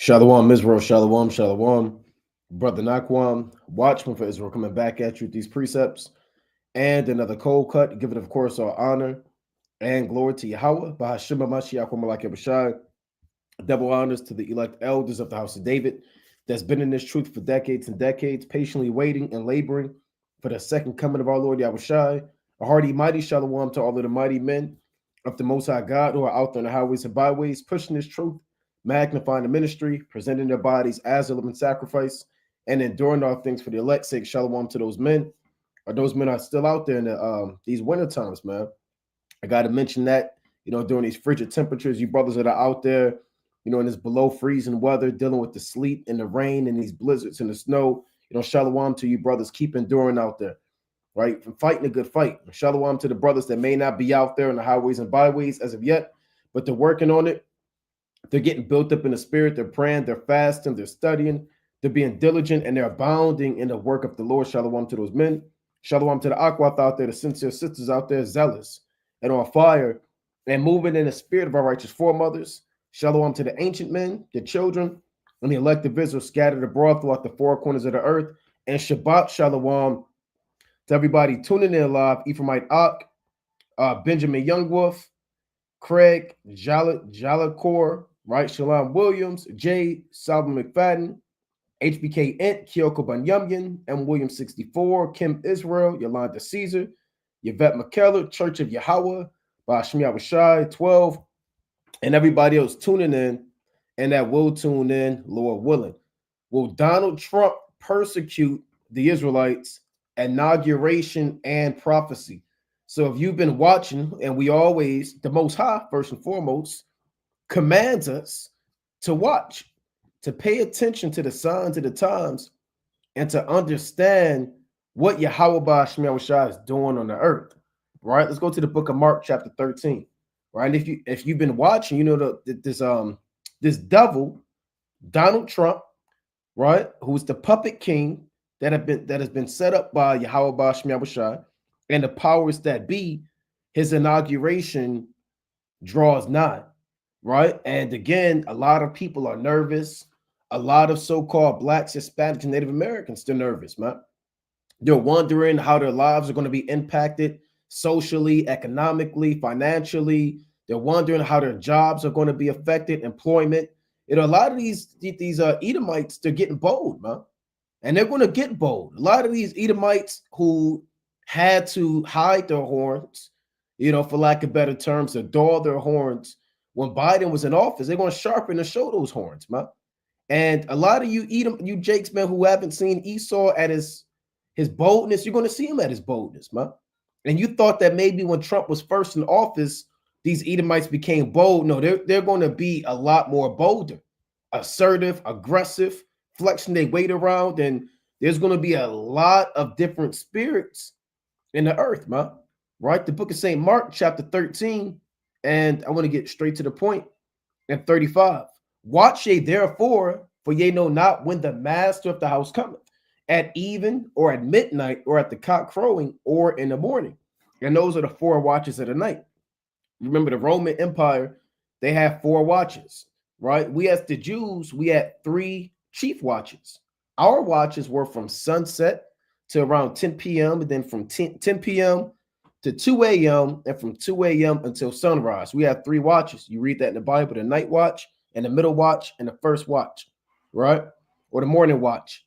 Shalom, Israel. Shalom, shalom. Brother Naquam, watchman for Israel, coming back at you with these precepts and another cold cut. Give it, of course, our honor and glory to Yahweh. Bahashim Mashiach Malak Bashai. Double honors to the elect elders of the house of David that's been in this truth for decades and decades, patiently waiting and laboring for the second coming of our Lord Yahushai. A hearty, mighty shalom to all of the mighty men of the Most High God who are out there on the highways and byways, pushing this truth, magnifying the ministry, presenting their bodies as a living sacrifice, and enduring all things for the elect's sake. Shalom to those men. Or those men are still out there in these winter times, man. I got to mention that, during these frigid temperatures, you brothers that are out there, in this below freezing weather, dealing with the sleet and the rain and these blizzards and the snow, shalom to you brothers. Keep enduring out there, right? From fighting a good fight. Shalom to the brothers that may not be out there on the highways and byways as of yet, but they're working on it. They're getting built up in the spirit. They're praying, they're fasting, they're studying, they're being diligent, and they're abounding in the work of the Lord. Shalom to those men. Shalom to the Akwath out there, the sincere sisters out there, zealous and on fire and moving in the spirit of our righteous foremothers. Shalom to the ancient men, the children, and the elect of Israel scattered abroad throughout the four corners of the earth. And Shabbat Shalom to everybody tuning in live. Ephraimite Ak, Benjamin Youngwolf, Craig Jalakor, right? Shalom Williams, Jay Salvin McFadden, HBK Ent, Kyoko Banyumyan, M. Williams 64, Kim Israel, Yolanda Caesar, Yvette McKellar, Church of Yahweh, Bashmi Abishai 12, and everybody else tuning in and that will tune in, Lord willing. Will Donald Trump persecute the Israelites? Inauguration and prophecy. So if you've been watching, and we always, the Most High, first and foremost, commands us to watch, to pay attention to the signs of the times, and to understand what Yahweh Shai is doing on the earth. Right? Let's go to the book of Mark, chapter 13. Right? And if you've been watching, this devil, Donald Trump, right, who's the puppet king that has been set up by Yahweh Shai and the powers that be, his inauguration draws nigh. Right? And again, a lot of people are nervous. A lot of so-called Blacks, Hispanics, and Native Americans, they're nervous, man. They're wondering how their lives are going to be impacted socially, economically, financially. They're wondering how their jobs are going to be affected, employment. A lot of these Edomites, they're getting bold, man. And they're going to get bold. A lot of these Edomites who had to hide their horns, for lack of better terms, to dull their horns when Biden was in office, they're going to sharpen and show those horns, man. And a lot of you you Jakes, man, who haven't seen Esau at his boldness, you're going to see him at his boldness, man. And you thought that maybe when Trump was first in office, these Edomites became bold. No, they're going to be a lot more bolder, assertive, aggressive, flexing their weight around, and there's going to be a lot of different spirits in the earth, man. Right? The book of St. Mark, chapter 13, and I want to get straight to the point, at 35. Watch ye therefore, for ye know not when the master of the house cometh, at even or at midnight or at the cock crowing or in the morning. And those are the 4 watches of the night. Remember the Roman Empire, they have 4 watches, right? We as the Jews, we had 3 chief watches. Our watches were from sunset to around 10 p.m. and then from 10 p.m. to 2 a.m. and from 2 a.m. until sunrise. We have 3 watches. You read that in the Bible, the night watch, and the middle watch, and the first watch, right? Or the morning watch.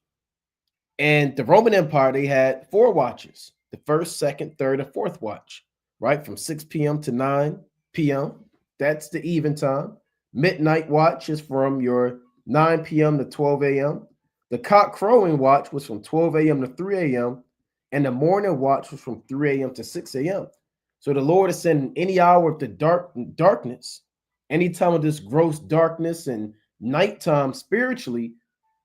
And the Roman Empire, they had 4 watches, the first, second, third, and fourth watch, right? From 6 p.m. to 9 p.m. That's the even time. Midnight watch is from your 9 p.m. to 12 a.m. The cock crowing watch was from 12 a.m. to 3 a.m. And the morning watch was from 3 a.m. to 6 a.m. So the Lord is sending any hour of the darkness, any time of this gross darkness and nighttime spiritually,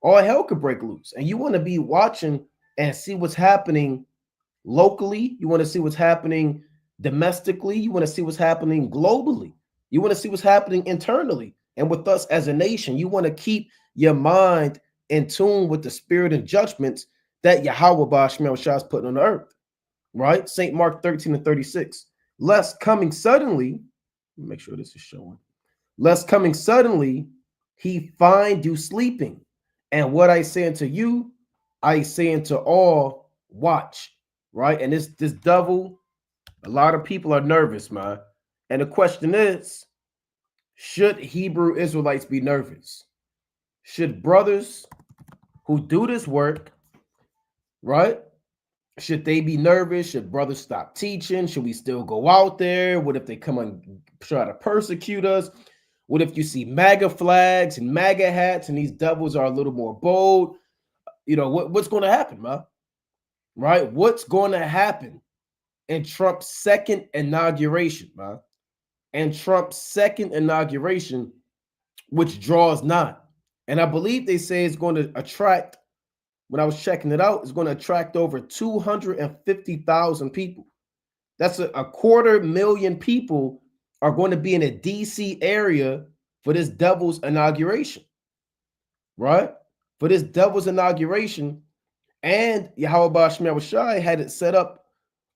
all hell could break loose. And you want to be watching and see what's happening locally. You want to see what's happening domestically. You want to see what's happening globally. You want to see what's happening internally. And with us as a nation, you want to keep your mind in tune with the spirit and judgments that Yahweh Bashmel Shah is putting on the earth. Right? St. Mark 13 and 36. Lest coming suddenly, make sure this is showing. Lest coming suddenly, he find you sleeping. And what I say unto you, I say unto all, watch. Right? And this devil, a lot of people are nervous, man. And the question is, should Hebrew Israelites be nervous? Should brothers who do this work, right? Should they be nervous? Should brothers stop teaching? Should we still go out there? What if they come and try to persecute us? What if you see MAGA flags and MAGA hats and these devils are a little more bold? You know, what's going to happen, man? Right? What's going to happen in Trump's second inauguration, man? And Trump's second inauguration, which draws nigh. And I believe they say it's going to attract, when I was checking it out, it's going to attract over 250,000 people. That's a 250,000 people are going to be in a DC area for this devil's inauguration, right? For this devil's inauguration. And Yahweh Shemel Shai had it set up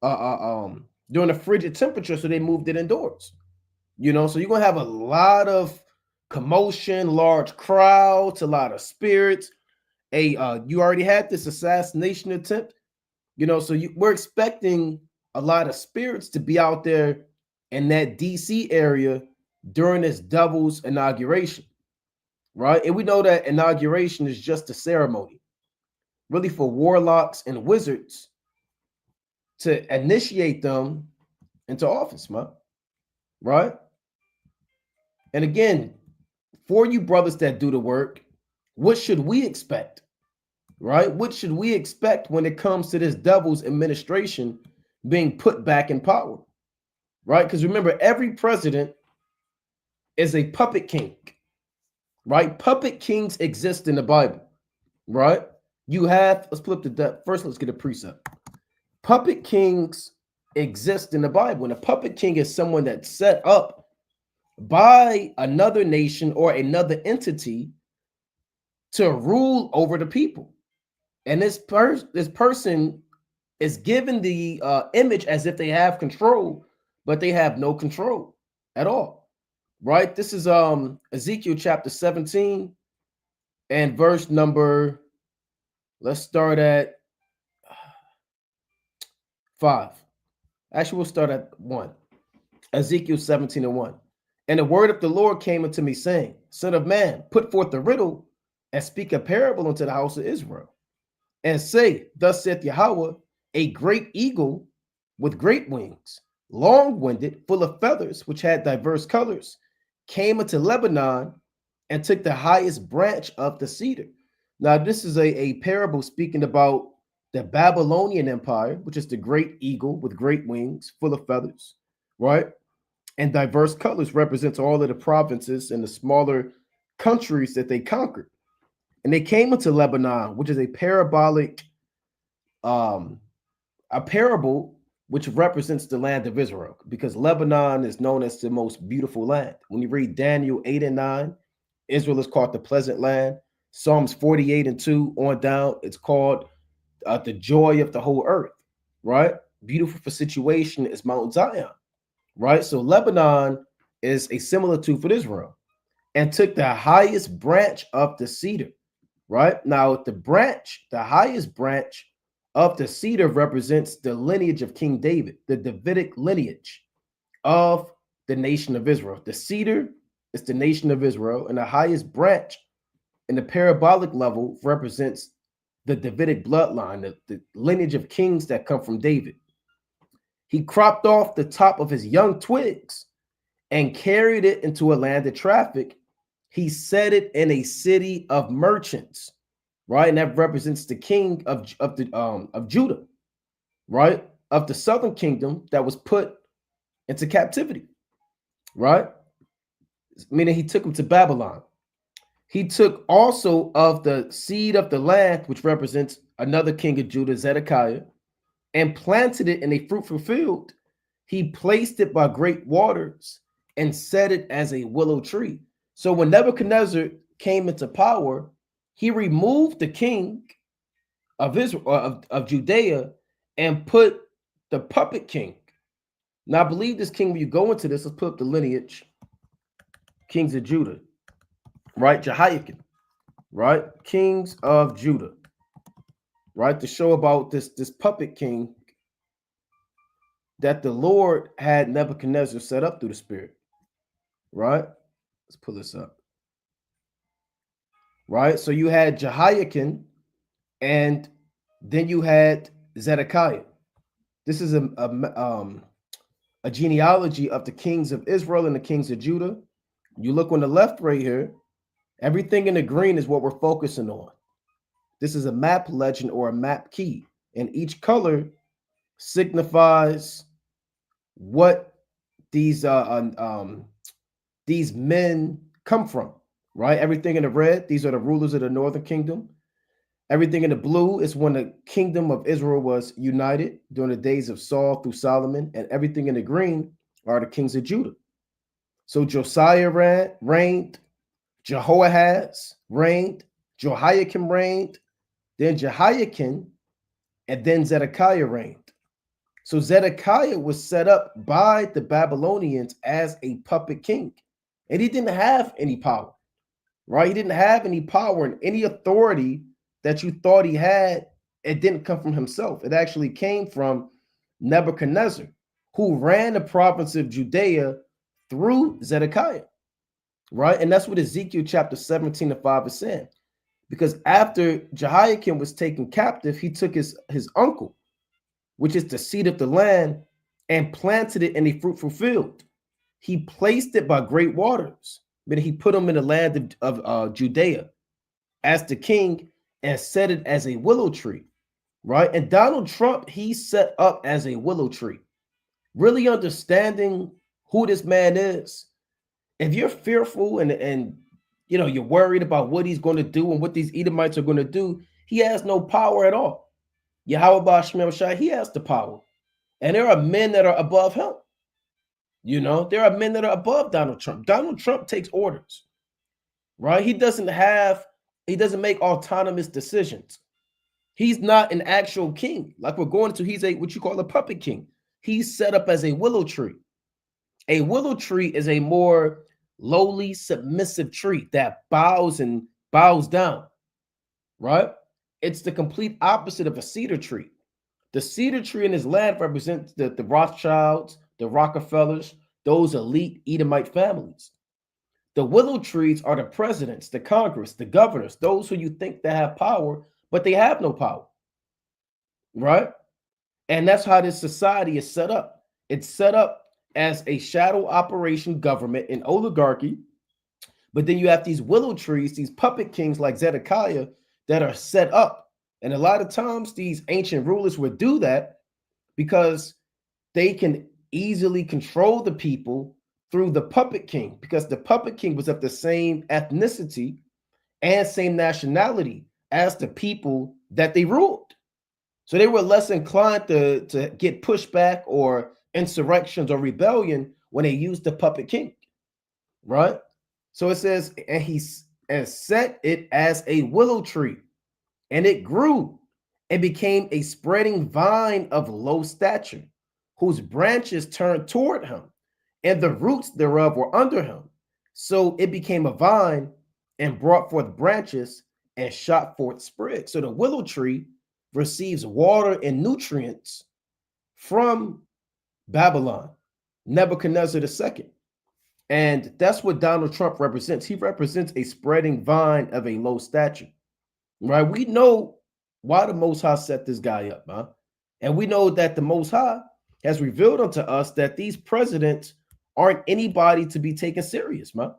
during a frigid temperature, so they moved it indoors. You know, so you're going to have a lot of commotion, large crowds, a lot of spirits. You already had this assassination attempt, you know, so we're expecting a lot of spirits to be out there in that DC area during this devil's inauguration, right? And we know that inauguration is just a ceremony, really for warlocks and wizards to initiate them into office, man, right? And again, for you brothers that do the work, what should we expect? Right? What should we expect when it comes to this devil's administration being put back in power? Right? Because remember, every president is a puppet king. Right? Puppet kings exist in the Bible. Right? You have, let's flip the deck. First, let's get a precept. Puppet kings exist in the Bible. And a puppet king is someone that's set up by another nation or another entity to rule over the people. And this person is given the image as if they have control, but they have no control at all. Right? This is Ezekiel chapter 17 and verse number, let's start at 5. Actually, we'll start at 1. Ezekiel 17 and 1. And the word of the Lord came unto me, saying, Son of man, put forth the riddle and speak a parable unto the house of Israel. And say, Thus saith Yahweh, a great eagle with great wings, long-winded, full of feathers, which had diverse colors, came into Lebanon and took the highest branch of the cedar. Now, this is a parable speaking about the Babylonian Empire, which is the great eagle with great wings, full of feathers, right? And diverse colors represents all of the provinces and the smaller countries that they conquered. And they came into Lebanon, which is a parabolic, a parable which represents the land of Israel, because Lebanon is known as the most beautiful land. When you read Daniel 8 and 9, Israel is called the pleasant land. Psalms 48 and 2 on down, it's called the joy of the whole earth, right? Beautiful for situation is Mount Zion, right? So Lebanon is a similitude for Israel, and took the highest branch of the cedar. Right now, the highest branch of the cedar represents the lineage of King David, the Davidic lineage of the nation of Israel. The cedar is the nation of Israel, and the highest branch in the parabolic level represents the Davidic bloodline, the lineage of kings that come from David. He cropped off the top of his young twigs and carried it into a land of traffic. He set it in a city of merchants, right? And that represents the king of Judah, right? Of the southern kingdom that was put into captivity, right? Meaning he took him to Babylon. He took also of the seed of the land, which represents another king of Judah, Zedekiah, and planted it in a fruitful field. He placed it by great waters and set it as a willow tree. So when Nebuchadnezzar came into power, he removed the king of Israel, of Judea, and put the puppet king. Now, I believe this king, when you go into this, let's put up the lineage, kings of Judah. right? Jehoiakim, right? Kings of Judah, right? To show about this puppet king that the Lord had Nebuchadnezzar set up through the Spirit, right? Let's pull this up, right? So you had Jehoiakim, and then you had Zedekiah. This is a genealogy of the kings of Israel and the kings of Judah. You look on the left right here, everything in the green is what we're focusing on. This is a map legend or a map key, and each color signifies what these men come from, right? Everything in the red, these are the rulers of the northern kingdom. Everything in the blue is when the kingdom of Israel was united during the days of Saul through Solomon, and everything in the green are the kings of Judah. So Josiah reigned, Jehoahaz reigned, Jehoiakim reigned, then Jehoiakim, and then Zedekiah reigned. So Zedekiah was set up by the Babylonians as a puppet king, and he didn't have any power, right? He didn't have any power, and any authority that you thought he had, it didn't come from himself. It actually came from Nebuchadnezzar, who ran the province of Judea through Zedekiah, right? And that's what Ezekiel chapter 17 and 5 is saying. Because after Jehoiakim was taken captive, he took his uncle, which is the seed of the land, and planted it in a fruitful field. He placed it by great waters, but he put him in the land of Judea as the king and set it as a willow tree, right? And Donald Trump, he's set up as a willow tree. Really understanding who this man is. If you're fearful and you know you're worried about what he's going to do and what these Edomites are going to do, he has no power at all. Yahweh Shemel Shai, he has the power. And there are men that are above him. You know, there are men that are above Donald Trump. Donald Trump takes orders, right? He doesn't make autonomous decisions. He's not an actual king. Like we're going to, he's what you call a puppet king. He's set up as a willow tree. A willow tree is a more lowly, submissive tree that bows down, right? It's the complete opposite of a cedar tree. The cedar tree in his land represents the Rothschilds, the Rockefellers, those elite Edomite families. The willow trees are the presidents, the Congress, the governors, those who you think they have power, but they have no power, right? And that's how this society is set up. It's set up as a shadow operation government, an oligarchy, but then you have these willow trees, these puppet kings like Zedekiah that are set up. And a lot of times these ancient rulers would do that because they can easily control the people through the puppet king, because the puppet king was of the same ethnicity and same nationality as the people that they ruled. So they were less inclined to get pushback or insurrections or rebellion when they used the puppet king, right? So it says, and he set it as a willow tree, and it grew and became a spreading vine of low stature, whose branches turned toward him, and the roots thereof were under him. So it became a vine and brought forth branches and shot forth sprigs. So the willow tree receives water and nutrients from Babylon, Nebuchadnezzar II. And that's what Donald Trump represents. He represents a spreading vine of a low stature, right? We know why the Most High set this guy up, huh? And we know that the Most High has revealed unto us that these presidents aren't anybody to be taken serious, man.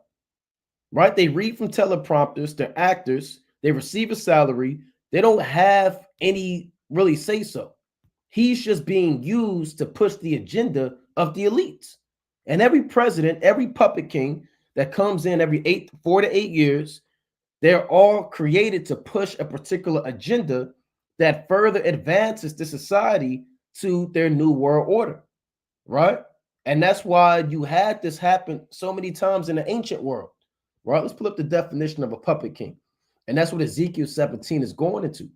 Right? They read from teleprompters, they're actors, they receive a salary, they don't have any really say so. He's just being used to push the agenda of the elites. And every president, every puppet king that comes in every 4 to 8 years, they're all created to push a particular agenda that further advances the society to their new world order, right? And that's why you had this happen so many times in the ancient world, right? Let's pull up the definition of a puppet king. And that's what Ezekiel 17 is going into.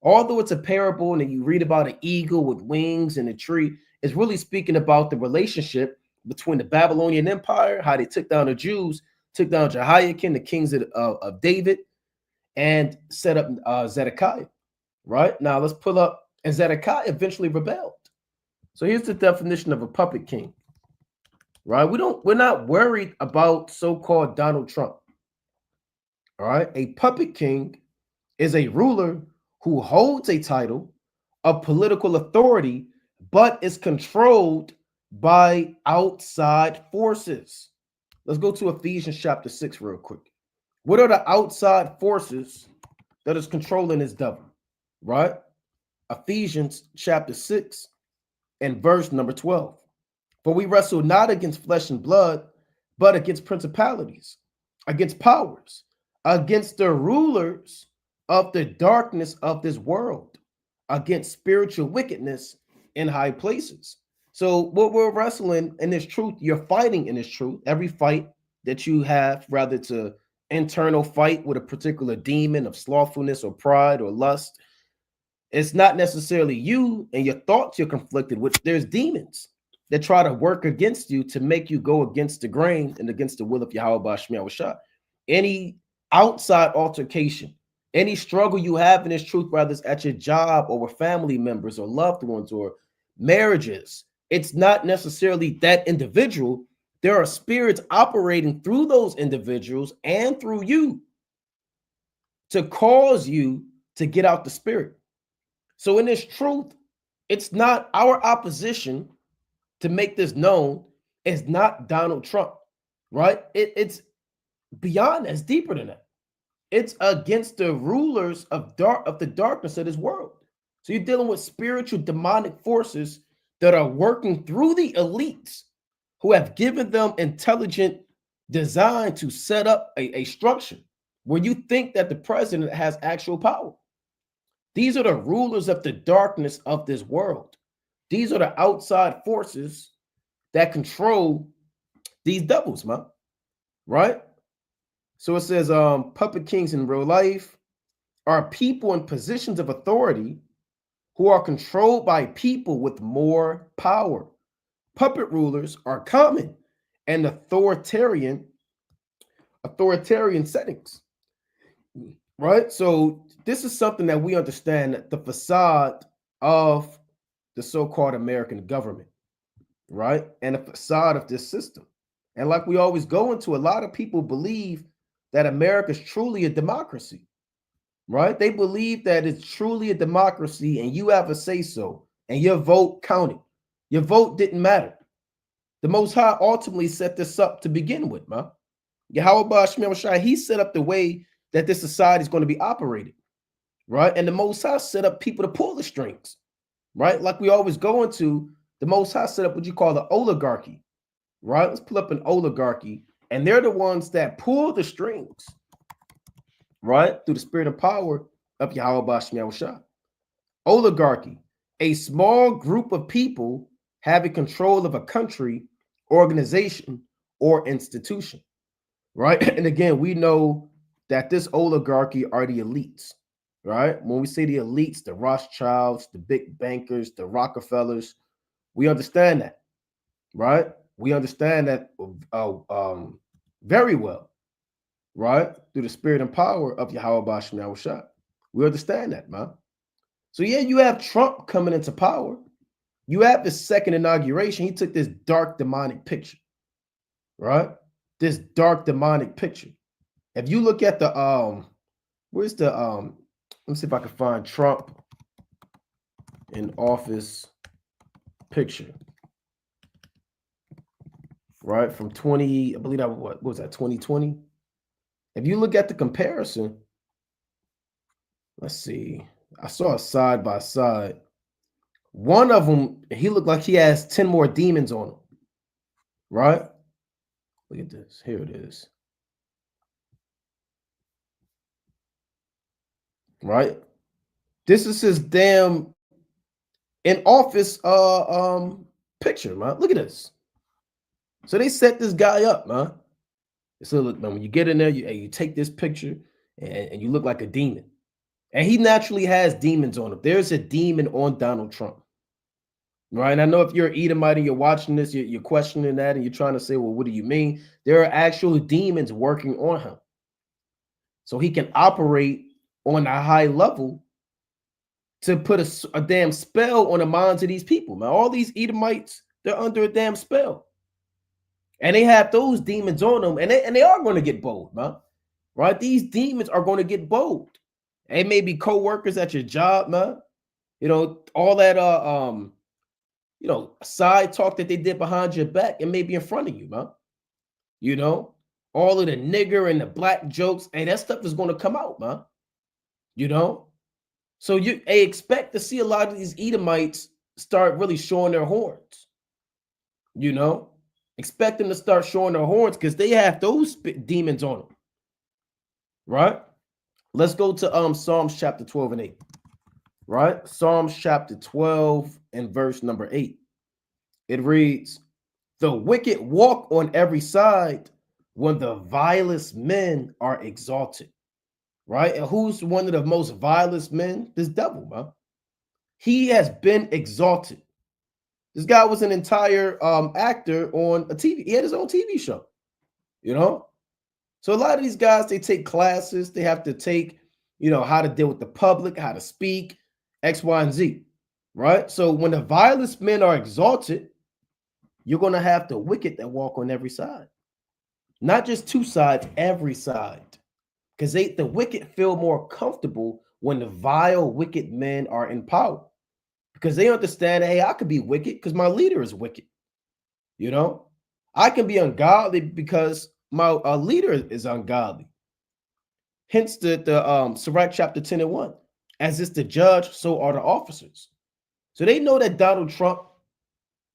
Although it's a parable and you read about an eagle with wings and a tree, it's really speaking about the relationship between the Babylonian Empire, how they took down the Jews, took down Jehoiakim, the kings of David, and set up Zedekiah. Right now, let's pull up, and Zedekiah eventually rebelled. So here's the definition of a puppet king. Right, we're not worried about so-called Donald Trump. All right, a puppet king is a ruler who holds a title of political authority, but is controlled by outside forces. Let's go to Ephesians chapter 6 real quick. What are the outside forces that is controlling this devil? Right? Ephesians chapter 6 and verse number 12. For we wrestle not against flesh and blood, but against principalities, against powers, against the rulers of the darkness of this world, against spiritual wickedness in high places. So what we're wrestling in this truth, you're fighting in this truth. Every fight that you have, rather it's an internal fight with a particular demon of slothfulness or pride or lust, it's not necessarily you and your thoughts you're conflicted with. There's demons that try to work against you to make you go against the grain and against the will of Yahweh Shemiah Shah. Any outside altercation, any struggle you have in this truth, whether it's at your job or with family members or loved ones or marriages, it's not necessarily that individual. There are spirits operating through those individuals and through you to cause you to get out the spirit. So in this truth, it's not our opposition to make this known. It's not Donald Trump, right? It's beyond that. It's deeper than that. It's against the rulers of the darkness of this world. So you're dealing with spiritual demonic forces that are working through the elites who have given them intelligent design to set up a structure where you think that the president has actual power. These are the rulers of the darkness of this world. These are the outside forces that control these devils, man. Right? So it says puppet kings in real life are people in positions of authority who are controlled by people with more power. Puppet rulers are common and authoritarian settings. Right? So this is something that we understand, that the facade of the so-called American government, right? And the facade of this system. And like we always go into, a lot of people believe that America is truly a democracy, right? They believe that it's truly a democracy and you have a say-so and your vote counted. Your vote didn't matter. The Most High ultimately set this up to begin with, man. Yahweh Shemiah Shai, he set up the way that this society is going to be operated, right? And the Most High set up people to pull the strings, right? Like we always go into, the Most High set up what you call the oligarchy, right? Let's pull up an oligarchy, and they're the ones that pull the strings, right? Through the spirit and power of Yahweh Shemiah Shai. Oligarchy, a small group of people having control of a country, organization, or institution, right? And again, we know that this oligarchy are the elites, right? When we say the elites, the Rothschilds, the big bankers, the Rockefellers, we understand that, right? We understand that very well, right? Through the spirit and power of Yahweh Shemiah Shai. We understand that, man. So yeah, you have Trump coming into power. You have the second inauguration. He took this dark demonic picture, right? This dark demonic picture. If you look at the where's the let me see if I can find Trump in office picture, right? From 20, I believe that what was that, 2020? If you look at the comparison, let's see. I saw a side by side. One of them, he looked like he has 10 more demons on him, right? Look at this. Here it is. Right? This is his damn in office picture, man. Look at this. So they set this guy up, man. So look, man, when you get in there, you take this picture and you look like a demon. And he naturally has demons on him. There's a demon on Donald Trump. right? And I know if you're an Edomite and you're watching this, you're questioning that and you're trying to say, well, what do you mean? There are actual demons working on him. So he can operate on a high level to put a damn spell on the minds of these people, man. All these Edomites, they're under a damn spell. And they have those demons on them, and they are going to get bold, man. Right? These demons are going to get bold. They may be co-workers at your job, man. You know, all that side talk that they did behind your back and maybe in front of you, man. You know, all of the nigger and the black jokes, and that stuff is going to come out, man. You know, so they expect to see a lot of these Edomites start really showing their horns. You know, expect them to start showing their horns because they have those demons on them. Right? Let's go to Psalms chapter 12 and 8. Right? Psalms chapter 12 and verse number 8. It reads, "The wicked walk on every side when the vilest men are exalted." Right? And who's one of the most vilest men? This devil, man. He has been exalted. This guy was an entire actor on a TV. He had his own TV show, you know? So a lot of these guys, they take classes. They have to take, how to deal with the public, how to speak, X, Y, and Z, right? So when the vilest men are exalted, you're going to have the wicked that walk on every side. Not just two sides, every side. Because the wicked feel more comfortable when the vile, wicked men are in power. Because they understand, hey, I could be wicked because my leader is wicked. You know, I can be ungodly because my leader is ungodly. Hence the Sarat chapter 10 and 1. As is the judge, so are the officers. So they know that Donald Trump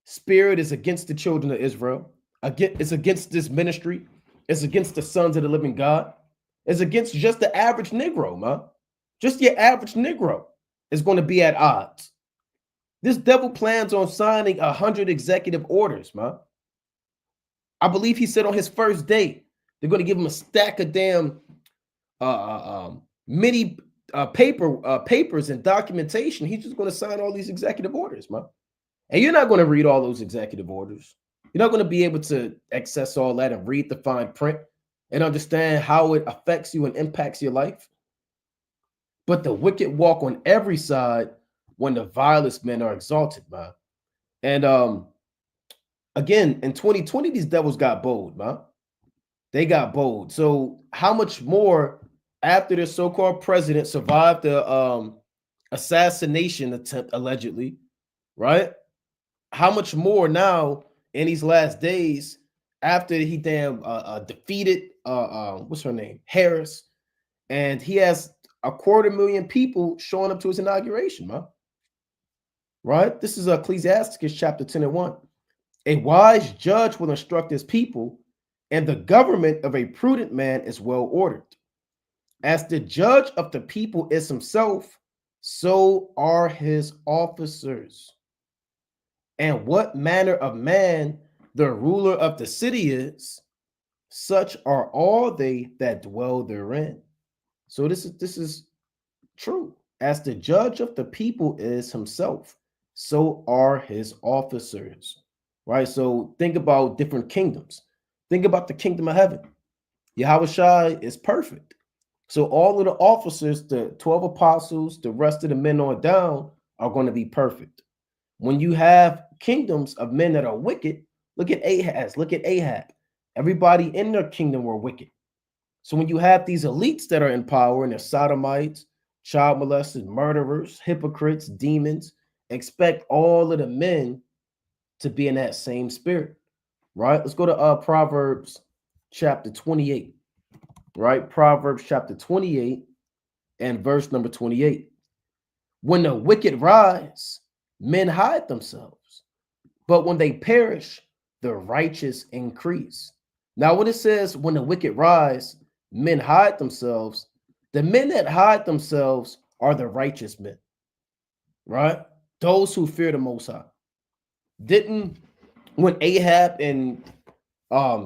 spirit is against the children of Israel. It's against this ministry. It's against the sons of the living God. It's against just the average Negro, man. Just your average Negro is going to be at odds. This devil plans on signing 100 executive orders, man. I believe he said on his first day, they're going to give him a stack of damn mini papers and documentation. He's just going to sign all these executive orders, man. And you're not going to read all those executive orders. You're not going to be able to access all that and read the fine print and understand how it affects you and impacts your life. But the wicked walk on every side when the vilest men are exalted, man. And again, in 2020, these devils got bold, man. They got bold. So how much more after the so-called president survived the assassination attempt, allegedly, right? How much more now in these last days after he damn defeated what's her name, Harris, and he has 250,000 people showing up to his inauguration, man. Right? This is Ecclesiastes chapter 10 and 1. A wise judge will instruct his people, and the government of a prudent man is well ordered. As the judge of the people is himself, so are his officers. And what manner of man the ruler of the city is, such are all they that dwell therein. So this is true. As the judge of the people is himself, so are his officers. Right? So think about different kingdoms. Think about the kingdom of heaven. Yahushua is perfect. So all of the officers, the 12 apostles, the rest of the men on down are going to be perfect. When you have kingdoms of men that are wicked, look at Ahaz, look at Ahab. Everybody in their kingdom were wicked. So when you have these elites that are in power and they're sodomites, child molesters, murderers, hypocrites, demons, expect all of the men to be in that same spirit, right? Let's go to Proverbs chapter 28, right? Proverbs chapter 28 and verse number 28. When the wicked rise, men hide themselves, but when they perish, the righteous increase. Now, when it says when the wicked rise, men hide themselves, the men that hide themselves are the righteous men, right? Those who fear the Most High. Didn't when Ahab and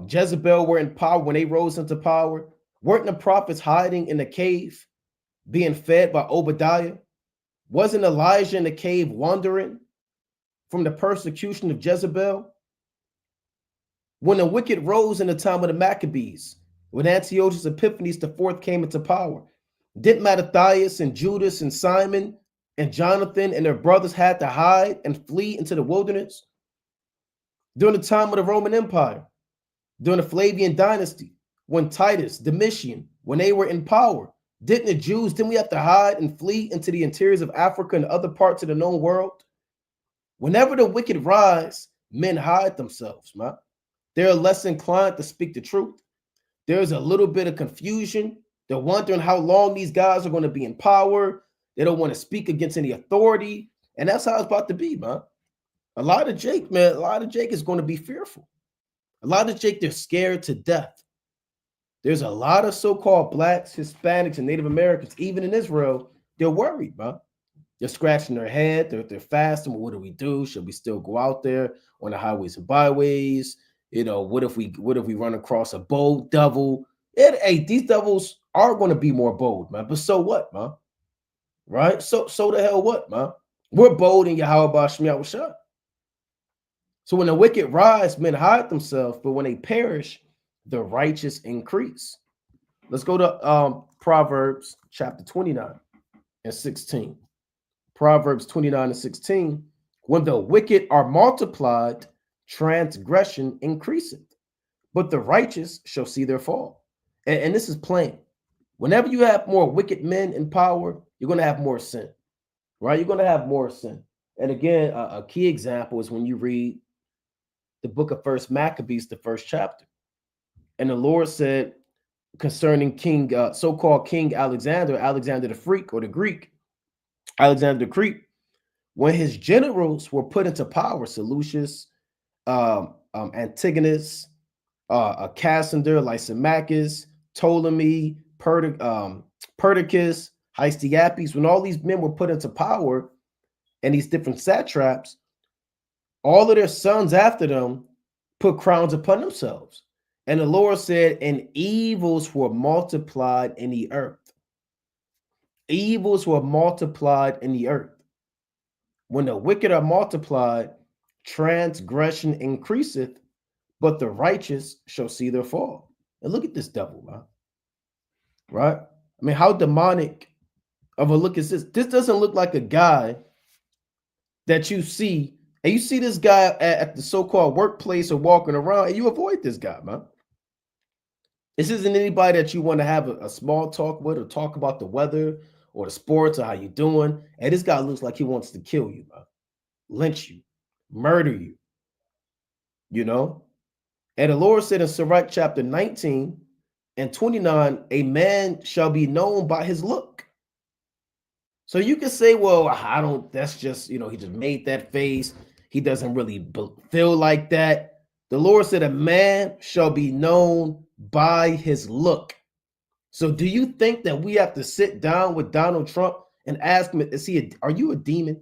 Jezebel were in power, when they rose into power, weren't the prophets hiding in the cave, being fed by Obadiah? Wasn't Elijah in the cave wandering from the persecution of Jezebel? When the wicked rose in the time of the Maccabees, when Antiochus Epiphanes the fourth came into power, didn't Mattathias and Judas and Simon and Jonathan and their brothers had to hide and flee into the wilderness? During the time of the Roman Empire, during the Flavian dynasty, when Titus, Domitian, when they were in power, didn't we have to hide and flee into the interiors of Africa and other parts of the known world? Whenever the wicked rise, men hide themselves, man. They're less inclined to speak the truth. There's a little bit of confusion. They're wondering how long these guys are going to be in power. They don't want to speak against any authority. And that's how it's about to be, man. A lot of Jake is going to be fearful. A lot of Jake, they're scared to death. There's a lot of so-called blacks, Hispanics, and Native Americans, even in Israel, they're worried, man. They're scratching their head. They're fasting. Well, what do we do? Should we still go out there on the highways and byways? You know, what if we run across a bold devil? Hey, these devils are going to be more bold, man. But so what, man? Right? So the hell what, man? We're bold in Yahweh B'Shem Yahushua. So when the wicked rise, men hide themselves, but when they perish, the righteous increase. Let's go to Proverbs chapter 29 and 16. Proverbs 29 and 16. When the wicked are multiplied, transgression increaseth, but the righteous shall see their fall. And this is plain. Whenever you have more wicked men in power, you're going to have more sin, right? You're going to have more sin. And again, a key example is when you read the book of First Maccabees, the first chapter. And the Lord said concerning so-called King Alexander the Freak or the Greek, Alexander the Creep, when his generals were put into power, Seleucus, Antigonus, Cassander, Lysimachus, Ptolemy, Perdiccas, Hystiapes, when all these men were put into power and these different satraps, all of their sons after them put crowns upon themselves. And the Lord said, and evils were multiplied in the earth. Evils were multiplied in the earth. When the wicked are multiplied, transgression increaseth, but the righteous shall see their fall. And look at this devil, man. Right? I mean, how demonic of a look is this? This doesn't look like a guy that you see, and you see this guy at the so-called workplace or walking around, and you avoid this guy, man. This isn't anybody that you want to have a small talk with or talk about the weather or the sports or how you doing. And this guy looks like he wants to kill you, man. Lynch you, murder you, you know? And the Lord said in Sarat chapter 19 and 29, a man shall be known by his look. So you can say, well, that's just, he just made that face. He doesn't really feel like that. The Lord said a man shall be known by his look. So do you think that we have to sit down with Donald Trump and ask him, are you a demon?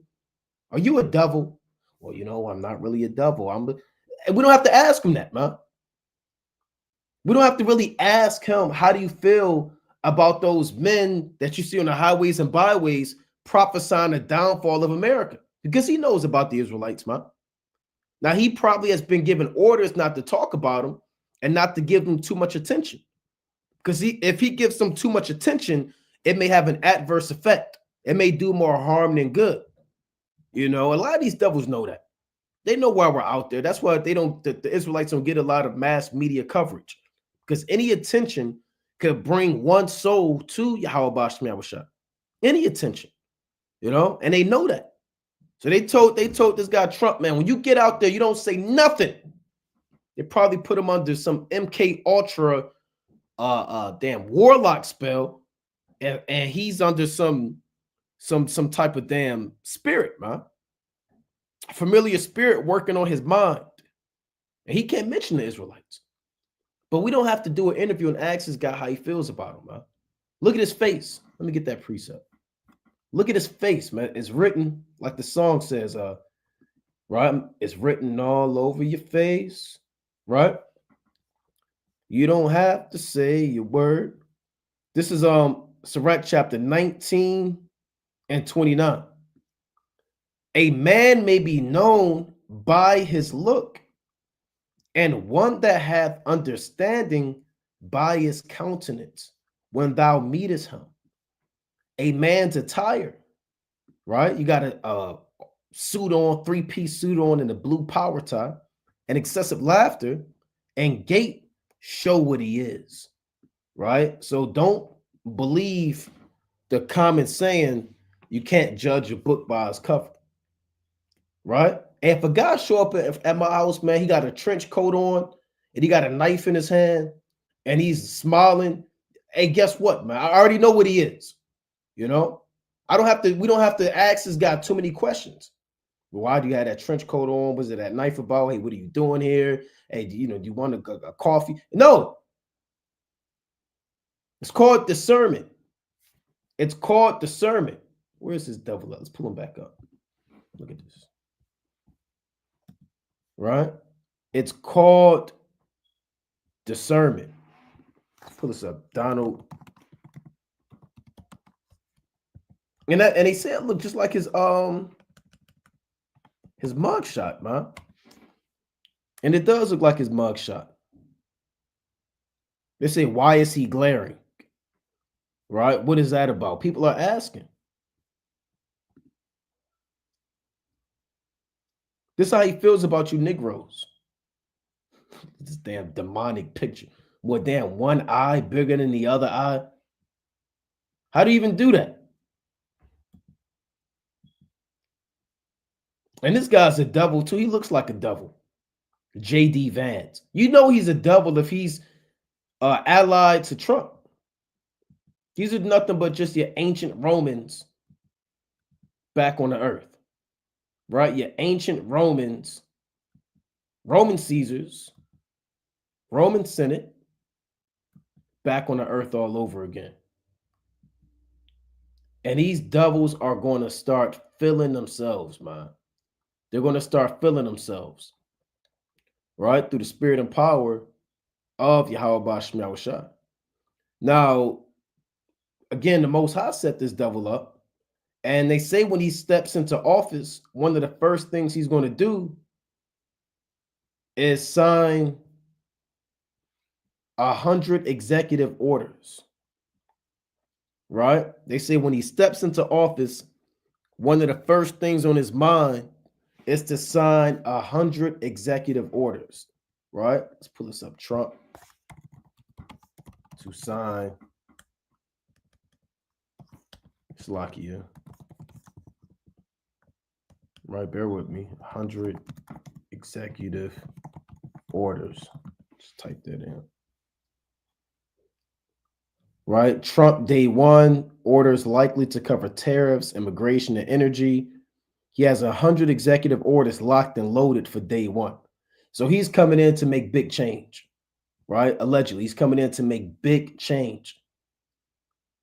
Are you a devil? Well, I'm not really a devil. And we don't have to ask him that, man. We don't have to really ask him, how do you feel about those men that you see on the highways and byways prophesying the downfall of America? Because he knows about the Israelites, man. Now, he probably has been given orders not to talk about them and not to give them too much attention. Because if he gives them too much attention, it may have an adverse effect. It may do more harm than good. A lot of these devils know that. They know why we're out there. That's why the Israelites don't get a lot of mass media coverage. Because any attention could bring one soul to Yahweh B'Shem Yahushua. Any attention, and they know that. So they told this guy Trump, man, when you get out there, you don't say nothing. They probably put him under some MK Ultra damn warlock spell, and he's under some type of damn spirit, man. Familiar spirit working on his mind. And he can't mention the Israelites. But we don't have to do an interview and ask this guy how he feels about him, man. Look at his face. Let me get that precept. Look at his face, man. It's written, like the song says, right? It's written all over your face, right? You don't have to say your word. This is Sarat chapter 19 and 29. A man may be known by his look, and one that hath understanding by his countenance when thou meetest him. A man's attire, right? You got a suit on, three-piece suit on, and a blue power tie, and excessive laughter, and gait show what he is, right? So don't believe the common saying you can't judge a book by its cover, right? And if a guy show up at my house, man, he got a trench coat on and he got a knife in his hand and he's smiling. Hey, guess what, man? I already know what he is. You know, we don't have to ask this guy too many questions. Why do you have that trench coat on? Was it that knife about? Hey, what are you doing here? Hey, do you want a coffee? No, it's called discernment. It's called discernment. Where's this devil at? Let's pull him back up. Look at this. Right? It's called discernment. Let's pull this up. Donald. And they said it looked just like his mugshot, man. And it does look like his mugshot. They say, why is he glaring? Right? What is that about? People are asking. This is how he feels about you Negroes. This damn demonic picture. What, damn, one eye bigger than the other eye? How do you even do that? And this guy's a devil too. He looks like a devil. J.D. Vance. You know he's a devil if he's allied to Trump. These are nothing but just your ancient Romans back on the earth. Right? Your ancient Romans, Roman Caesars, Roman Senate, back on the earth all over again. And these devils are going to start feeling themselves, man. They're going to start feeling themselves, right? Through the spirit and power of Yahweh Basham Yahushua. Now, again, the Most High set this devil up. And they say when he steps into office, one of the first things he's going to do is sign 100 executive orders, right? They say when he steps into office, one of the first things on his mind is to sign 100 executive orders, right? Let's pull this up. Trump to sign, Slovakia, right? Bear with me. 100 executive orders. Just type that in. Right? Trump, day one, orders likely to cover tariffs, immigration, and energy. He has 100 executive orders locked and loaded for day one. So he's coming in to make big change, right? Allegedly, he's coming in to make big change.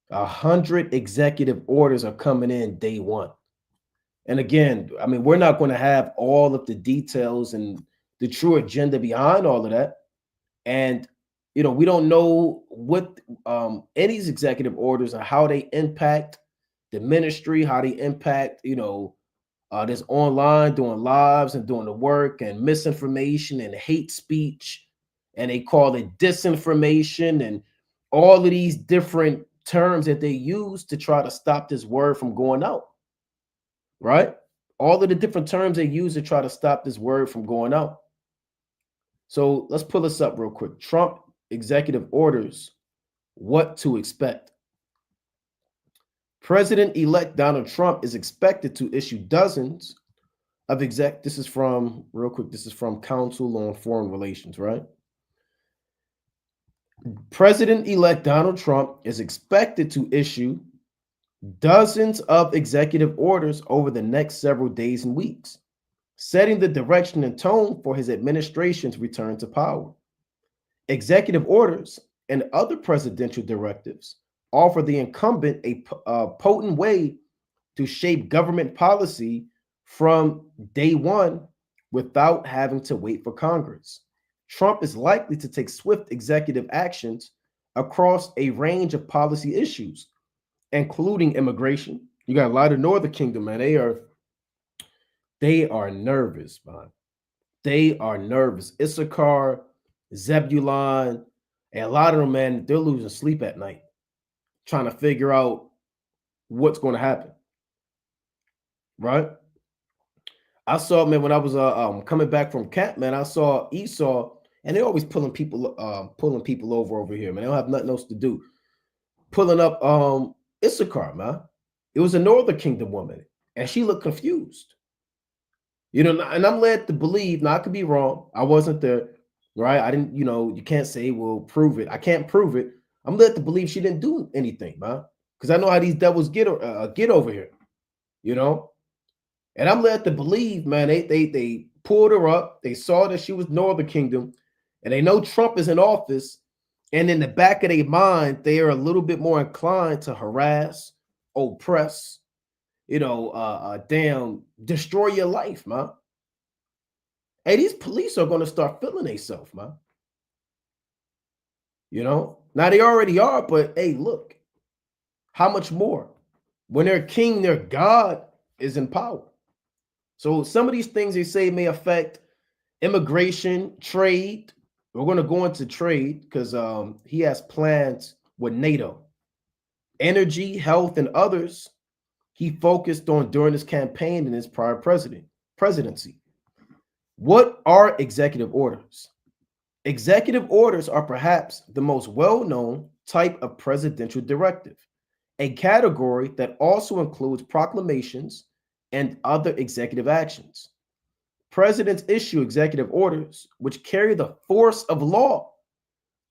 100 executive orders are coming in day one. And again, I mean, we're not going to have all of the details and the true agenda behind all of that. And, you know, we don't know what any of these executive orders and how they impact the ministry, how they impact, you know, this online, doing lives and doing the work and misinformation and hate speech. And they call it disinformation and all of these different terms that they use to try to stop this word from going out. Right? All of the different terms they use to try to stop this word from going out. So let's pull this up real quick. Trump executive orders, what to expect. President-elect Donald Trump is expected to issue dozens of this is from, real quick, this is from Council on Foreign Relations, right? President-elect Donald Trump is expected to issue dozens of executive orders over the next several days and weeks, setting the direction and tone for his administration's return to power. Executive orders and other presidential directives offer the incumbent a potent way to shape government policy from day one without having to wait for Congress. Trump is likely to take swift executive actions across a range of policy issues, including immigration. You got a lot of Northern Kingdom, man. They are They are nervous, man. They are nervous. Issachar, Zebulon, and a lot of them, man, they're losing sleep at night trying to figure out what's going to happen, right? I saw, man, when I was coming back from camp, man, I saw Esau, and they're always pulling people over here, man. They don't have nothing else to do. Pulling up Issachar, man. It was a Northern Kingdom woman, and she looked confused. You know, and I'm led to believe, now I could be wrong. I wasn't there, right? I didn't, you can't say, well, prove it. I can't prove it. I'm led to believe she didn't do anything, man. Because I know how these devils get over here, you know. And I'm led to believe, man, they pulled her up. They saw that she was Northern Kingdom, and they know Trump is in office. And in the back of their mind, they are a little bit more inclined to harass, oppress, damn, destroy your life, man. Hey, these police are going to start feeling themselves, man. Now they already are, but hey, look, how much more? When their king, their God is in power. So some of these things they say may affect immigration, trade. We're going to go into trade because he has plans with NATO. Energy, health, and others he focused on during his campaign in his prior presidency. What are executive orders? Executive orders are perhaps the most well-known type of presidential directive, a category that also includes proclamations and other executive actions. Presidents issue executive orders which carry the force of law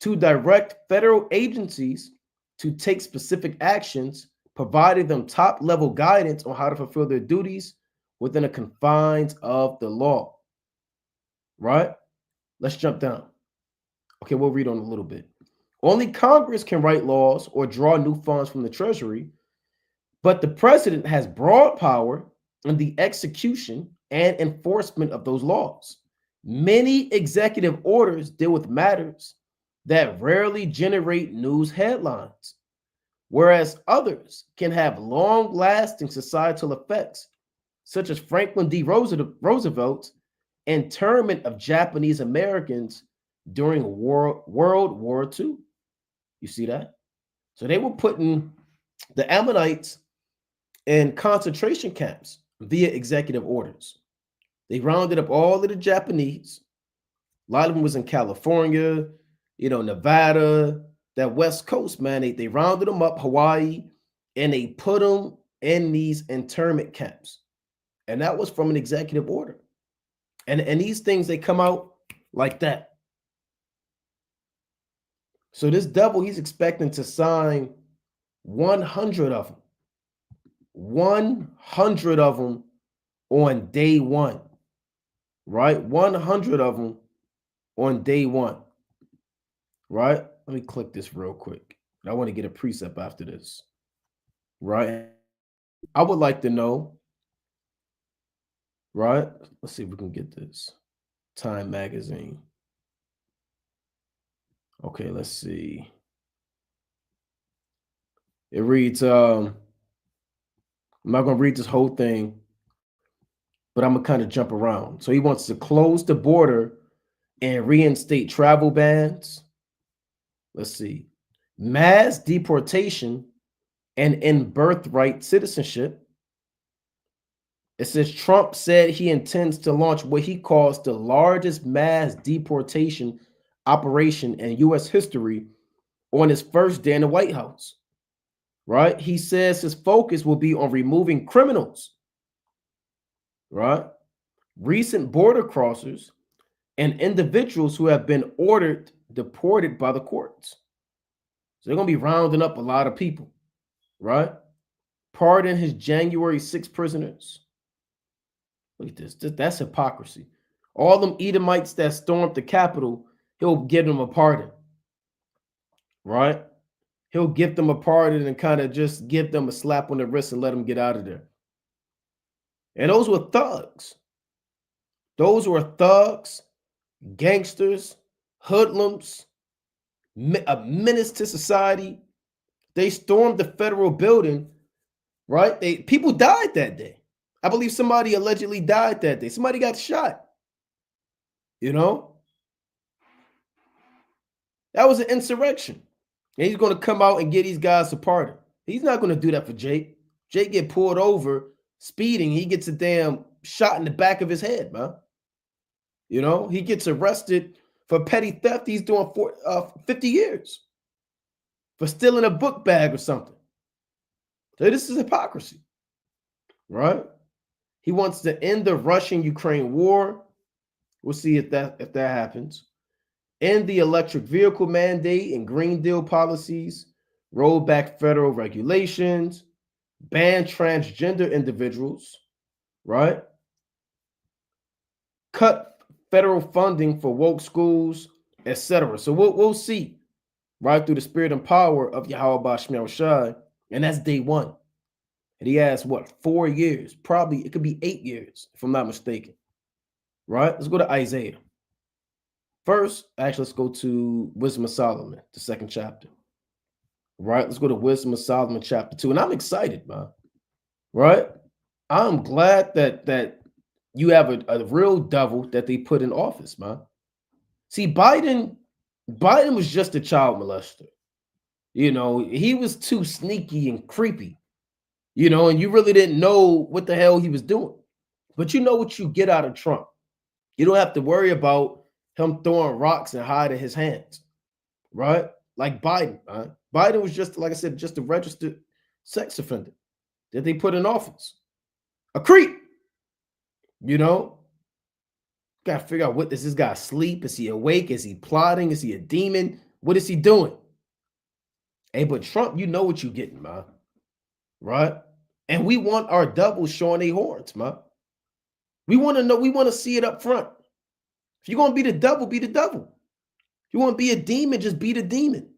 to direct federal agencies to take specific actions, providing them top-level guidance on how to fulfill their duties within the confines of the law. Right? Let's jump down. Okay, we'll read on a little bit. Only Congress can write laws or draw new funds from the Treasury, but the president has broad power in the execution and enforcement of those laws. Many executive orders deal with matters that rarely generate news headlines, whereas others can have long-lasting societal effects, such as Franklin D. Roosevelt's internment of Japanese Americans during World War II. You see that? So they were putting the Ammonites in concentration camps via executive orders. They rounded up all of the Japanese. A lot of them was in California, Nevada, that West Coast, man. They rounded them up, Hawaii, and they put them in these internment camps. And that was from an executive order. And these things, they come out like that. So this devil, he's expecting to sign 100 of them. 100 of them on day one, right? 100 of them on day one, right? Let me click this real quick. I want to get a precept after this, right? I would like to know, right? Let's see if we can get this. Time Magazine. Okay, let's see. It reads, I'm not going to read this whole thing, but I'm going to kind of jump around. So he wants to close the border and reinstate travel bans. Let's see. Mass deportation and in birthright citizenship. It says Trump said he intends to launch what he calls the largest mass deportation operation in U.S. history on his first day in the White House. Right? He says his focus will be on removing criminals. Right? Recent border crossers and individuals who have been ordered deported by the courts. So they're going to be rounding up a lot of people. Right? Pardon his January 6 prisoners. Look at this. That's hypocrisy. All them Edomites that stormed the Capitol, he'll give them a pardon. Right? He'll give them a pardon and kind of just give them a slap on the wrist and let them get out of there. And those were thugs. Those were thugs, gangsters, hoodlums, a menace to society. They stormed the federal building, right? People died that day. I believe somebody allegedly died that day. Somebody got shot. You know, that was an insurrection. And he's going to come out and get these guys a pardon. He's not going to do that for Jake. Jake get pulled over speeding. He gets a damn shot in the back of his head, man. You know, he gets arrested for petty theft. He's doing 50 years for stealing a book bag or something. So this is hypocrisy, right? He wants to end the Russian-Ukraine war. We'll see if that happens. End the electric vehicle mandate and Green Deal policies. Roll back federal regulations. Ban transgender individuals, right? Cut federal funding for woke schools, etc. So we'll see, right, through the spirit and power of Yahweh Bashmiel Shai, and that's day one. And he has what, 4 years? Probably it could be 8 years, if I'm not mistaken. Right? Let's go to Isaiah. First, actually, let's go to Wisdom of Solomon, the 2nd chapter. Right? Let's go to Wisdom of Solomon, chapter 2. And I'm excited, man. Right? I'm glad that you have a real devil that they put in office, man. See, Biden was just a child molester. You know, he was too sneaky and creepy, you know, and you really didn't know what the hell he was doing. But you know what you get out of Trump. You don't have to worry about him throwing rocks and hiding his hands, right? Like Biden. Biden was just, like I said, just a registered sex offender that they put in office. A creep, you know? Got to figure out, what does this guy sleep? Is he awake? Is he plotting? Is he a demon? What is he doing? Hey, but Trump, you know what you're getting, man. Right? And we want our devils showing their horns, man. We want to know, we want to see it up front. If you're going to be the devil, be the devil. If you want to be a demon, just be the demon.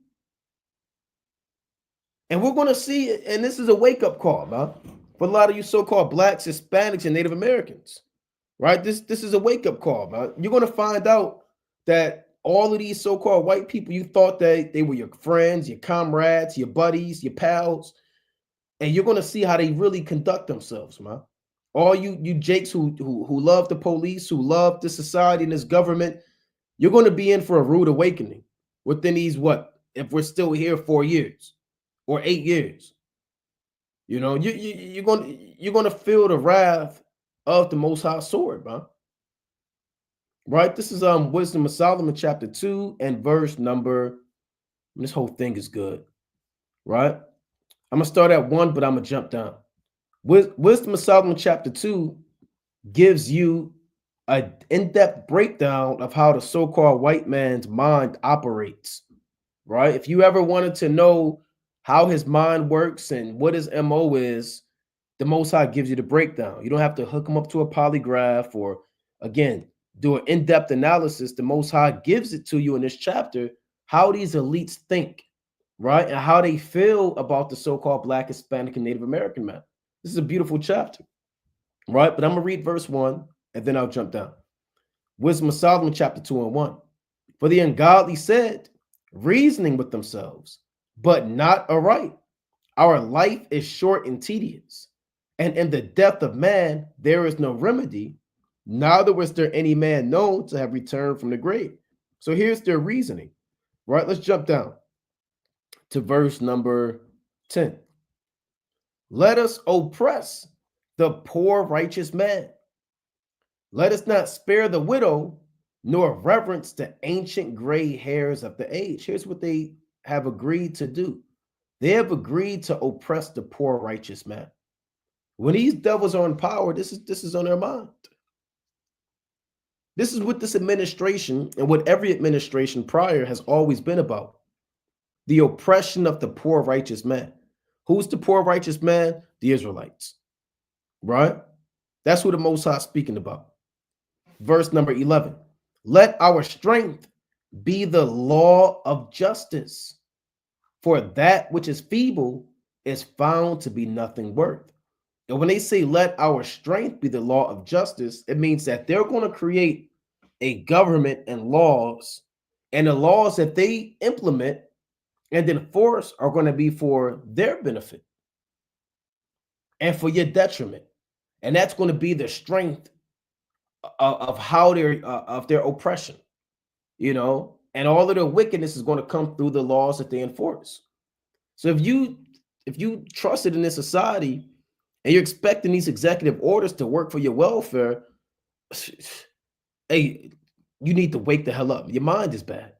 And we're going to see it, and this is a wake-up call, man, for a lot of you so-called blacks, Hispanics, and Native Americans. Right? This is a wake-up call, man. You're going to find out that all of these so-called white people, you thought that they were your friends, your comrades, your buddies, your pals, and you're going to see how they really conduct themselves, man. All you jakes who love the police, who love the society and this government, you're going to be in for a rude awakening within these, what, if we're still here 4 years or 8 years. You know, you're going to feel the wrath of the Most High sword, man. Right? This is Wisdom of Solomon, chapter 2 and verse number. This whole thing is good, right? I'm gonna start at 1, but I'm gonna jump down. Wisdom of Solomon, chapter 2, gives you an in-depth breakdown of how the so-called white man's mind operates. Right? If you ever wanted to know how his mind works and what his MO is, the Most High gives you the breakdown. You don't have to hook him up to a polygraph or, again, do an in-depth analysis. The Most High gives it to you in this chapter, how these elites think, right? And how they feel about the so-called Black, Hispanic, and Native American man. This is a beautiful chapter, right? But I'm going to read verse 1, and then I'll jump down. Wisdom of Solomon, chapter 2 and 1. For the ungodly said, reasoning with themselves, but not aright. Our life is short and tedious, and in the death of man there is no remedy, neither was there any man known to have returned from the grave. So here's their reasoning, right? Let's jump down to verse number 10. Let us oppress the poor righteous man. Let us not spare the widow, nor reverence the ancient gray hairs of the age. Here's what they have agreed to do. They have agreed to oppress the poor righteous man. When these devils are in power, this is on their mind. This is what this administration and what every administration prior has always been about. The oppression of the poor righteous man. Who's the poor righteous man? The Israelites. Right? That's what the Most High is speaking about. Verse number 11. Let our strength be the law of justice, for that which is feeble is found to be nothing worth. And when they say let our strength be the law of justice, it means that they're going to create a government and laws, and the laws that they implement and enforce are going to be for their benefit and for your detriment. And that's going to be the strength of how they're of their oppression, and all of their wickedness is going to come through the laws that they enforce. So if you trusted in this society and you're expecting these executive orders to work for your welfare, hey, you need to wake the hell up. Your mind is bad.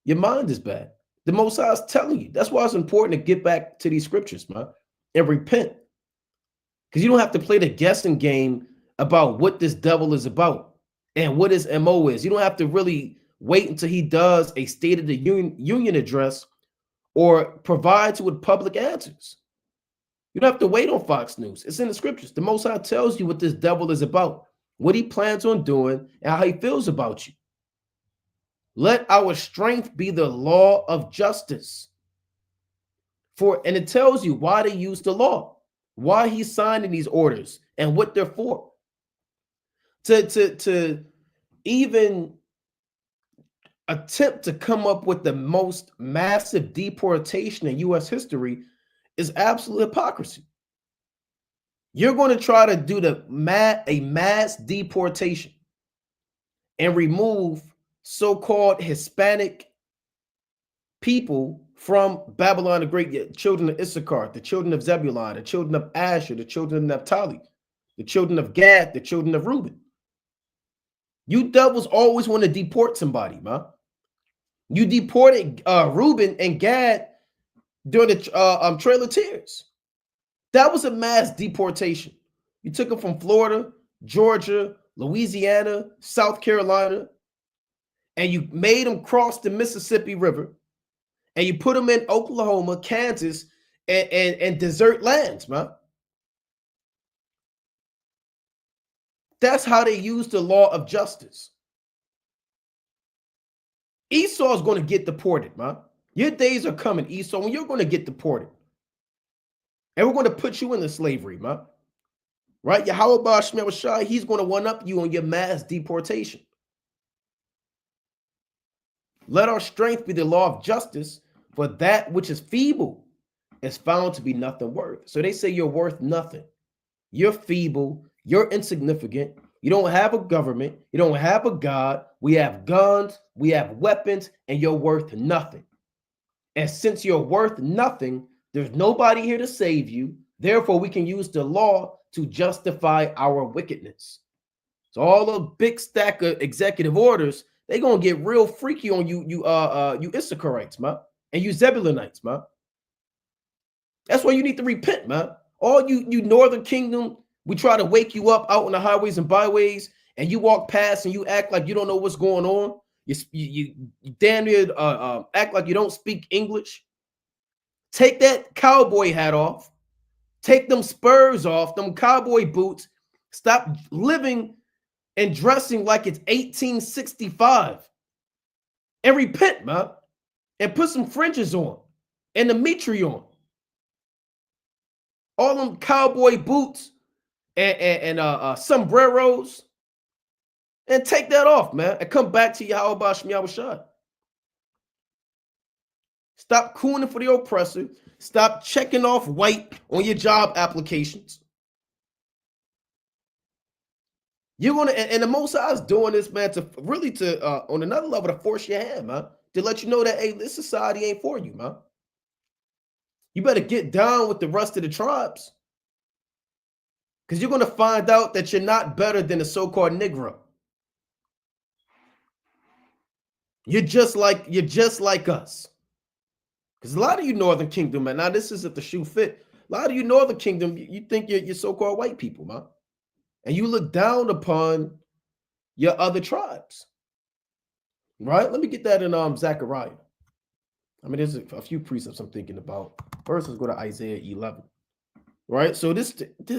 Your mind is bad. The Most High is telling you. That's why it's important to get back to these scriptures, man, and repent. Because you don't have to play the guessing game about what this devil is about and what his MO is. You don't have to really wait until he does a State of the Union address or provides you with public answers. You don't have to wait on Fox News. It's in the scriptures. The Most High tells you what this devil is about, what he plans on doing, and how he feels about you. Let our strength be the law of justice. And it tells you why they use the law, why he's signing these orders, and what they're for. To even attempt to come up with the most massive deportation in U.S. history is absolute hypocrisy. You're going to try to do a mass deportation and remove so-called Hispanic people from Babylon the Great, the children of Issachar, the children of Zebulun, the children of Asher, the children of Naphtali, the children of Gad, the children of Reuben. You devils always want to deport somebody, man. You deported Reuben and Gad during the Trail of Tears. That was a mass deportation. You took them from Florida, Georgia, Louisiana, South Carolina, and you made them cross the Mississippi River, and you put them in Oklahoma, Kansas, and desert lands, man. That's how they use the law of justice. Esau is going to get deported, man. Your days are coming, Esau, when you're going to get deported. And we're going to put you into slavery, man. Right? Yahweh Ba'ashmel Shai, he's going to one-up you on your mass deportation. Let our strength be the law of justice, for that which is feeble is found to be nothing worth. So they say you're worth nothing. You're feeble. You're insignificant. You don't have a government. You don't have a God. We have guns. We have weapons, and you're worth nothing. And since you're worth nothing, there's nobody here to save you. Therefore, we can use the law to justify our wickedness. So all the big stack of executive orders, they're gonna get real freaky on you Issacharites, man, and you Zebulonites, man. That's why you need to repent, man. All you Northern Kingdom, we try to wake you up out on the highways and byways, and you walk past and you act like you don't know what's going on. You damn near act like you don't speak English. Take that cowboy hat off. Take them spurs off, them cowboy boots. Stop living and dressing like it's 1865. And repent, man. And put some fringes on. And the mitre on. All them cowboy boots and sombreros. And take that off, man. And come back to Yahweh Ba'ashmel Shai. Stop cooning for the oppressor. Stop checking off white on your job applications. You're gonna, and the Most High is doing this, man, to really on another level to force your hand, man, to let you know that hey, this society ain't for you, man. You better get down with the rest of the tribes, because you're gonna find out that you're not better than a so-called Negro. You're just like us. Because a lot of you Northern Kingdom, man, now this is if the shoe fit. A lot of you Northern Kingdom, you think you're so-called white people, man. And you look down upon your other tribes. Right? Let me get that in Zechariah. I mean, there's a few precepts I'm thinking about. First, let's go to Isaiah 11. Right? So this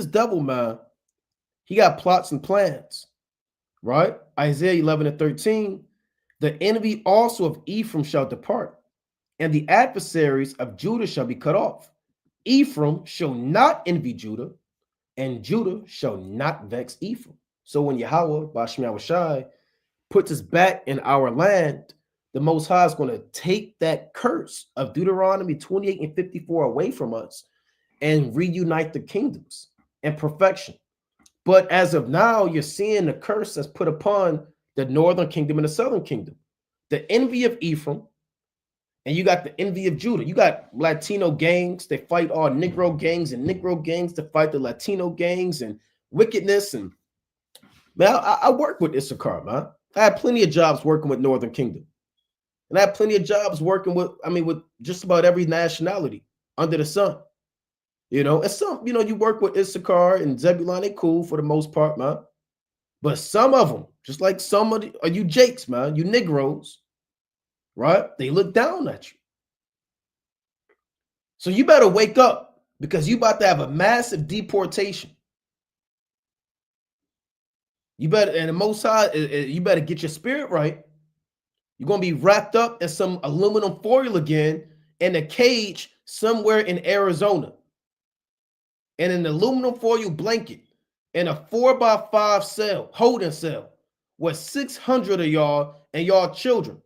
devil, man, he got plots and plans. Right? Isaiah 11 and 13. The enemy also of Ephraim shall depart, and the adversaries of Judah shall be cut off. Ephraim shall not envy Judah, and Judah shall not vex Ephraim. So when Yahweh, Ba'ashmel Shai, puts us back in our land, the Most High is going to take that curse of Deuteronomy 28 and 54 away from us and reunite the kingdoms and perfection. But as of now, you're seeing the curse that's put upon the northern kingdom and the southern kingdom. The envy of Ephraim, and you got the envy of Judah. You got Latino gangs. They fight all Negro gangs and Negro gangs to fight the Latino gangs and wickedness. And man, I work with Issachar, man. I had plenty of jobs working with Northern Kingdom. And I had plenty of jobs working with, with just about every nationality under the sun. And some, you work with Issachar and Zebulon, they cool for the most part, man. But some of them, just like some of you Jakes, man, you Negroes, right? They look down at you. So you better wake up because you about to have a massive deportation. You better, and the Most High, you better get your spirit right. You're going to be wrapped up in some aluminum foil again in a cage somewhere in Arizona. In an aluminum foil blanket in a 4x5 cell, holding cell, with 600 of y'all and y'all children.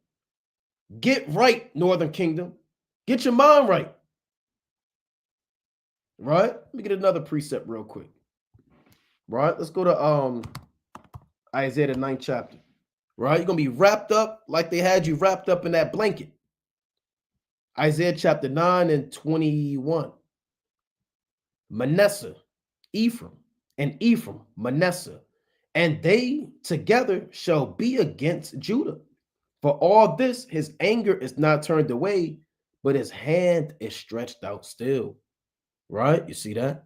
Get right, Northern Kingdom. Get your mind right. Right? Let me get another precept real quick. Right? Let's go to Isaiah the 9th chapter. Right? You're going to be wrapped up like they had you wrapped up in that blanket. Isaiah chapter 9 and 21. Manasseh, Ephraim, and Ephraim, Manasseh, and they together shall be against Judah. For all this, his anger is not turned away, but his hand is stretched out still. Right? You see that?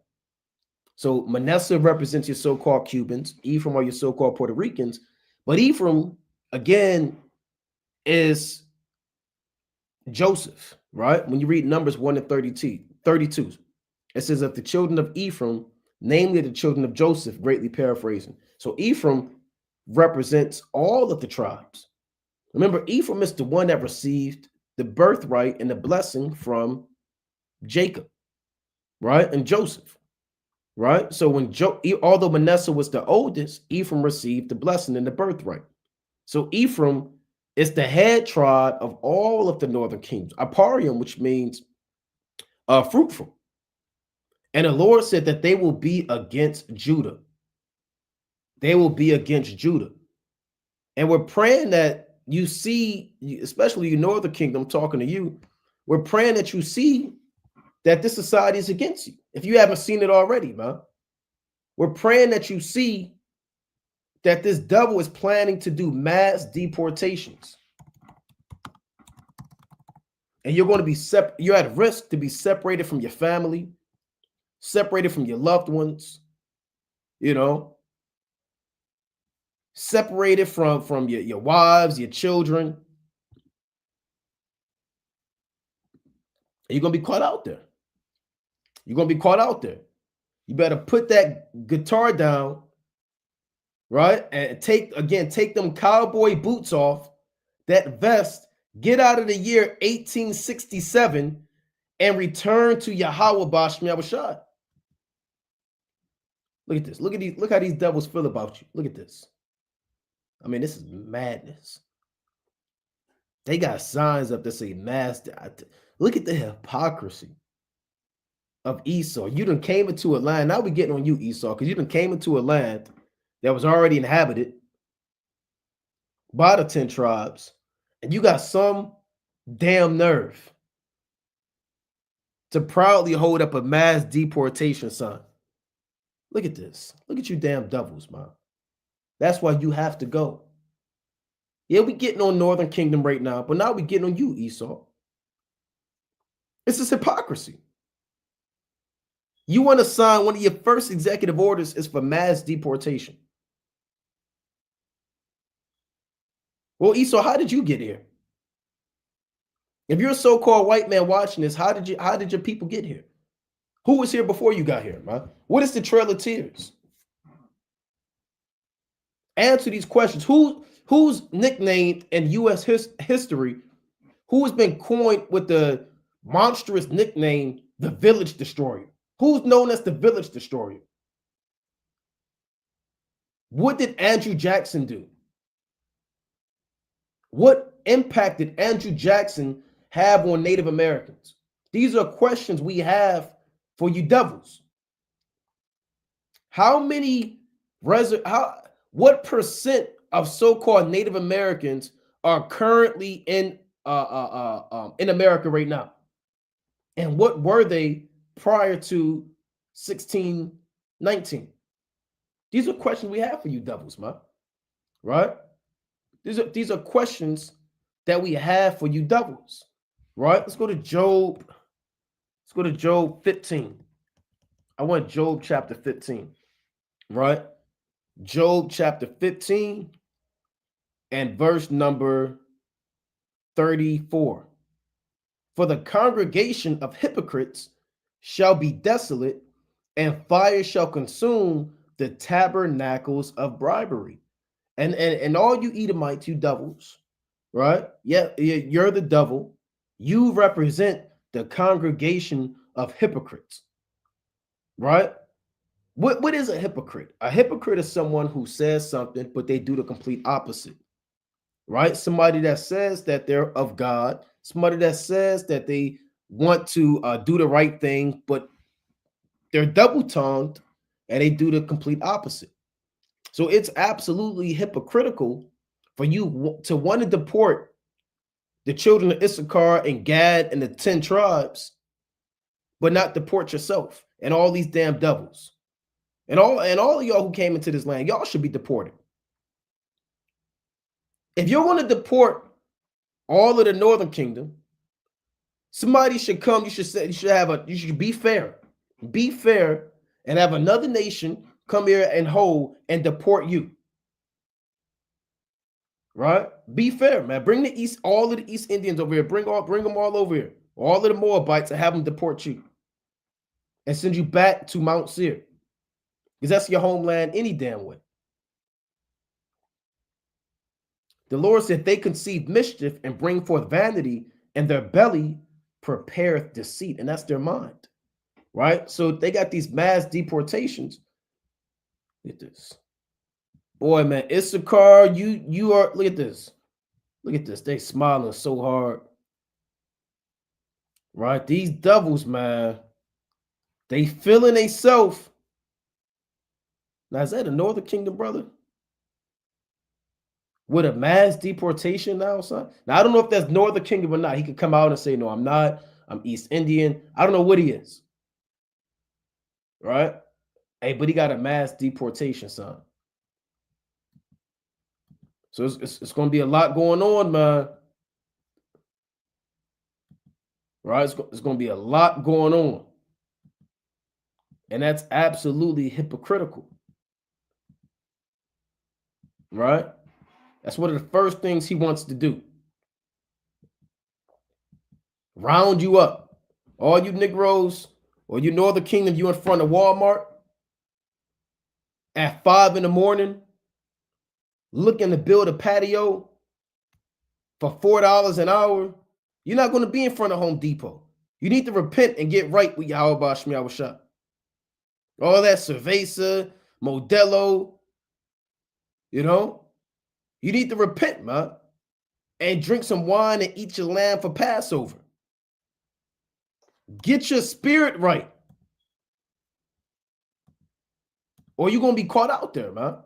So Manasseh represents your so-called Cubans. Ephraim are your so-called Puerto Ricans. But Ephraim, again, is Joseph, right? When you read Numbers 1 and 32, it says that the children of Ephraim, namely the children of Joseph, greatly paraphrasing. So Ephraim represents all of the tribes. Remember, Ephraim is the one that received the birthright and the blessing from Jacob, right? And Joseph, right? So although Manasseh was the oldest, Ephraim received the blessing and the birthright. So Ephraim is the head tribe of all of the northern kingdoms. Aparium, which means fruitful. And the Lord said that they will be against Judah. They will be against Judah. And we're praying that you see, especially your northern kingdom talking to you, we're praying that you see that this society is against you. If you haven't seen it already, man. We're praying that you see that this devil is planning to do mass deportations. And you're going to be you're at risk to be separated from your family, separated from your loved ones, separated from your wives, your children. You're going to be caught out there. You're going to be caught out there. You better put that guitar down, right? And take them cowboy boots off, that vest, get out of the year 1867 and return to Yahweh Bashmi Abashad. Look at this. Look how these devils feel about you. Look at this. I mean, this is madness. They got signs up that say master. Look at the hypocrisy of Esau. You done came into a land. Now we're getting on you, Esau, because you done came into a land that was already inhabited by the 10 tribes, and you got some damn nerve to proudly hold up a mass deportation sign. Look at this. Look at you damn devils, man. That's why you have to go. Yeah, we getting on Northern Kingdom right now, but now we getting on you, Esau. This is hypocrisy. You want to sign one of your first executive orders is for mass deportation. Well, Esau, how did you get here? If you're a so-called white man watching this, how did your people get here? Who was here before you got here, man? What is the Trail of Tears? Answer these questions. Who's nicknamed in U.S. history? Who has been coined with the monstrous nickname, the Village Destroyer? Who's known as the Village Destroyer? What did Andrew Jackson do? What impact did Andrew Jackson have on Native Americans? These are questions we have for you devils. How many What percent of so-called Native Americans are currently in America right now? And what were they prior to 1619? These are questions we have for you devils, man. Right? These are questions that we have for you devils. Right? Let's go to Job. Let's go to Job 15. I want Job chapter 15. Right? Job chapter 15 and verse number 34. For the congregation of hypocrites shall be desolate, and fire shall consume the tabernacles of bribery. And all you Edomites, you devils, right? Yeah, you're the devil. You represent the congregation of hypocrites, right? What is a hypocrite? A hypocrite is someone who says something, but they do the complete opposite, right? Somebody that says that they're of God, somebody that says that they want to do the right thing, but they're double-tongued and they do the complete opposite. So it's absolutely hypocritical for you to want to deport the children of Issachar and Gad and the 10 tribes, but not deport yourself and all these damn devils. And all of y'all who came into this land, y'all should be deported. If you're going to deport all of the northern kingdom, somebody should come. You should be fair. Be fair and have another nation come here and hold and deport you. Right? Be fair, man. Bring all of the East Indians over here. Bring them all over here. All of the Moabites and have them deport you and send you back to Mount Seir. Because that's your homeland any damn way. The Lord said they conceive mischief and bring forth vanity, and their belly prepareth deceit. And that's their mind. Right? So they got these mass deportations. Look at this. Boy, man, Issachar, you are, look at this. Look at this. They smiling so hard. Right? These devils, man, they feeling they self. Now, is that a Northern Kingdom, brother? With a mass deportation now, son? Now, I don't know if that's Northern Kingdom or not. He could come out and say, no, I'm not. I'm East Indian. I don't know what he is. Right? Hey, but he got a mass deportation, son. So it's going to be a lot going on, man. Right? It's going to be a lot going on. And that's absolutely hypocritical. Right? That's one of the first things he wants to do. Round you up. All you Negroes or you Northern Kingdom, you in front of Walmart at 5 in the morning, looking to build a patio for $4 an hour. You're not going to be in front of Home Depot. You need to repent and get right with Yahweh Shemiah Shah. All that Cerveza, Modelo, you know, you need to repent, man, and drink some wine and eat your lamb for Passover. Get your spirit right, or you're going to be caught out there, man.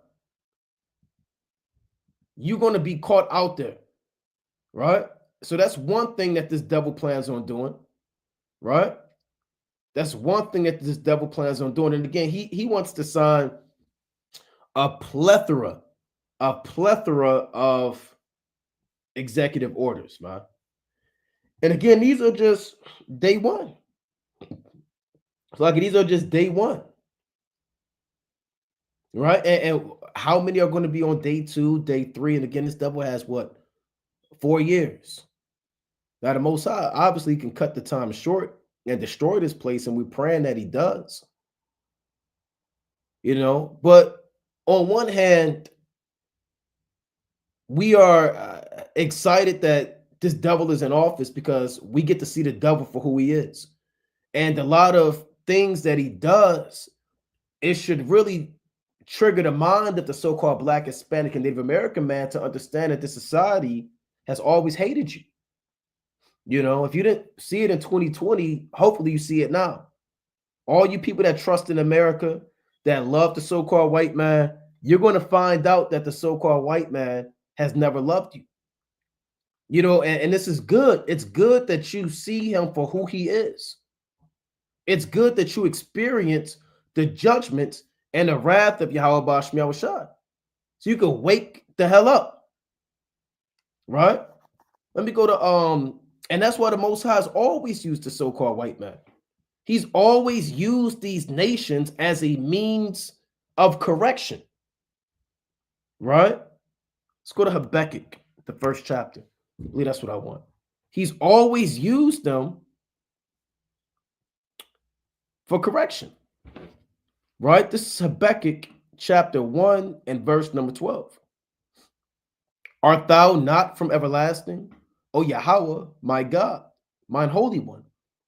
You're going to be caught out there, right? So that's one thing that this devil plans on doing, right? That's one thing that this devil plans on doing. And again, he wants to sign a plethora of executive orders, man. And again, these are just day one. So like these are just day one. Right? And how many are going to be on day 2, day 3? And again, this devil has what? 4 years. Now the Most High obviously can cut the time short and destroy this place, and we're praying that he does. You know, but on one hand, we are excited that this devil is in office because we get to see the devil for who he is. And a lot of things that he does, it should really trigger the mind of the so-called Black, Hispanic, and Native American man to understand that this society has always hated you. You know, if you didn't see it in 2020, hopefully you see it now. All you people that trust in America, that love the so-called white man, you're going to find out that the so-called white man has never loved you. You know, and this is good. It's good that you see him for who he is. It's good that you experience the judgments and the wrath of Yahweh Bashmi Awashad. So you can wake the hell up. Right? Let me go to and that's why the Most High has always used the so-called white man. He's always used these nations as a means of correction. Right? Let's go to Habakkuk, the first chapter. I believe that's what I want. He's always used them for correction. Right? This is Habakkuk chapter 1 and verse number 12. Art thou not from everlasting, O Yahweh, my God, mine holy one?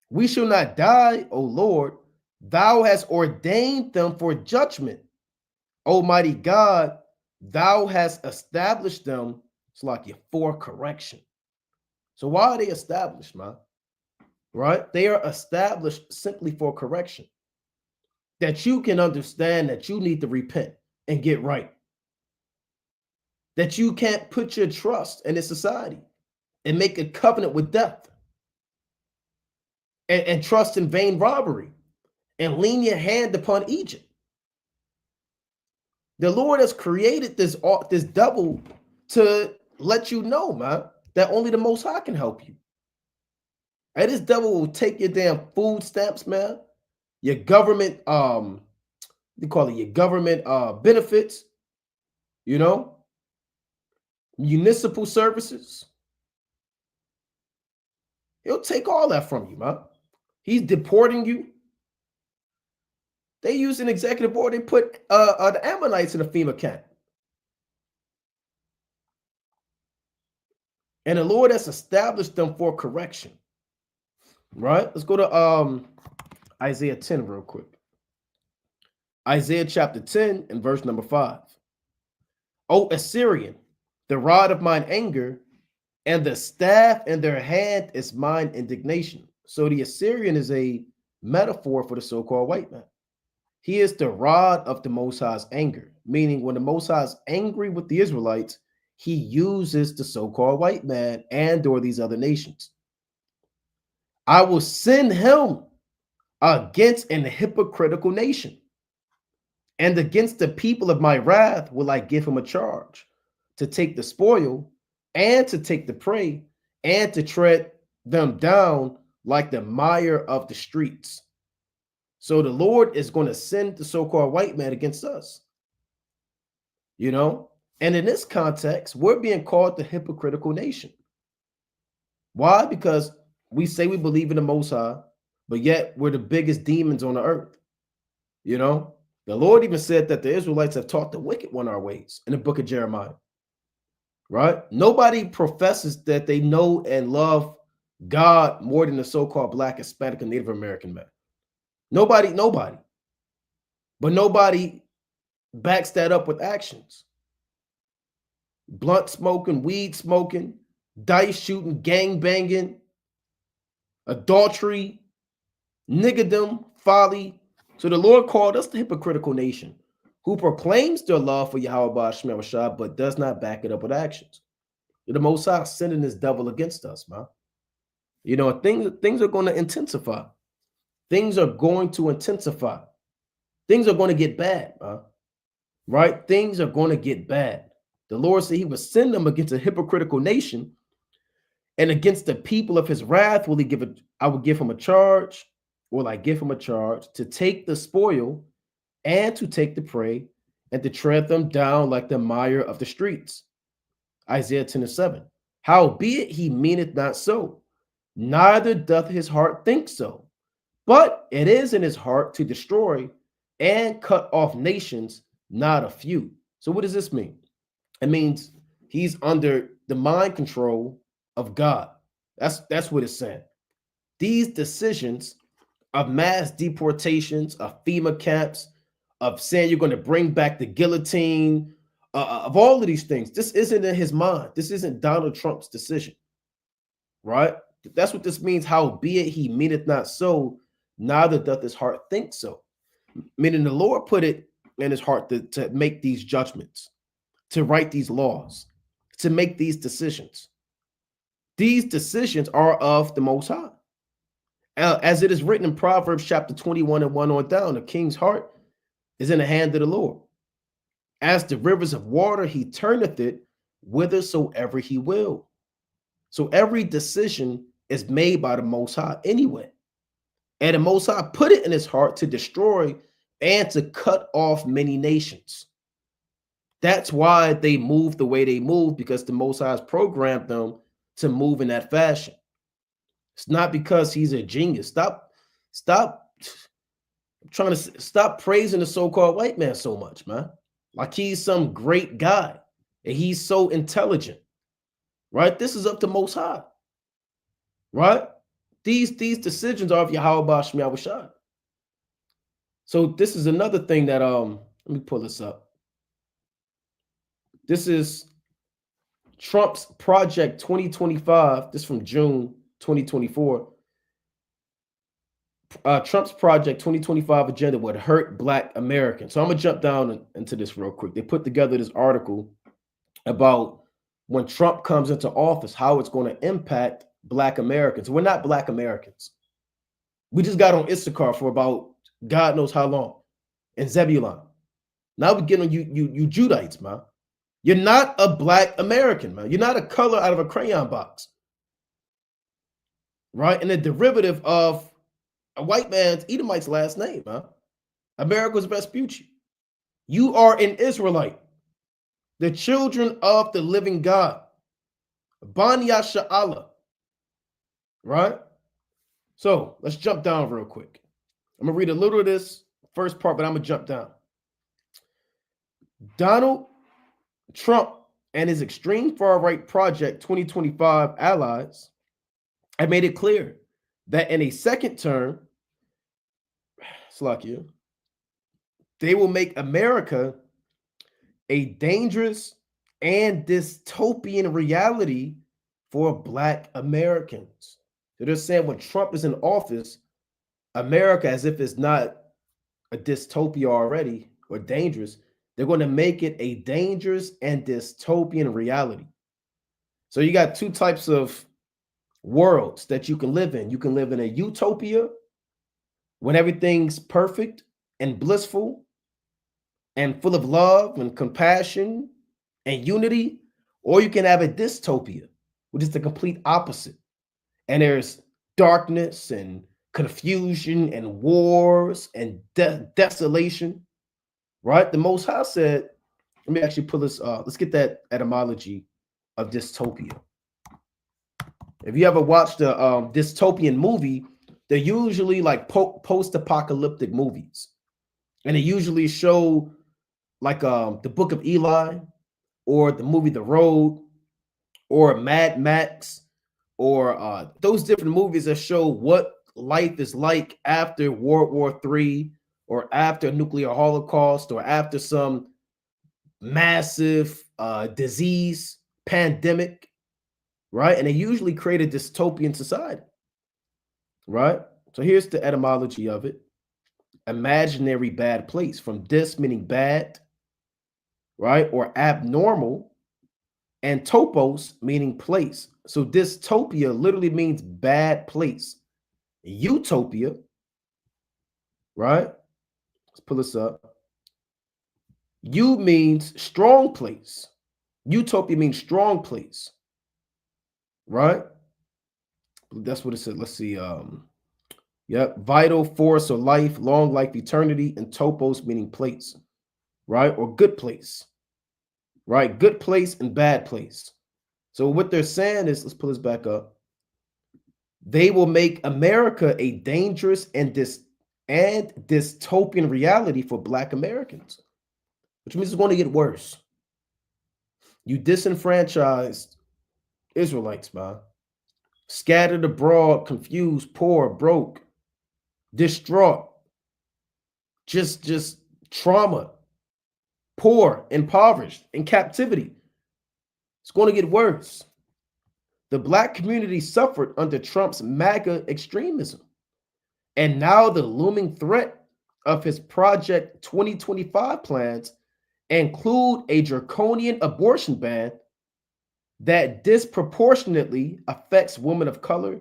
We shall not die, O Lord. Thou hast ordained them for judgment. Almighty God, thou hast established them, it's like for correction. So why are they established, man? Right? They are established simply for correction. That you can understand that you need to repent and get right. That you can't put your trust in this society and make a covenant with death and trust in vain robbery and lean your hand upon Egypt. The Lord has created this devil to let you know, man, that only the Most High can help you. And this devil will take your damn food stamps, man, your government, they call it your government benefits, you know, municipal services. He'll take all that from you, man. He's deporting you. They use an executive order. They put the Ammonites in a FEMA camp. And the Lord has established them for correction. Right? Let's go to Isaiah 10 real quick. Isaiah chapter 10 and verse number 5. O Assyrian, the rod of mine anger, and the staff in their hand is mine indignation. So the Assyrian is a metaphor for the so-called white man. He is the rod of the Most High's anger, meaning when the Most High is angry with the Israelites, he uses the so-called white man and or these other nations. I will send him against an hypocritical nation, and against the people of my wrath will I give him a charge to take the spoil and to take the prey and to tread them down like the mire of the streets. So the Lord is going to send the so-called white man against us, you know? And in this context, we're being called the hypocritical nation. Why? Because we say we believe in the Most High, but yet we're the biggest demons on the earth, you know? The Lord even said that the Israelites have taught the wicked one our ways in the book of Jeremiah, right? Nobody professes that they know and love God more than the so-called Black, Hispanic, and Native American man. Nobody. But nobody backs that up with actions. Blunt smoking, weed smoking, dice shooting, gang banging, adultery, niggerdom, folly. So the Lord called us the hypocritical nation who proclaims their love for Yahweh Ba'ashmi Rashad, but does not back it up with actions. The Most High sending this devil against us, man. You know, things are going to intensify. Things are going to intensify. Things are going to get bad, right? Things are going to get bad. The Lord said he would send them against a hypocritical nation, and against the people of his wrath will he give I will give him a charge, will I give him a charge to take the spoil and to take the prey and to tread them down like the mire of the streets. Isaiah 10 and 7. Howbeit he meaneth not so, neither doth his heart think so. But it is in his heart to destroy and cut off nations, not a few. So what does this mean? It means he's under the mind control of God. That's what it's saying. These decisions of mass deportations, of FEMA camps, of saying you're going to bring back the guillotine, of all of these things, this isn't in his mind. This isn't Donald Trump's decision, right? That's what this means. Howbeit he meaneth not so, neither doth his heart think so. Meaning the Lord put it in his heart to make these judgments, to write these laws, to make these decisions. These decisions are of the Most High. As it is written in Proverbs chapter 21 and 1 on down, the king's heart is in the hand of the Lord. As the rivers of water, he turneth it whithersoever he will. So every decision is made by the Most High anyway. And the Most High put it in his heart to destroy and to cut off many nations. That's why they move the way they move, because the Most High has programmed them to move in that fashion. It's not because he's a genius. Stop trying to stop praising the so-called white man so much, man. Like he's some great guy and he's so intelligent, right? This is up to Most High, right? These decisions are of Yahweh Shmi Awashad. So this is another thing that let me pull this up. This is Trump's Project 2025. This is from June 2024. Trump's Project 2025 agenda would hurt Black Americans. So I'm gonna jump down into this real quick. They put together this article about when Trump comes into office, how it's going to impact Black Americans. We're not Black Americans. We just got on Issachar for about God knows how long, and Zebulon. Now we get on you Judites, man. You're not a Black American, man. You're not a color out of a crayon box, right? And a derivative of a white man's Edomite's last name, man. America's Vespucci. You are an Israelite, the children of the living God. Banya Sha'ala, right? So let's jump down real quick. I'm gonna read a little of this first part, but I'm gonna jump down. Donald Trump and his extreme far-right Project 2025 allies have made it clear that in a second term, they will make America a dangerous and dystopian reality for Black Americans. So they're saying when Trump is in office, America, as if it's not a dystopia already or dangerous, they're going to make it a dangerous and dystopian reality. So you got two types of worlds that you can live in. You can live in a utopia when everything's perfect and blissful and full of love and compassion and unity, or you can have a dystopia, which is the complete opposite. And there's darkness and confusion and wars and desolation, right? The Most High said, let me actually pull this, let's get that etymology of dystopia. If you ever watched a dystopian movie, they're usually like post-apocalyptic movies. And they usually show like the Book of Eli, or the movie The Road, or Mad Max, or those different movies that show what life is like after World War III, or after a nuclear holocaust, or after some massive disease, pandemic, right? And they usually create a dystopian society, right? So here's the etymology of it. Imaginary bad place, from dis meaning bad, right? Or abnormal, and topos meaning place. So dystopia literally means bad place. Utopia, right? Let's pull this up. U means strong place. Utopia means strong place, right? That's what it said. Let's see. Yep, vital force or life, long life, eternity, and topos meaning place, right? Or good place, right? Good place and bad place. So what they're saying is, let's pull this back up. They will make America a dangerous and dystopian reality for Black Americans, which means it's going to get worse. You disenfranchised Israelites, man. Scattered abroad, confused, poor, broke, distraught, just trauma, poor, impoverished, in captivity. It's going to get worse. The Black community suffered under Trump's MAGA extremism. And now the looming threat of his Project 2025 plans include a draconian abortion ban that disproportionately affects women of color,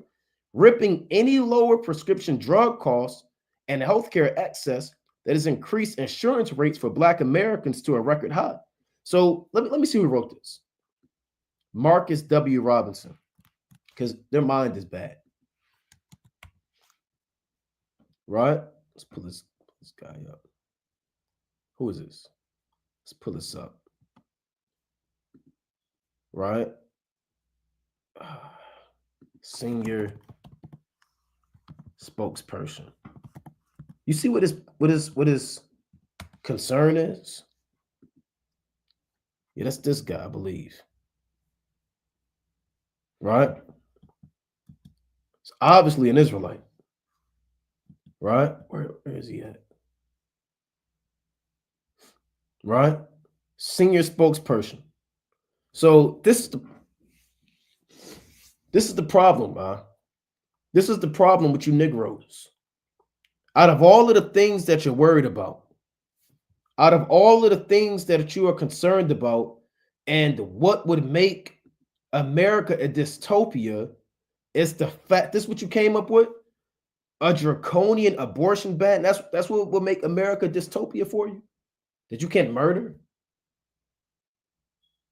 ripping any lower prescription drug costs and healthcare access that has increased insurance rates for Black Americans to a record high. So let me see who wrote this. Marcus W. Robinson, because their mind is bad. Right? Let's pull this guy up. Who is this? Let's pull this up. Right? Senior spokesperson. You see what his concern is? Yeah, that's this guy, I believe. Right? It's obviously an Israelite. Right? Where is he at? Right? Senior spokesperson. So this is the problem, man. This is the problem with you Negroes. Out of all of the things that you're worried about, out of all of the things that you are concerned about, and what would make America a dystopia is the fact, this is what you came up with, a draconian abortion ban. That's what will make America dystopia for you? That you can't murder?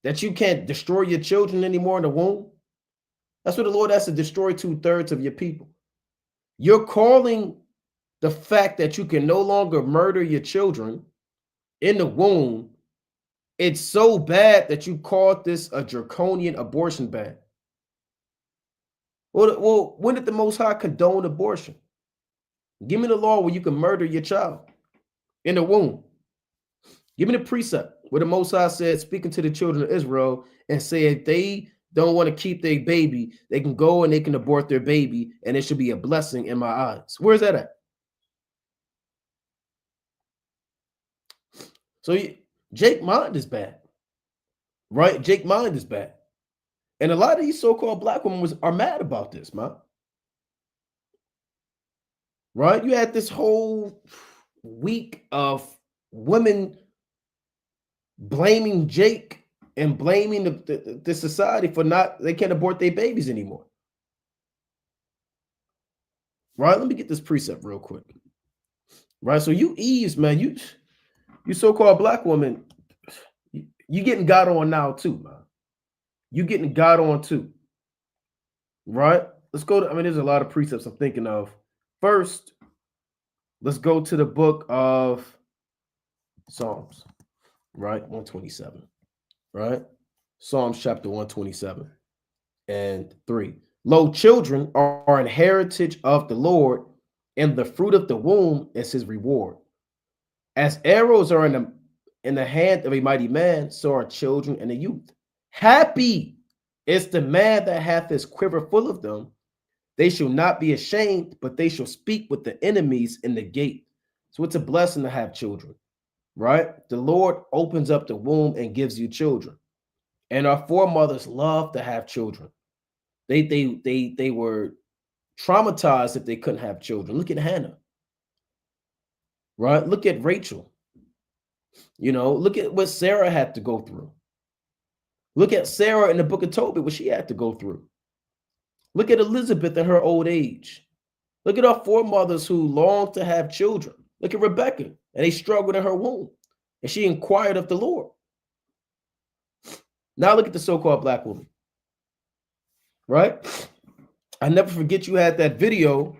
That you can't destroy your children anymore in the womb? That's what the Lord has to destroy 2/3 of your people. You're calling the fact that you can no longer murder your children in the womb, it's so bad that you called this a draconian abortion ban. Well, when did the Most High condone abortion? Give me the law where you can murder your child in the womb. Give me the precept where the Most High said, speaking to the children of Israel, and say if they don't want to keep their baby, they can go and they can abort their baby, and it should be a blessing in my eyes. Where's that at? So Jake mind is bad, right? Jake mind is bad. And a lot of these so-called Black women are mad about this, man. Right? You had this whole week of women blaming Jake and blaming the society for they can't abort their babies anymore. Right? Let me get this precept real quick. Right? So you Eves, man, you so-called Black woman, you getting God on now too, man. You getting God on too. Right? Let's go to, there's a lot of precepts I'm thinking of. First, let's go to the book of Psalms, right? 127, right? Psalms chapter 127 and 3. Lo, children are an heritage of the Lord, and the fruit of the womb is his reward. As arrows are in the hand of a mighty man, so are children in the youth. Happy is the man that hath his quiver full of them. They shall not be ashamed, but they shall speak with the enemies in the gate. So it's a blessing to have children, right? The Lord opens up the womb and gives you children. And our foremothers loved to have children. They were traumatized if they couldn't have children. Look at Hannah, right? Look at Rachel. Look at what Sarah had to go through. Look at Sarah in the book of Tobit, what she had to go through. Look at Elizabeth in her old age. Look at our foremothers who longed to have children. Look at Rebecca, and they struggled in her womb, and she inquired of the Lord. Now look at the so-called Black woman, right? I never forget you had that video,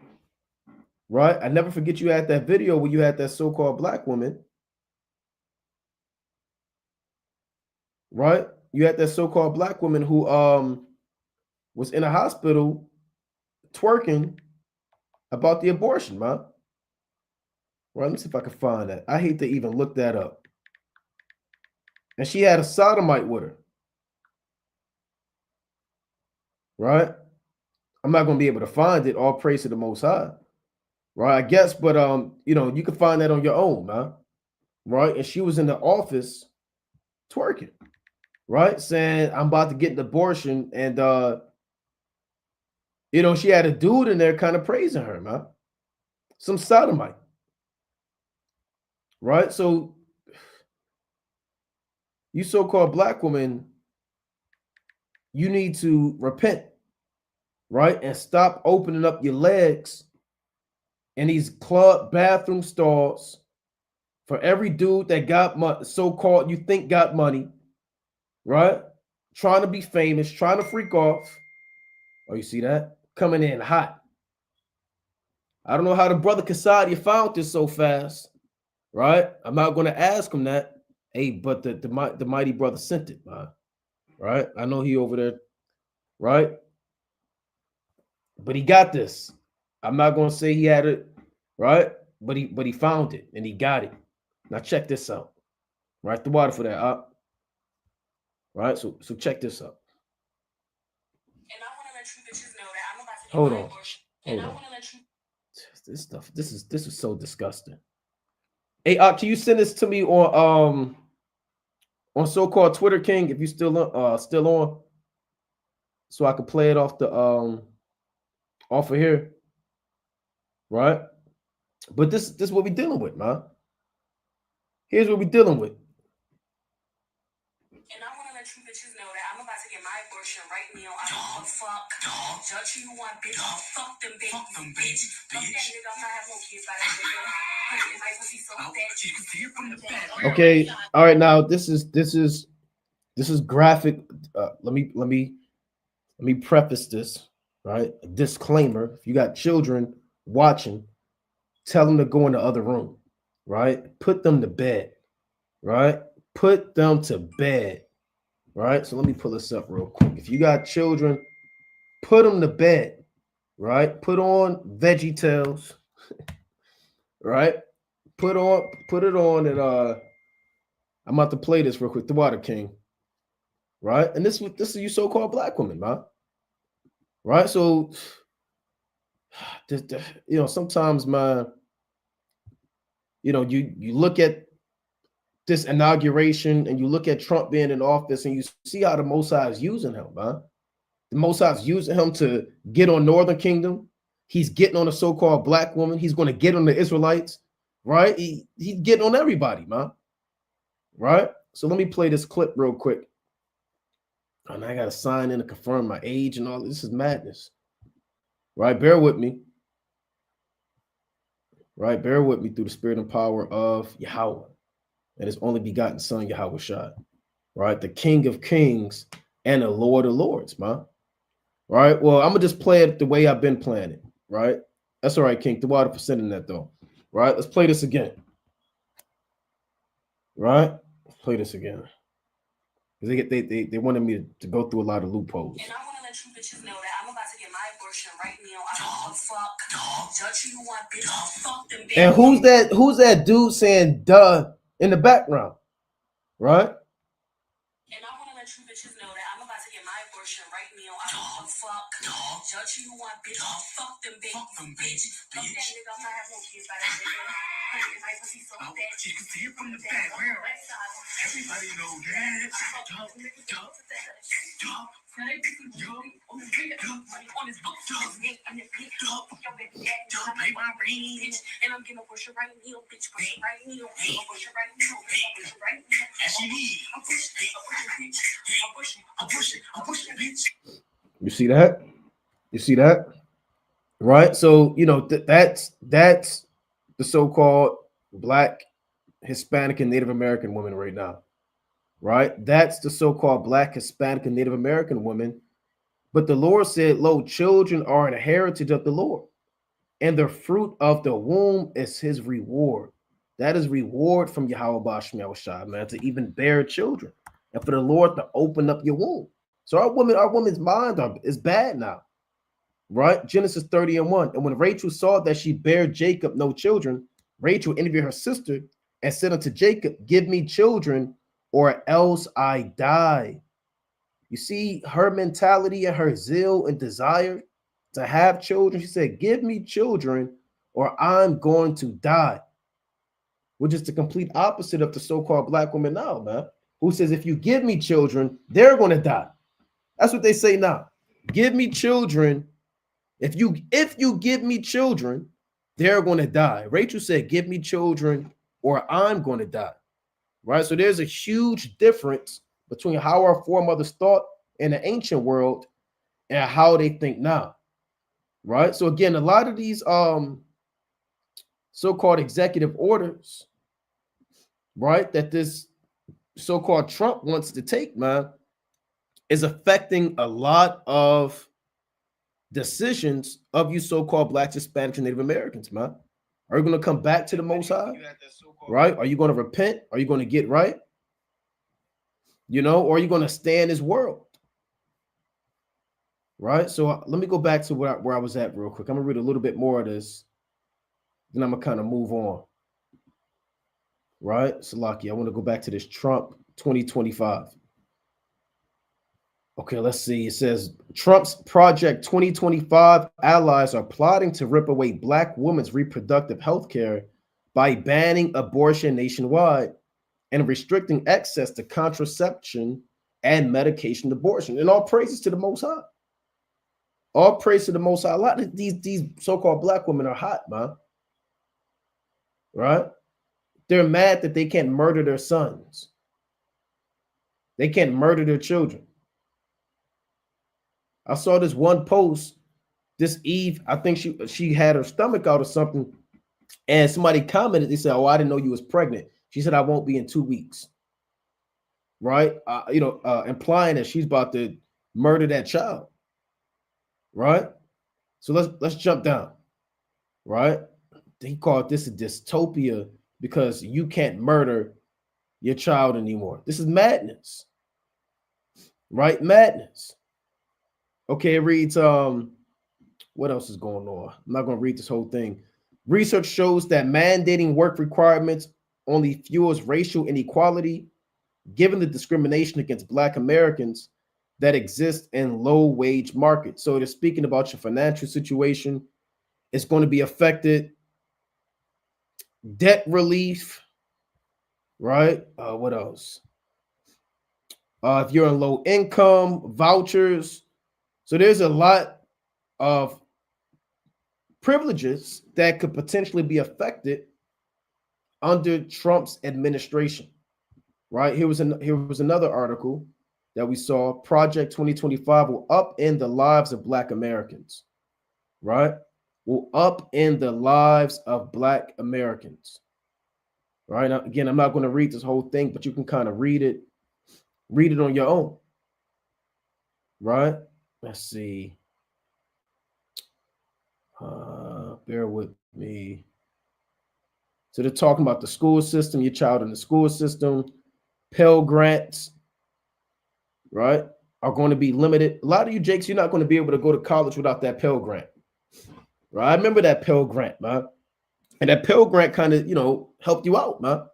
right? I never forget you had that video where you had that so-called Black woman, right? You had that so-called Black woman who was in a hospital twerking about the abortion, man. Right, let me see if I can find that. I hate to even look that up. And she had a sodomite with her. Right? I'm not going to be able to find it. All praise to the Most High. Right? I guess, but you can find that on your own, man. Right? And she was in the office twerking. Right? Saying, I'm about to get an abortion. And she had a dude in there kind of praising her, man. Some sodomite. right? So you so-called black women, you need to repent, right? And stop opening up your legs in these club bathroom stalls for every dude that got money, so-called you think got money, right? Trying to be famous, trying to freak off. Oh, you see that? Coming in hot. I don't know how the brother Kasadia found this so fast, right? I'm not going to ask him that. Hey, but the mighty brother sent it, man. Right? I know he over there, right? But he got this. I'm not going to say he had it, right? But he found it and he got it. Now check this out. Right, the water for that. Right, so check this out. And I want to let you bitches know that I'm about to get hold on. Abortion. And hold I want to let you. This stuff. This is so disgusting. Hey, can you send this to me on so-called Twitter King if you still on, so I can play it off the off of here, right? But this is what we're dealing with, man. Here's what we're dealing with. And I want to let you bitches know that I'm about to get my abortion right now. I don't give a fuck. Judge who you want, bitch. Fuck them, bitch. Fuck them, bitch. Fuck that nigga. I'm not having no kids by that nigga. Okay. All right. Now this is graphic. Let me preface this, right? A disclaimer. If you got children watching, tell them to go in the other room, right? Put them to bed, right? Put them to bed, right? So let me pull this up real quick. If you got children, put them to bed, right? Put on Veggie Tales, right? Put it on, and I'm about to play this real quick. The Water King, right? And this is you so-called black woman, man, right? So, sometimes, man, you look at this inauguration and you look at Trump being in office and you see how the Most High is using him, man. The Most High is using him to get on Northern Kingdom. He's getting on a so-called black woman. He's going to get on the Israelites, right? He's getting on everybody, man. Right? So let me play this clip real quick. And I got to sign in to confirm my age and all. This is madness. Right? Bear with me. Right? Bear with me through the spirit and power of Yahweh and his only begotten son, Yahweh Shai. Right? The King of Kings and the Lord of Lords, man. Right? Well, I'm going to just play it the way I've been playing it. Right? That's all right, King. The water for sending that, though. Right? Let's play this again. Right? Let's play this again. Because they wanted me to go through a lot of loopholes. And I want to let you bitches know that I'm about to get my abortion right now. I don't give a fuck. Judge who you want, bitch. Fuck them, bitch. And who's that dude saying duh in the background? Right? And I want to let you bitches know that I'm about to get my abortion right now. I don't give a fuck. Judge who you want, bitch. Fuck them, bitch. Fuck them, bitch. Fuck that nigga. I'm not having no kids by that nigga. You can see it from the back. Everybody know that. And I'm getting a push right now, bitch. Push right now. Push right now. Push right now. As you need. I'm pushing, bitch. You see that? You see that? Right? So, that's the so-called Black, Hispanic, and Native American women right now. Right? That's the so-called Black, Hispanic, and Native American women. But the Lord said, lo, children are an heritage of the Lord, and the fruit of the womb is his reward. That is reward from Yahweh Basham Yahushua, man, to even bear children. And for the Lord to open up your womb. So our woman's mind is bad now. Right? Genesis 30:1. And when Rachel saw that she bare Jacob no children, Rachel interviewed her sister and said unto Jacob, give me children, or else I die. You see her mentality and her zeal and desire to have children. She said, give me children, or I'm going to die. Which is the complete opposite of the so-called black woman now, man, who says, if you give me children, they're going to die. That's what they say now. Give me children. If you give me children, they're going to die. Rachel said, give me children, or I'm going to die, right? So there's a huge difference between how our foremothers thought in the ancient world and how they think now, right? So again, a lot of these so-called executive orders, right, that this so-called Trump wants to take, man, is affecting a lot of decisions of you so-called Blacks, Hispanics, and Native Americans, man. Are you going to come back to the Most High, right? Are you going to repent? Are you going to get right? You know, or are you going to stay in this world? Right? So let me go back to where I was at real quick. I'm going to read a little bit more of this. Then I'm going to kind of move on. Right? Salaki, I want to go back to this Trump 2025. Okay, let's see. It says Trump's Project 2025 allies are plotting to rip away Black women's reproductive health care by banning abortion nationwide and restricting access to contraception and medication abortion. And all praises to the Most High. All praise to the Most High. A lot of these so-called Black women are hot, man. Right? They're mad that they can't murder their sons. They can't murder their children. I saw this one post this Eve. I think she had her stomach out or something, and somebody commented. They said, "Oh, I didn't know you was pregnant." She said, "I won't be in 2 weeks." Right? Implying that she's about to murder that child. Right? So let's jump down. Right? He called this a dystopia because you can't murder your child anymore. This is madness. Right? Madness. Okay, it reads, what else is going on? I'm not going to read this whole thing. Research shows that mandating work requirements only fuels racial inequality, given the discrimination against Black Americans that exist in low-wage markets. So they're speaking about your financial situation. It's going to be affected. Debt relief, right? What else? If you're on low income, vouchers. So there's a lot of privileges that could potentially be affected under Trump's administration, right? Here was another article that we saw. Project 2025 will upend the lives of Black Americans, right? Will upend the lives of Black Americans, right? Now, again, I'm not going to read this whole thing, but you can kind of read it on your own, right? Let's see. Bear with me. So they're talking about the school system, your child in the school system, Pell Grants, right, are going to be limited. A lot of you, Jakes, you're not going to be able to go to college without that Pell Grant, right? I remember that Pell Grant, man. And that Pell Grant kind of, helped you out, man.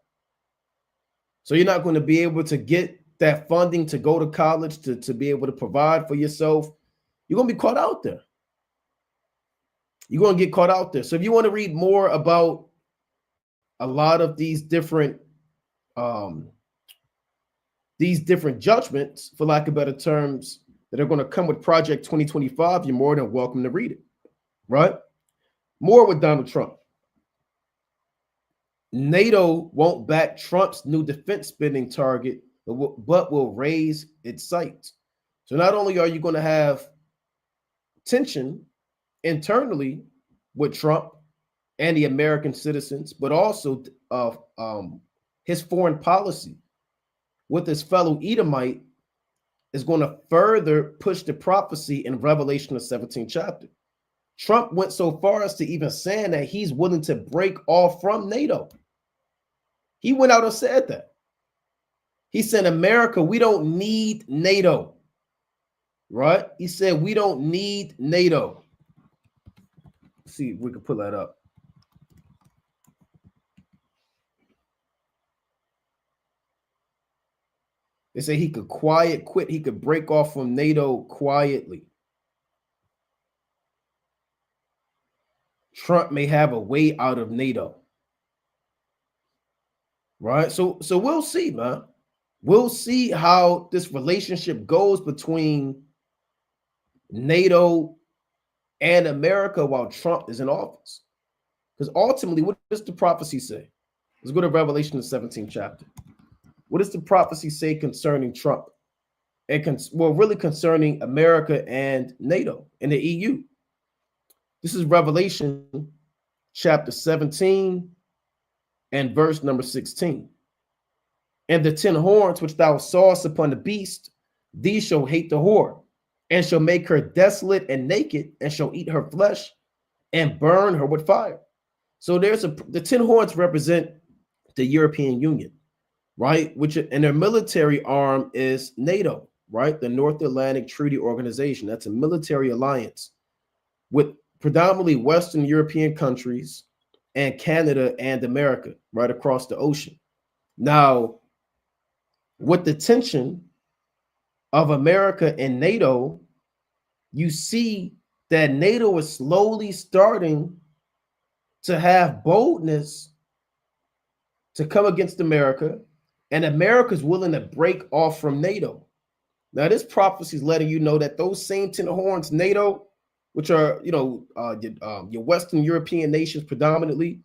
So you're not going to be able to get that funding to go to college, to be able to provide for yourself. You're going to be caught out there. You're going to get caught out there. So if you want to read more about a lot of these different judgments, for lack of better terms, that are going to come with Project 2025, you're more than welcome to read it, right? More with Donald Trump. NATO won't back Trump's new defense spending target, but will raise its sights. So not only are you going to have tension internally with Trump and the American citizens, but also his foreign policy with his fellow Edomite is going to further push the prophecy in Revelation, the 17th chapter. Trump went so far as to even saying that he's willing to break off from NATO. He went out and said that. He said, America, we don't need NATO, right? He said, we don't need NATO. Let's see if we can pull that up. They say he could quit. He could break off from NATO quietly. Trump may have a way out of NATO. Right? So we'll see, man. We'll see how this relationship goes between NATO and America while Trump is in office. Because ultimately, what does the prophecy say? Let's go to Revelation, the 17th chapter. What does the prophecy say concerning Trump? And really concerning America and NATO and the EU. This is Revelation chapter 17 and verse number 16. And the 10 horns which thou sawest upon the beast, these shall hate the whore, and shall make her desolate and naked, and shall eat her flesh, and burn her with fire. So the 10 horns represent the European Union, right? Which and their military arm is NATO, right? The North Atlantic Treaty Organization. That's a military alliance with predominantly Western European countries and Canada and America right across the ocean. Now, with the tension of America and NATO, you see that NATO is slowly starting to have boldness to come against America, and America is willing to break off from NATO. Now, this prophecy is letting you know that those same 10 horns, NATO, which are your Western European nations predominantly,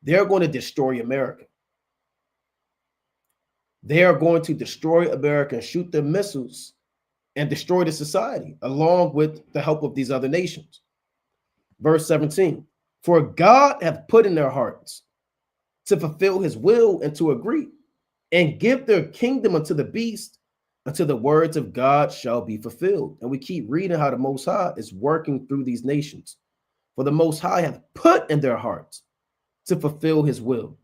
they're going to destroy America. They are going to destroy America and shoot their missiles and destroy the society along with the help of these other nations. Verse 17, for God hath put in their hearts to fulfill his will and to agree and give their kingdom unto the beast until the words of God shall be fulfilled. And we keep reading how the Most High is working through these nations. For the Most High hath put in their hearts to fulfill his will.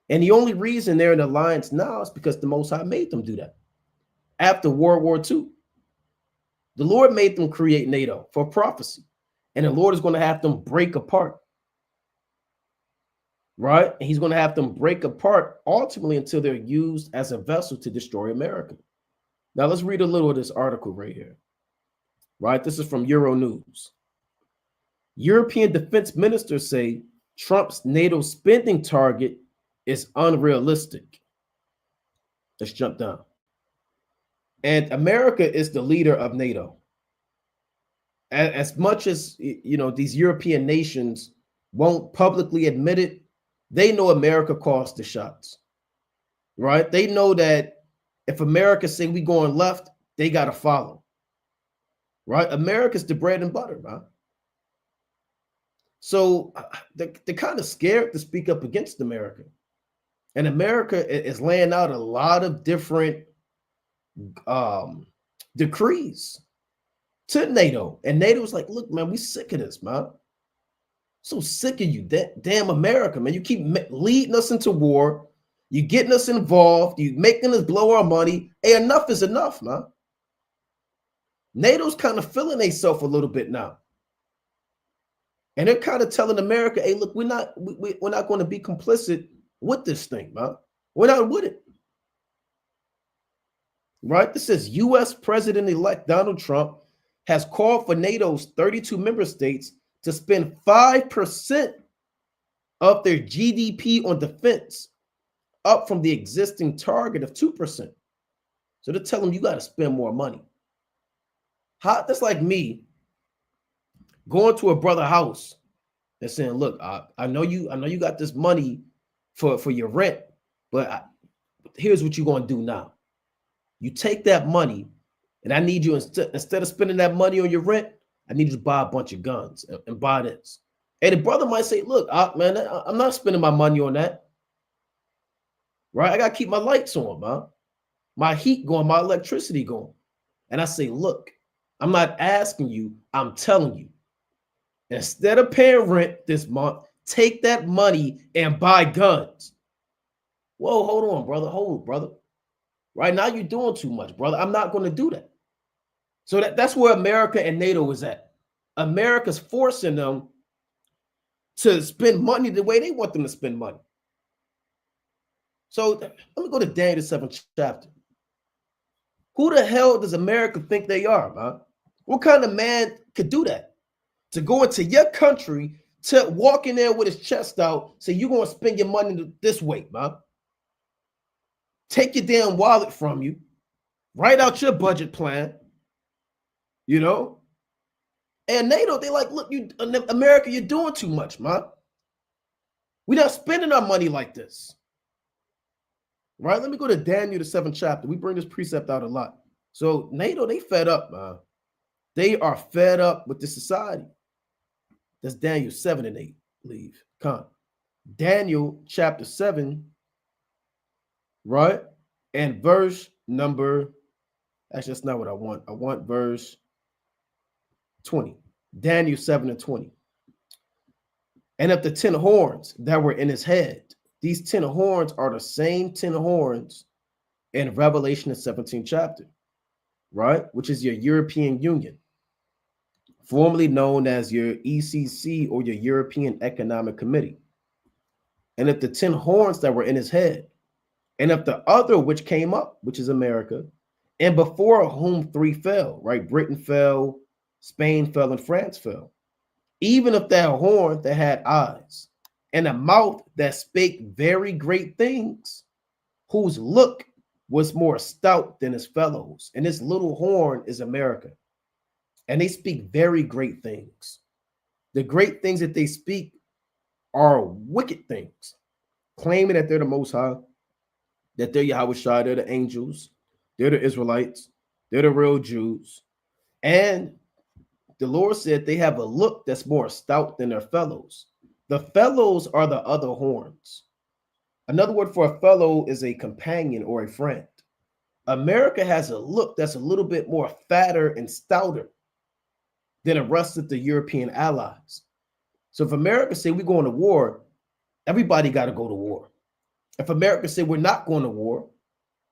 And the only reason they're in alliance now is because the Most High made them do that. After World War II, the Lord made them create NATO for prophecy. And the Lord is going to have them break apart. Right? And he's going to have them break apart ultimately until they're used as a vessel to destroy America. Now, let's read a little of this article right here. Right? This is from Euronews. European defense ministers say Trump's NATO spending target is unrealistic. Let's jump down. And America is the leader of NATO. As much as, these European nations won't publicly admit it, they know America calls the shots, right? They know that if America say we going left, they got to follow, right? America's the bread and butter, right? So they're kind of scared to speak up against America. And America is laying out a lot of different decrees to NATO. And NATO's like, look, man, we sick of this, man. So sick of you, damn America, man. You keep leading us into war. You getting us involved. You making us blow our money. Hey, enough is enough, man. NATO's kind of feeling themselves a little bit now. And they're kind of telling America, hey, look, we're not going to be complicit with this thing, man. We're not with it. Right? This says U.S. President-elect Donald Trump has called for NATO's 32 member states to spend 5% of their GDP on defense, up from the existing target of 2%. So they're telling them you got to spend more money. That's like me going to a brother's house and saying, look, I know you got this money for your rent, but here's what you're going to do now. You take that money, and I need you, instead of spending that money on your rent, I need you to buy a bunch of guns and buy this. And the brother might say, look, man, I'm not spending my money on that. Right? I got to keep my lights on, man. My heat going, my electricity going. And I say, look, I'm not asking you, I'm telling you. Instead of paying rent this month, take that money and buy guns. Whoa, hold on, brother. Hold, brother. Right now, you're doing too much, brother. I'm not going to do that. So that's where America and NATO is at. America's forcing them to spend money the way they want them to spend money. So let me go to Daniel, the 7th chapter. Who the hell does America think they are, man? What kind of man could do that? To go into your country, to walk in there with his chest out, say you're going to spend your money this way, man. Take your damn wallet from you, write out your budget plan, And NATO, they like, look, America, you're doing too much, man. We're not spending our money like this. right? Let me go to Daniel, the 7th chapter. We bring this precept out a lot. So NATO, they fed up, man. They are fed up with the society. That's Daniel 7 and 8. Leave. Come. Daniel chapter 7, right? And verse number, actually, that's not what I want. I want verse 20. Daniel 7 and 20. And of the 10 horns that were in his head, these 10 horns are the same 10 horns in Revelation, the 17th chapter, right? Which is your European Union, formerly known as your ECC or your European Economic Committee. And if the 10 horns that were in his head, and if the other which came up, which is America, and before whom 3 fell, right? Britain fell, Spain fell, and France fell. Even if that horn that had eyes, and a mouth that spake very great things, whose look was more stout than his fellows. And this little horn is America. And they speak very great things. The great things that they speak are wicked things, claiming that they're the Most High, that they're Yahweh Shai, they're the angels, they're the Israelites, they're the real Jews. And the Lord said they have a look that's more stout than their fellows. The fellows are the other horns. Another word for a fellow is a companion or a friend. America has a look that's a little bit more fatter and stouter than the rest of the European allies. So if America say we're going to war, everybody got to go to war. If America say we're not going to war,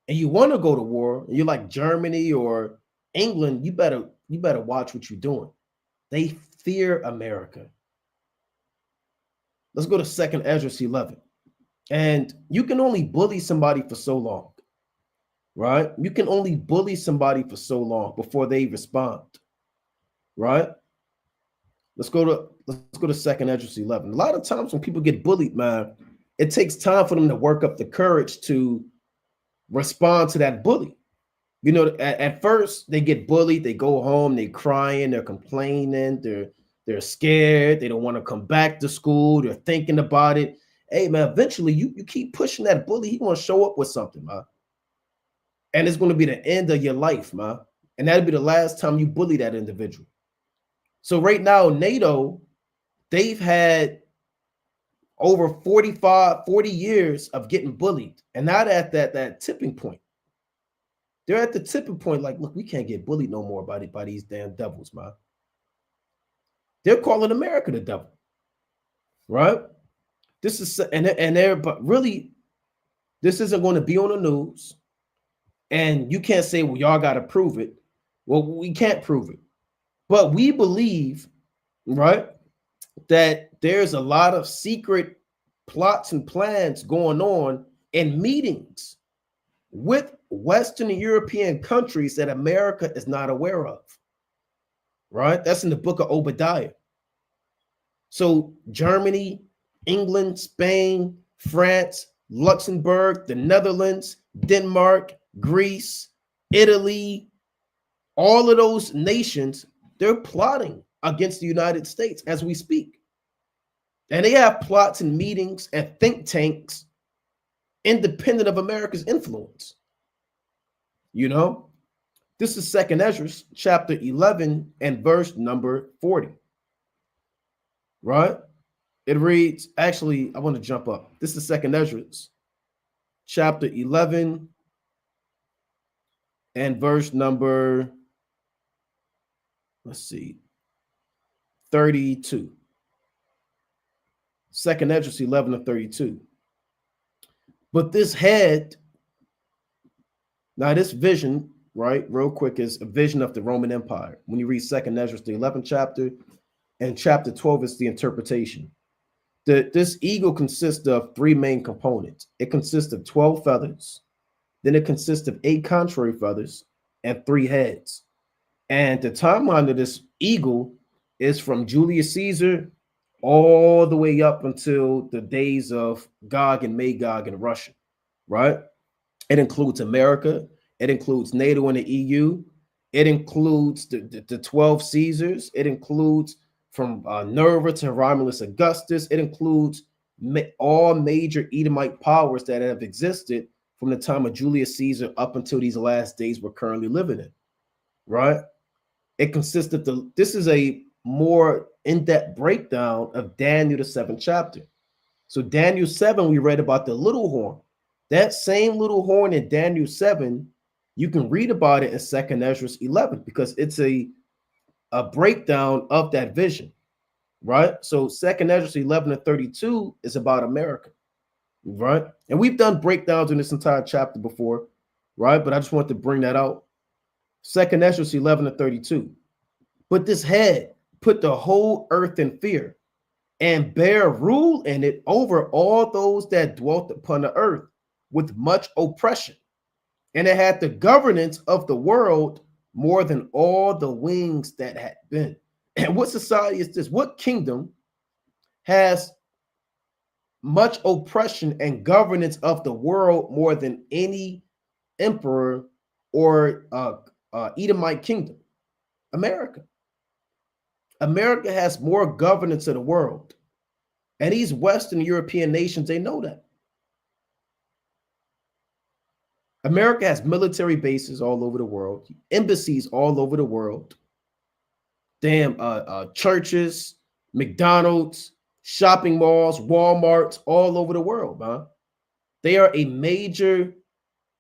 and you want to go to war, and you're like Germany or England, you better watch what you're doing. They fear America. Let's go to 2nd Ezra 11. And you can only bully somebody for so long, right? You can only bully somebody for so long before they respond, right? Let's go to 2nd Ezra 11. A lot of times when people get bullied, man, it takes time for them to work up the courage to respond to that bully. You know, at first they get bullied, they go home, they crying, they're complaining, they're scared, they don't want to come back to school, they're thinking about it. Hey man, eventually you keep pushing that bully, he's gonna show up with something, man. And it's gonna be the end of your life, man. And that'll be the last time you bully that individual. So right now, NATO, they've had over 40 years of getting bullied, and not at that tipping point. They're at the tipping point, like, look, we can't get bullied no more by these damn devils, man. They're calling America the devil, right? This is but really, this isn't going to be on the news, and you can't say, well, y'all got to prove it. Well, we can't prove it, but we believe, right, that there's a lot of secret plots and plans going on in meetings with Western European countries that America is not aware of, right? That's in the book of Obadiah. So Germany, England, Spain, France, Luxembourg, the Netherlands, Denmark, Greece, Italy, all of those nations, they're plotting against the United States as we speak. And they have plots and meetings and think tanks independent of America's influence. You know, this is 2nd Ezra chapter 11 and verse number 40. Right? It reads, actually, I want to jump up. This is 2nd Ezra chapter 11 and verse number, let's see, 32. 2nd Ezra 11 and 32. But this head, now this vision, right, real quick, is a vision of the Roman Empire. When you read 2nd Ezra, the 11th chapter, and chapter 12 is the interpretation. This eagle consists of 3 main components. It consists of 12 feathers, then it consists of 8 contrary feathers, and 3 heads. And the timeline of this eagle is from Julius Caesar all the way up until the days of Gog and Magog in Russia, right? It includes America. It includes NATO and the EU. It includes the 12 Caesars. It includes from Nerva to Romulus Augustus. It includes all major Edomite powers that have existed from the time of Julius Caesar up until these last days we're currently living in, right? It consists of this is a more in-depth breakdown of Daniel, the 7th chapter. So Daniel 7, we read about the little horn. That same little horn in Daniel 7, you can read about it in 2nd Ezra 11 because it's a breakdown of that vision, right? So 2nd Ezra 11 and 32 is about America, right? And we've done breakdowns in this entire chapter before, right? But I just want to bring that out. 2nd Ezra 11 and 32. But this head put the whole earth in fear and bear rule in it over all those that dwelt upon the earth with much oppression. And it had the governance of the world more than all the wings that had been. And what society is this? What kingdom has much oppression and governance of the world more than any emperor or Edomite kingdom? America. America has more governance of the world. And these Western European nations, they know that. America has military bases all over the world, embassies all over the world, churches, McDonald's, shopping malls, Walmarts, all over the world, man. They are a major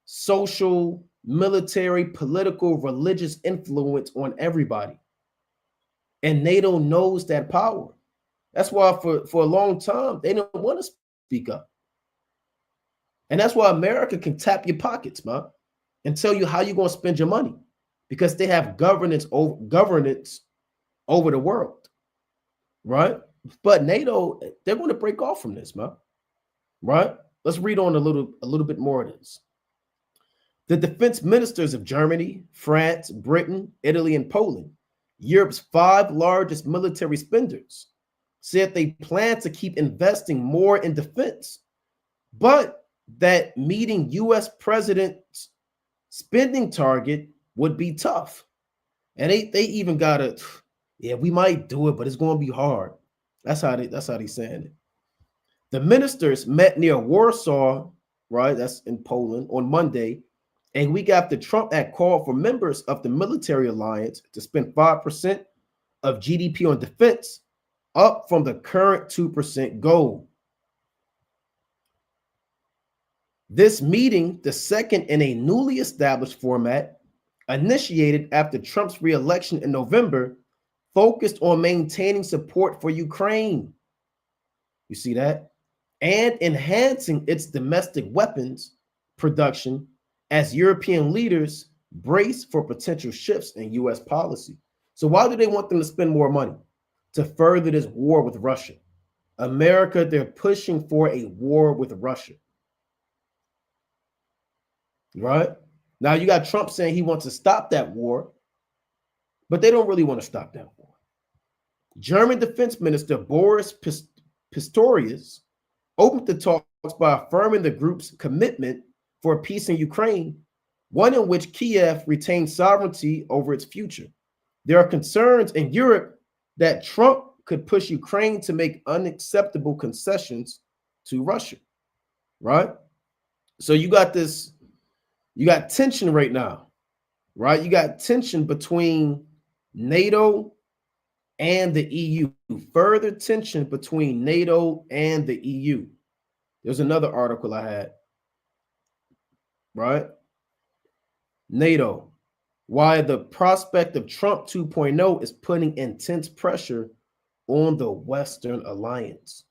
social, military, political, religious influence on everybody. And NATO knows that power. That's why for a long time, they don't want to speak up. And that's why America can tap your pockets, man, and tell you how you're going to spend your money because they have governance over the world, right? But NATO, they're going to break off from this, man, right? Let's read on a little bit more of this. The defense ministers of Germany, France, Britain, Italy, and Poland, Europe's 5 largest military spenders, said they plan to keep investing more in defense, but that meeting U.S. president's spending target would be tough. And they even got we might do it, but it's going to be hard. That's how they saying it. The ministers met near Warsaw, right? That's in Poland on Monday. And we got the Trump Act called for members of the military alliance to spend 5% of GDP on defense, up from the current 2% goal. This meeting, the second in a newly established format, initiated after Trump's re-election in November, focused on maintaining support for Ukraine. You see that? And enhancing its domestic weapons production as European leaders brace for potential shifts in U.S. policy. So why do they want them to spend more money? To further this war with Russia. America, they're pushing for a war with Russia. Right? Now you got Trump saying he wants to stop that war, but they don't really want to stop that war. German Defense Minister Boris Pistorius opened the talks by affirming the group's commitment for peace in Ukraine, one in which Kiev retains sovereignty over its future. There are concerns in Europe that Trump could push Ukraine to make unacceptable concessions to Russia, right? So you got tension right now, right? You got tension between NATO and the EU, further tension between NATO and the EU. There's another article I had, right? NATO, why the prospect of Trump 2.0 is putting intense pressure on the Western alliance.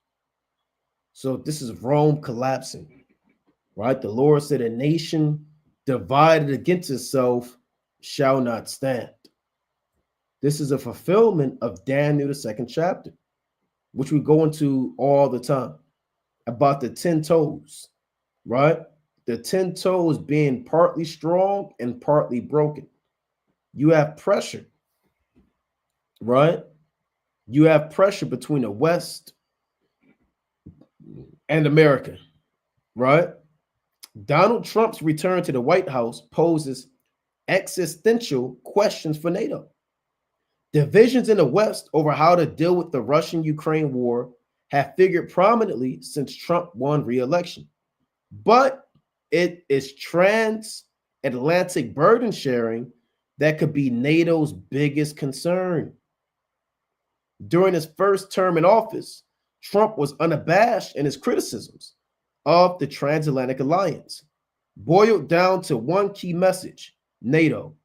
So this is Rome collapsing, right? The Lord said a nation divided against itself shall not stand. This is a fulfillment of Daniel, the 2nd chapter, which we go into all the time, about the 10 toes, right? The 10 toes being partly strong and partly broken. You have pressure, right? You have pressure between the West and America, right? Donald Trump's return to the White House poses existential questions for NATO. Divisions in the West over how to deal with the Russian-Ukraine war have figured prominently since Trump won re-election. But it is transatlantic burden sharing that could be NATO's biggest concern. During his first term in office, Trump was unabashed in his criticisms of the transatlantic alliance. Boiled down to one key message, NATO,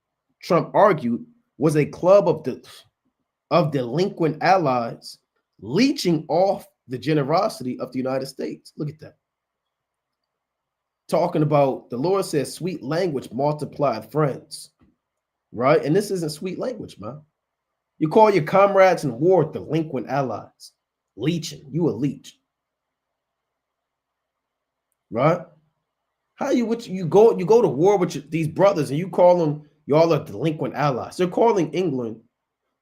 Trump argued, was a club of delinquent allies leeching off the generosity of the United States. Look at that. Talking about the Lord says, sweet language multiplied friends, right? And this isn't sweet language, man. You call your comrades in war delinquent allies, leeching. You a leech, right? How you go to war with these brothers and you call them y'all are delinquent allies? They're calling England,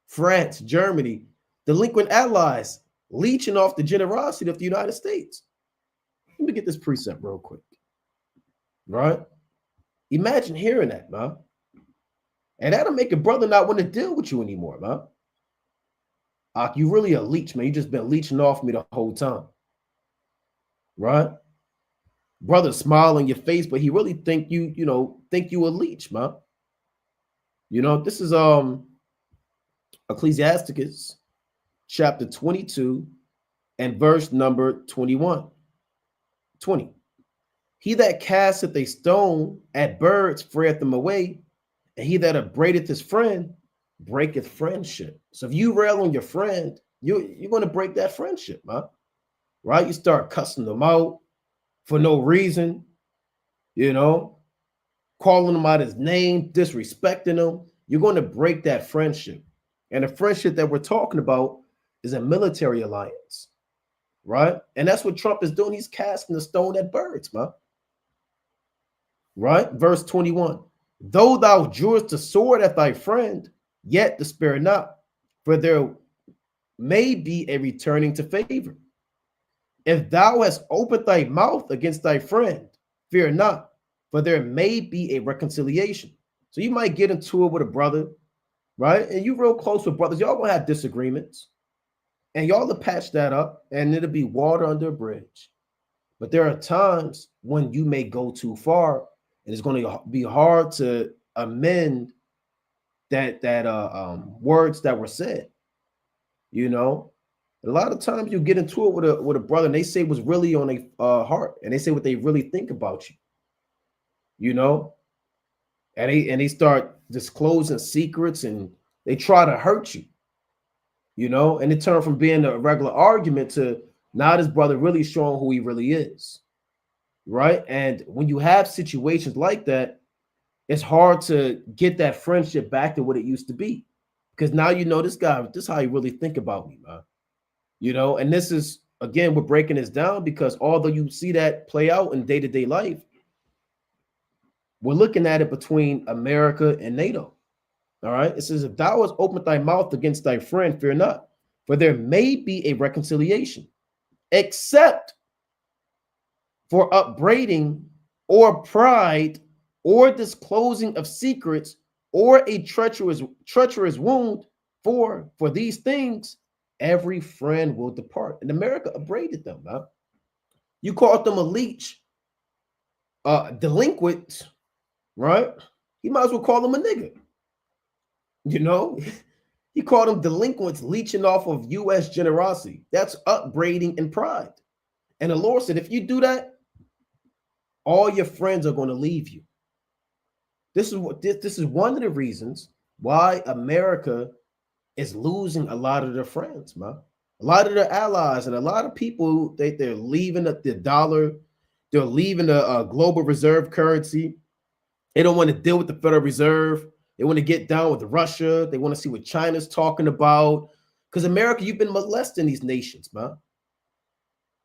France, Germany delinquent allies, leeching off the generosity of the United States. Let me get this precept real quick, right? Imagine hearing that, man. And that'll make a brother not want to deal with you anymore, man. You really a leech, man. You just been leeching off me the whole time, right? Brother smile on your face, but he really think you a leech, man. This is Ecclesiasticus chapter 22 and verse number 21. 20. He that casteth a stone at birds freeth them away, and he that upbraideth his friend breaketh friendship. So if you rail on your friend, you're going to break that friendship, man. Right? You start cussing them out for no reason, calling them out his name, disrespecting them. You're going to break that friendship. And the friendship that we're talking about is a military alliance, right? And that's what Trump is doing. He's casting a stone at birds, man. Right? Verse 21. Though thou drawest the sword at thy friend, yet despair not, for there may be a returning to favor. If thou hast opened thy mouth against thy friend, fear not, for there may be a reconciliation. So you might get into it with a brother, right? And you real close with brothers. Y'all gonna have disagreements. And y'all will patch that up, and it'll be water under a bridge. But there are times when you may go too far, and it's going to be hard to amend that words that were said. A lot of times you get into it with a brother, and they say what's really on their heart, and they say what they really think about you. And they start disclosing secrets, and they try to hurt you. And it turned from being a regular argument to now this brother really showing who he really is, right? And when you have situations like that, it's hard to get that friendship back to what it used to be, because now this guy, this is how he really think about me, man. And this is, again, we're breaking this down because although you see that play out in day-to-day life, we're looking at it between America and NATO. All right. It says, if thou hast opened thy mouth against thy friend, fear not, for there may be a reconciliation, except for upbraiding or pride or disclosing of secrets or a treacherous wound. For these things, every friend will depart. And America upbraided them. Huh? You called them a leech, delinquent, right? You might as well call them a nigga. He called them delinquents leeching off of U.S. generosity. That's upbraiding and pride. And the Lord said, if you do that, all your friends are going to leave you. This is one of the reasons why America is losing a lot of their friends, man. A lot of their allies and a lot of people, they're leaving the dollar. They're leaving the global reserve currency. They don't want to deal with the Federal Reserve. They want to get down with Russia. They want to see what China's talking about. Because America, you've been molesting these nations, man.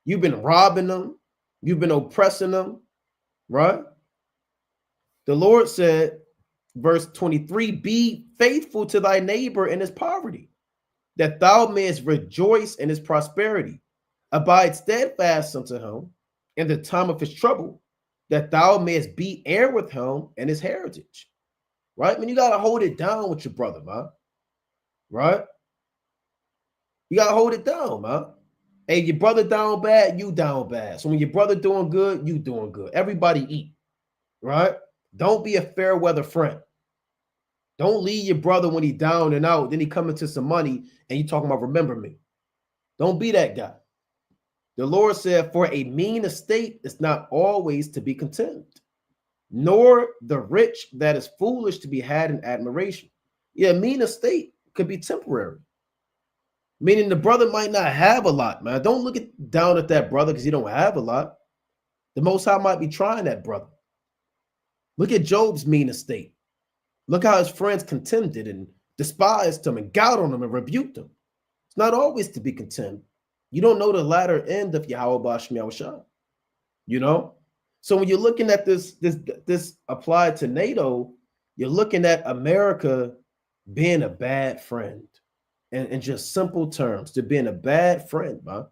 You've been robbing them. You've been oppressing them, right? The Lord said, verse 23, be faithful to thy neighbor in his poverty, that thou mayest rejoice in his prosperity. Abide steadfast unto him in the time of his trouble, that thou mayest be heir with him and his heritage. Right? I mean, you got to hold it down with your brother, man. Right? You got to hold it down, man. Hey, your brother down bad, you down bad. So when your brother doing good, you doing good. Everybody eat. right? Don't be a fair weather friend. Don't leave your brother when he down and out. Then he come into some money and you talking about remember me. Don't be that guy. The Lord said, for a mean estate is not always to be contemned, nor the rich that is foolish to be had in admiration. Yeah, mean estate could be temporary, meaning the brother might not have a lot, man. Don't look down at that brother because he don't have a lot. The Most High might be trying that brother. Look at Job's mean estate. Look how his friends contemned it and despised him and got on him and rebuked him. It's not always to be contemned. You don't know the latter end of Yahweh Bashim Yahushua, you know? So when you're looking at this applied to NATO, you're looking at America being a bad friend. And in just simple terms, to being a bad friend, man.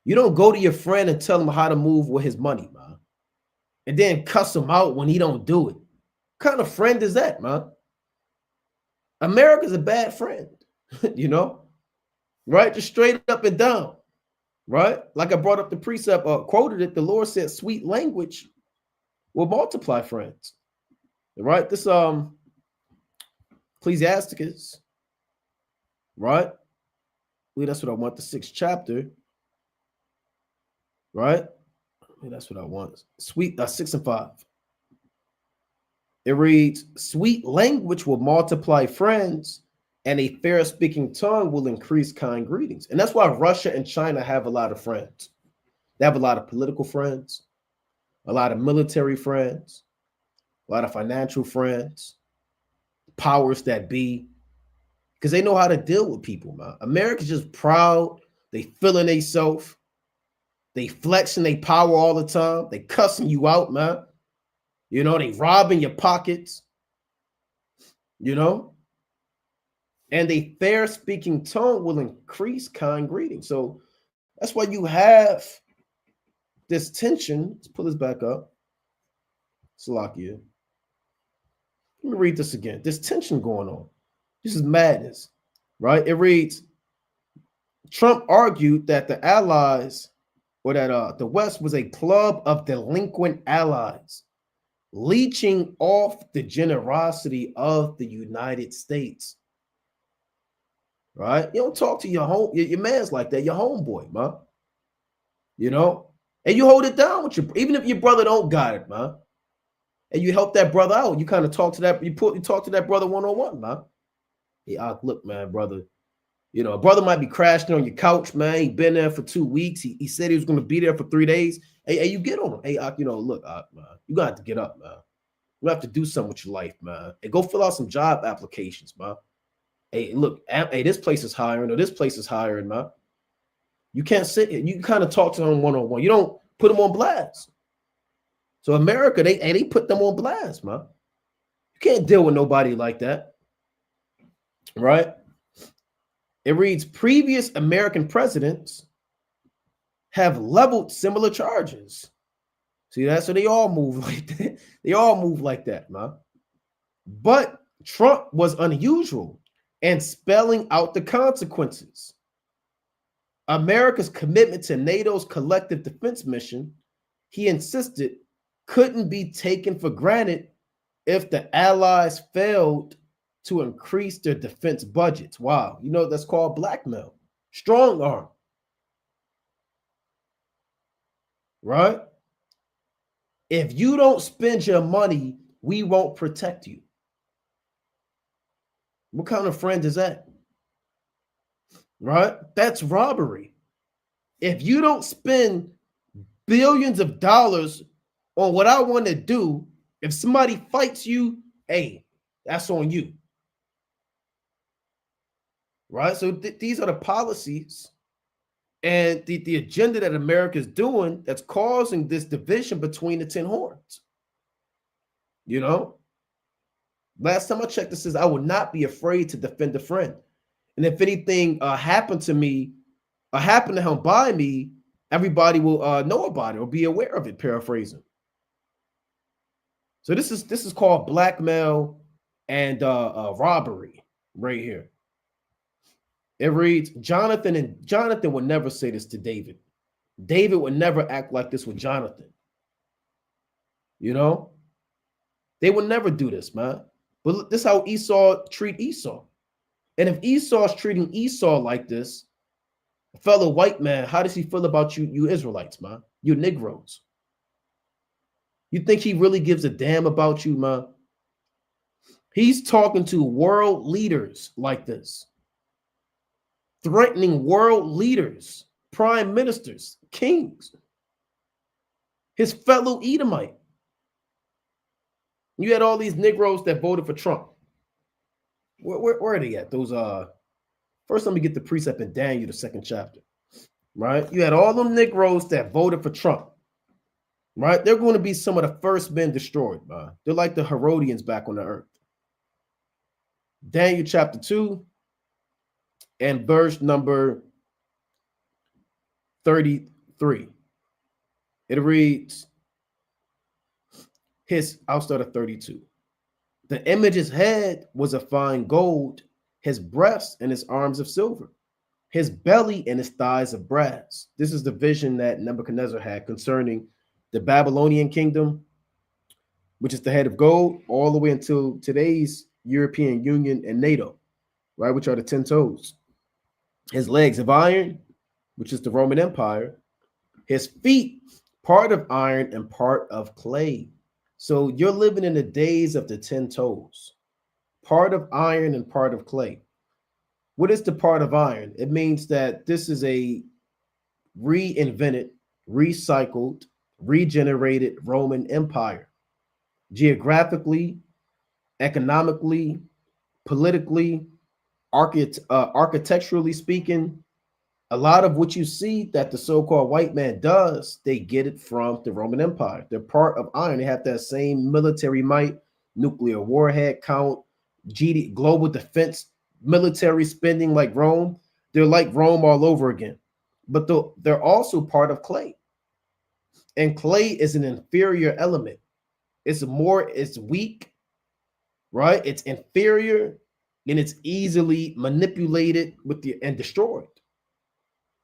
You don't go to your friend and tell him how to move with his money, man. And then cuss him out when he don't do it. What kind of friend is that, man? America's a bad friend, you know? Right? Just straight up and down. Right? Like I brought up the precept, quoted it, the Lord said, sweet language will multiply friends. Right? This Ecclesiasticus, right? I believe that's what I want, the 6th chapter. Right? I mean, that's what I want. Sweet 6 and 5. It reads, sweet language will multiply friends, and a fair speaking tongue will increase kind greetings. And that's why Russia and China have a lot of friends. They have a lot of political friends, a lot of military friends, a lot of financial friends, powers that be, because they know how to deal with people, man. America's just proud. They feeling themselves. They flexing their power all the time. They cussing you out, man. You know, they robbing your pockets, you know. And a fair speaking tongue will increase kind greetings. So that's why you have this tension. Let's pull this back up. Salakia. Let me read this again. This tension going on. This is madness, right? It reads, Trump argued that the allies, or that the West was a club of delinquent allies, leeching off the generosity of the United States. Right? You don't talk to your man's like that, your homeboy, man. You know, and you hold it down with even if your brother don't got it, man. And you help that brother out. You kind of talk to that, you talk to that brother one-on-one, man. Hey, look, man, brother. You know, a brother might be crashing on your couch, man. He been there for 2 weeks. He said he was going to be there for 3 days. Hey, you get on him. Hey, you know, look, man, you got to get up, man. You have to do something with your life, man. And go fill out some job applications, man. Hey, look, hey, this place is hiring, or this place is hiring, man. You can't sit here. You kind of talk to them one-on-one. You don't put them on blast. So America, they put them on blast, man. You can't deal with nobody like that, right? It reads, previous American presidents have leveled similar charges. See that? So they all move like that. They all move like that, man. But Trump was unusual and spelling out the consequences. America's commitment to NATO's collective defense mission, he insisted, couldn't be taken for granted if the allies failed to increase their defense budgets. Wow. You know, that's called blackmail. Strong arm. Right? If you don't spend your money, we won't protect you. What kind of friend is that? Right? That's robbery. If you don't spend billions of dollars on what I want to do, if somebody fights you, hey, that's on you. Right? So these are the policies and the agenda that America is doing that's causing this division between the 10 horns. You know? Last time I checked, this says, I would not be afraid to defend a friend. And if anything happened to me, or happened to him by me, everybody will know about it or be aware of it, paraphrasing. So this is called blackmail and robbery right here. It reads, Jonathan would never say this to David. David would never act like this with Jonathan. You know, they would never do this, man. But look, this is how Esau treat Esau. And if Esau's treating Esau like this, a fellow white man, how does he feel about you Israelites, man? You Negroes. You think he really gives a damn about you, man? He's talking to world leaders like this, threatening world leaders, prime ministers, kings, his fellow Edomite. You had all these Negroes that voted for Trump. Where are they at? Those first let me get the precept in Daniel, the 2nd chapter. Right? You had all them Negroes that voted for Trump. Right? They're going to be some of the first men destroyed, man. They're like the Herodians back on the earth. Daniel chapter 2 and verse number 33. It reads, I'll start at 32. The image's head was of fine gold, his breast and his arms of silver, his belly and his thighs of brass. This is the vision that Nebuchadnezzar had concerning the Babylonian kingdom, which is the head of gold, all the way until today's European Union and NATO, right, which are the 10 toes. His legs of iron, which is the Roman Empire. His feet, part of iron and part of clay. So you're living in the days of the 10 toes, part of iron and part of clay. What is the part of iron? It means that this is a reinvented, recycled, regenerated Roman Empire. Geographically, economically, politically, architecturally speaking, a lot of what you see that the so-called white man does, they get it from the Roman Empire. They're part of iron. They have that same military might, nuclear warhead count, global defense, military spending like Rome. They're like Rome all over again. But they're also part of clay. And clay is an inferior element. It's weak, right? It's inferior, and it's easily manipulated and destroyed.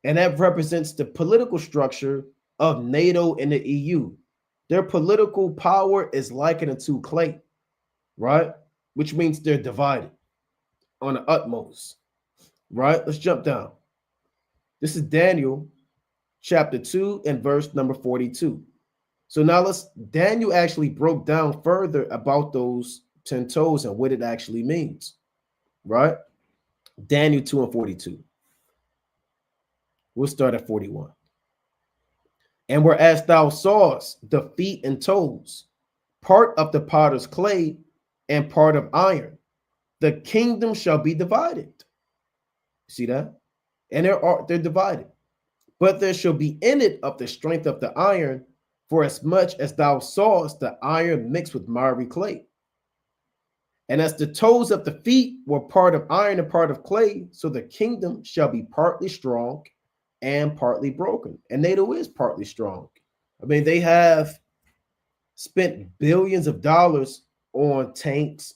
And that represents the political structure of NATO and the EU. Their political power is likened to clay, right? Which means they're divided on the utmost, right? Let's jump down. This is Daniel chapter 2 and verse number 42. So now Daniel actually broke down further about those 10 toes and what it actually means, right? Daniel 2 and 42. We'll start at 41. And whereas thou sawest the feet and toes, part of the potter's clay and part of iron, the kingdom shall be divided. See that? And they're divided. But there shall be in it of the strength of the iron, for as much as thou sawest the iron mixed with miry clay. And as the toes of the feet were part of iron and part of clay, so the kingdom shall be partly strong and partly broken. And NATO is partly strong. I mean, they have spent billions of dollars on tanks,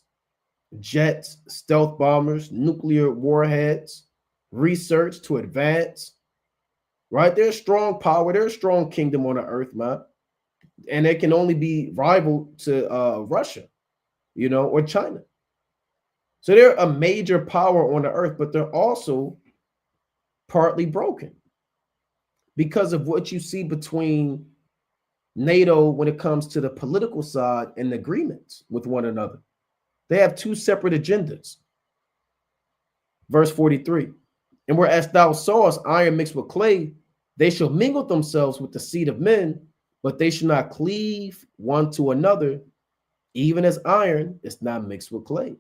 jets, stealth bombers, nuclear warheads, research to advance, right? They're a strong power. They're a strong kingdom on the earth, man. And they can only be rivaled to Russia, or China. So they're a major power on the earth, but they're also partly broken because of what you see between NATO when it comes to the political side and agreements with one another. They have two separate agendas. Verse 43, and whereas thou sawest iron mixed with clay, they shall mingle themselves with the seed of men, but they shall not cleave one to another, even as iron is not mixed with clay.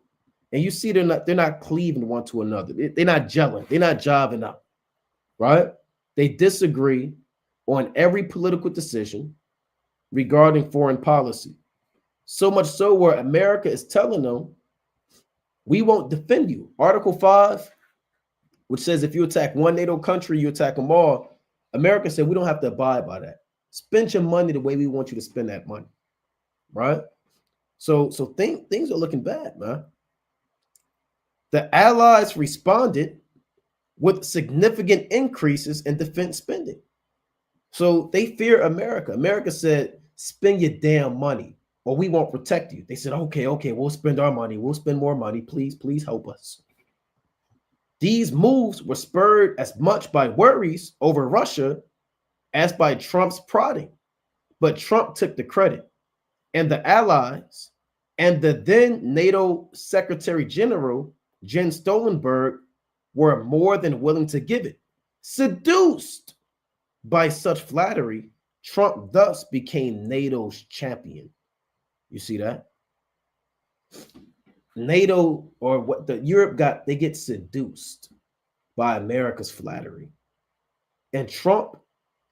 And you see they're not cleaving one to another. They're not gelling. They're not jiving up, right? They disagree on every political decision regarding foreign policy. So much so where America is telling them, we won't defend you. Article 5, which says if you attack one NATO country, you attack them all. America said we don't have to abide by that. Spend your money the way we want you to spend that money, right? So things are looking bad, man. The Allies responded with significant increases in defense spending. So they fear America. America said, spend your damn money or we won't protect you. They said, okay, we'll spend our money. We'll spend more money. Please help us. These moves were spurred as much by worries over Russia as by Trump's prodding. But Trump took the credit, and the allies and the then NATO Secretary General, Jens Stoltenberg, were more than willing to give it. Seduced by such flattery, Trump thus became NATO's champion. You see that? NATO, or what the Europe got, they get seduced by America's flattery. And Trump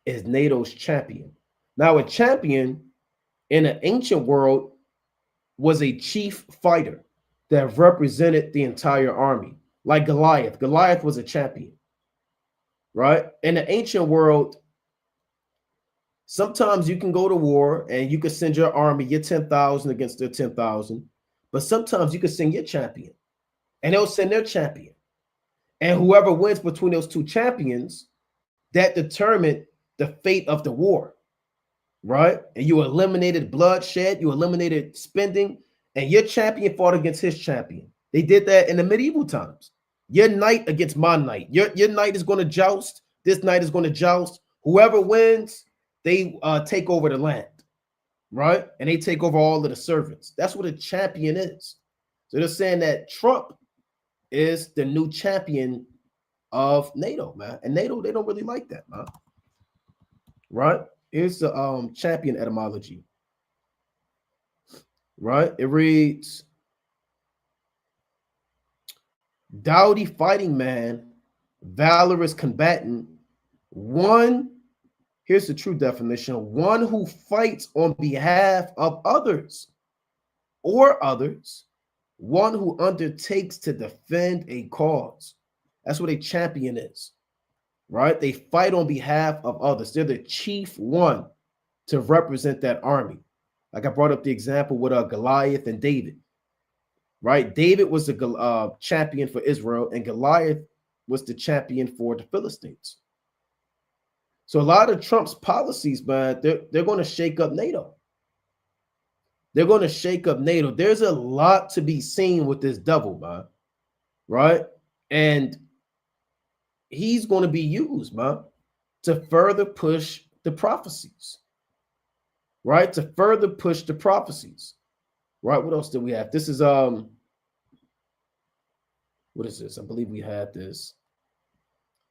is NATO's champion. Now, a champion in an ancient world was a chief fighter that represented the entire army, like Goliath. Goliath was a champion, right? In the ancient world, sometimes you can go to war and you can send your army, your 10,000 against their 10,000, but sometimes you can send your champion and they'll send their champion. And whoever wins between those two champions, that determined the fate of the war, right? And you eliminated bloodshed, you eliminated spending, and your champion fought against his champion. They did that in the medieval times. Your knight against my knight. Your knight is going to joust. This knight is going to joust. Whoever wins, they take over the land, right? And they take over all of the servants. That's what a champion is. So they're saying that Trump is the new champion of NATO, man. And NATO, they don't really like that, man. Right? Here's the champion etymology. Right? It reads, doughty fighting man, valorous combatant, one, here's the true definition, one who fights on behalf of others or others, one who undertakes to defend a cause. That's what a champion is, right? They fight on behalf of others. They're the chief one to represent that army. Like I brought up the example with Goliath and David, right? David was the champion for Israel, and Goliath was the champion for the Philistines. So a lot of Trump's policies, man, they're going to shake up NATO. They're going to shake up NATO. There's a lot to be seen with this devil, man, right? And he's going to be used, man, to further push the prophecies, right? To further push the prophecies, right? What else do we have? This is what is this? I believe we had this.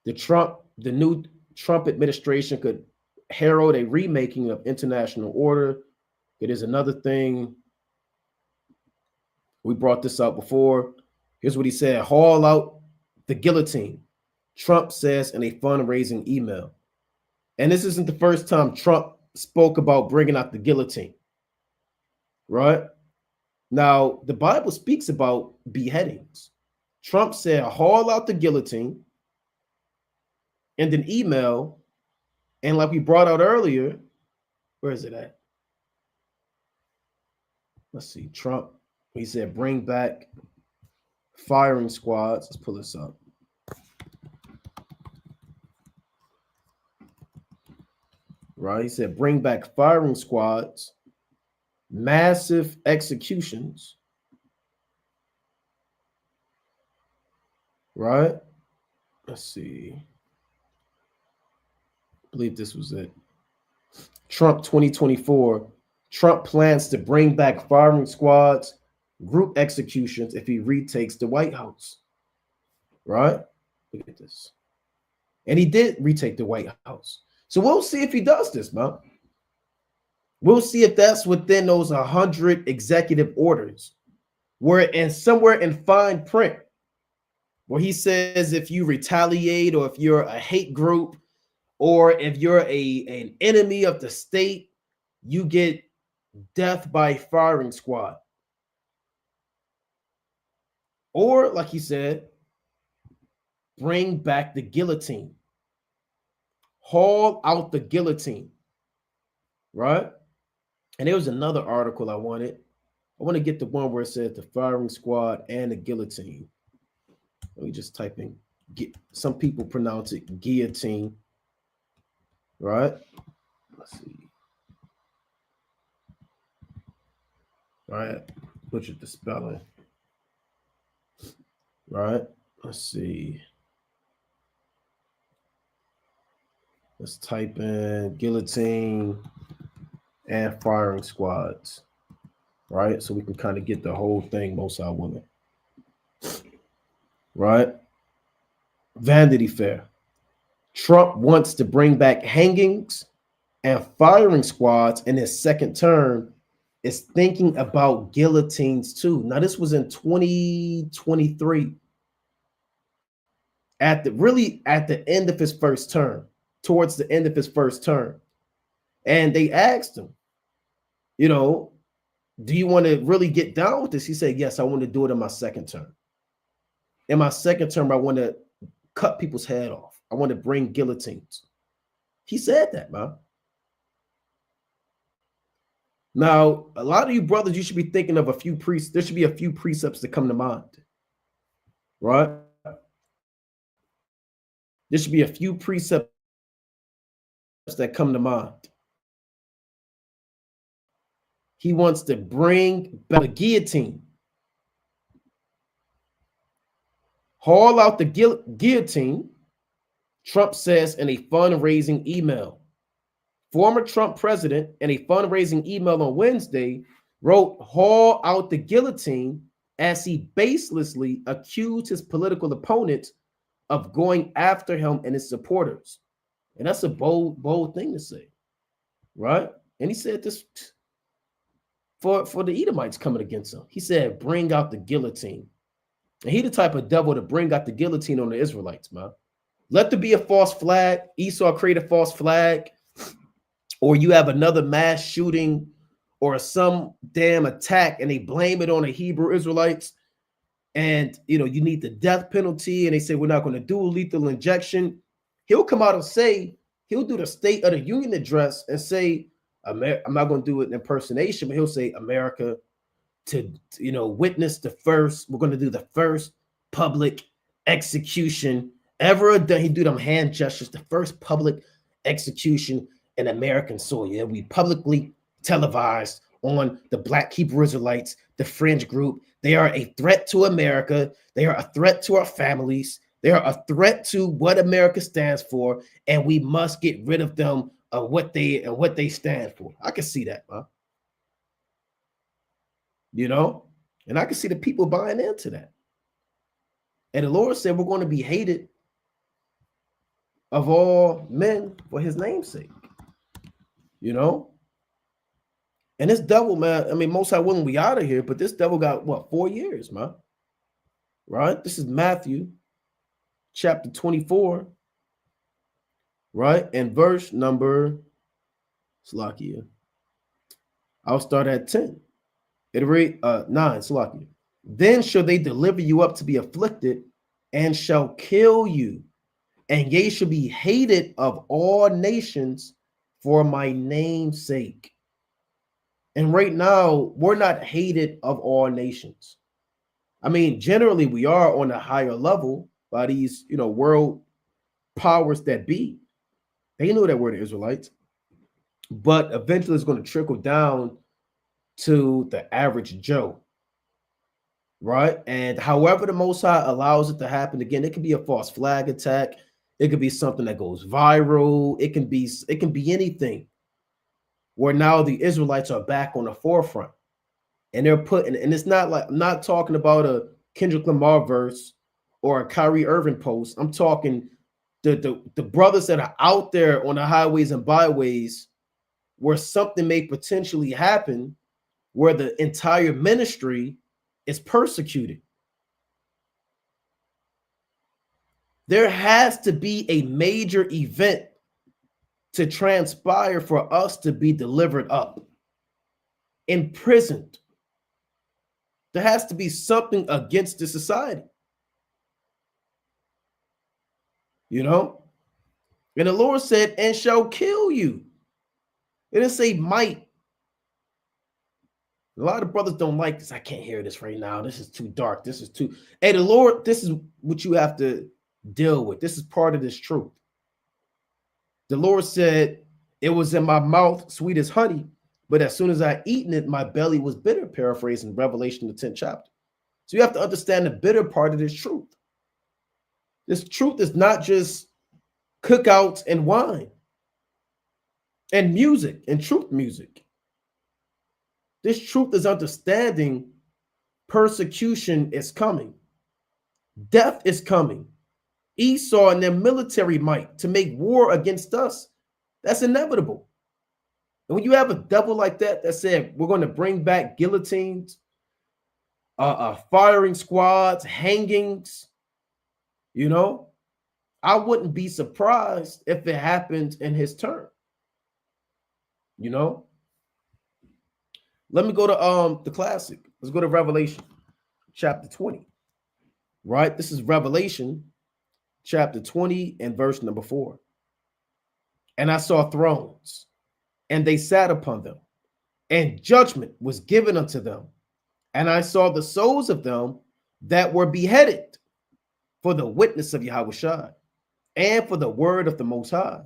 The new Trump administration could herald a remaking of international order. It is another thing. We brought this up before. Here's what he said: haul out the guillotine, Trump says in a fundraising email. And this isn't the first time Trump spoke about bringing out the guillotine, right? Now, the Bible speaks about beheadings. Trump said, haul out the guillotine in an email. And like we brought out earlier, where is it at? Let's see, Trump, he said, bring back firing squads. Let's pull this up. Right, he said, bring back firing squads, massive executions, right? Let's see. I believe this was it. Trump 2024. Trump plans to bring back firing squads, group executions if he retakes the White House. Right? Look at this. And he did retake the White House. So we'll see if he does this, man. We'll see if that's within those 100 executive orders, where somewhere in fine print, where he says if you retaliate or if you're a hate group or if you're an enemy of the state, you get death by firing squad. Or, like he said, bring back the guillotine. Haul out the guillotine, right? And there was another article I wanted. I want to get the one where it says the firing squad and the guillotine. Let me just type in. Some people pronounce it guillotine, right? Let's see. right? Butchered the spelling. Right? Let's see. Let's type in guillotine and firing squads. Right? So we can kind of get the whole thing, most our women. Right? Vanity Fair. Trump wants to bring back hangings and firing squads in his second term, is thinking about guillotines too. Now, this was in 2023, at the end of his first term, towards the end of his first term. And they asked him, you know, do you want to really get down with this? He said, yes, I want to do it in my second term. In my second term, I want to cut people's head off. I want to bring guillotines. He said that, man. Now, a lot of you brothers, you should be thinking of a few there should be a few precepts that come to mind, right? There should be a few precepts that come to mind. He wants to bring back the guillotine. Haul out the guillotine, Trump says in a fundraising email. Former Trump president, in a fundraising email on Wednesday, wrote, haul out the guillotine, as he baselessly accused his political opponents of going after him and his supporters. And that's a bold thing to say, right? And he said this for the Edomites coming against him. He said, bring out the guillotine. And he the type of devil to bring out the guillotine on the Israelites, man. Let there be a false flag. Esau create a false flag. Or you have another mass shooting or some damn attack and they blame it on the Hebrew Israelites. And, you know, you need the death penalty. And they say, we're not going to do a lethal injection. He'll come out and say, he'll do the State of the Union address and say, I'm not going to do it in impersonation, but he'll say, America, to, you know, witness the first, we're going to do the first public execution ever done. He do them hand gestures, the first public execution in American soil. Yeah, we publicly televised on the Black Hebrew Israelites, the fringe group. They are a threat to America. They are a threat to our families. They are a threat to what America stands for, and we must get rid of them of what they stand for. I can see that, man. You know, and I can see the people buying into that. And the Lord said we're going to be hated of all men for his name's sake. You know, and this devil, man, I mean, most High willing, we out of here, but this devil got what, 4 years, man? Right? This is Matthew chapter 24, right? And verse number, Slakia. I'll start at 10. It'll read 9, Slakia. Then shall they deliver you up to be afflicted and shall kill you, and ye shall be hated of all nations for my name's sake. And right now, we're not hated of all nations. I mean, generally, we are on a higher level by these, you know, world powers that be. They know that we're the Israelites. But eventually, it's going to trickle down to the average Joe. Right? And however the Most High allows it to happen, again, it could be a false flag attack. It could be something that goes viral. It can be anything. Where now the Israelites are back on the forefront, and they're putting, and it's not like, I'm not talking about a Kendrick Lamar verse or a Kyrie Irving post. I'm talking the brothers that are out there on the highways and byways where something may potentially happen, where the entire ministry is persecuted. There has to be a major event to transpire for us to be delivered up, imprisoned. There has to be something against the society. You know? And the Lord said, and shall kill you. It didn't say might. A lot of brothers don't like this. I can't hear this right now. This is too dark. This is too. Hey, the Lord, this is what you have to deal with. This is part of this truth. The Lord said, it was in my mouth, sweet as honey, but as soon as I eaten it, my belly was bitter, paraphrasing Revelation, the 10th chapter. So you have to understand the bitter part of this truth. This truth is not just cookouts and wine and music and truth music. This truth is understanding persecution is coming. Death is coming. Esau and their military might to make war against us. That's inevitable. And when you have a devil like that said, we're going to bring back guillotines, firing squads, hangings, you know, I wouldn't be surprised if it happened in his turn. You know, let me go to the classic. Let's go to Revelation chapter 20. Right? This is Revelation chapter 20 and verse number 4. And I saw thrones, and they sat upon them, and judgment was given unto them. And I saw the souls of them that were beheaded for the witness of Yahushua and for the word of the Most High,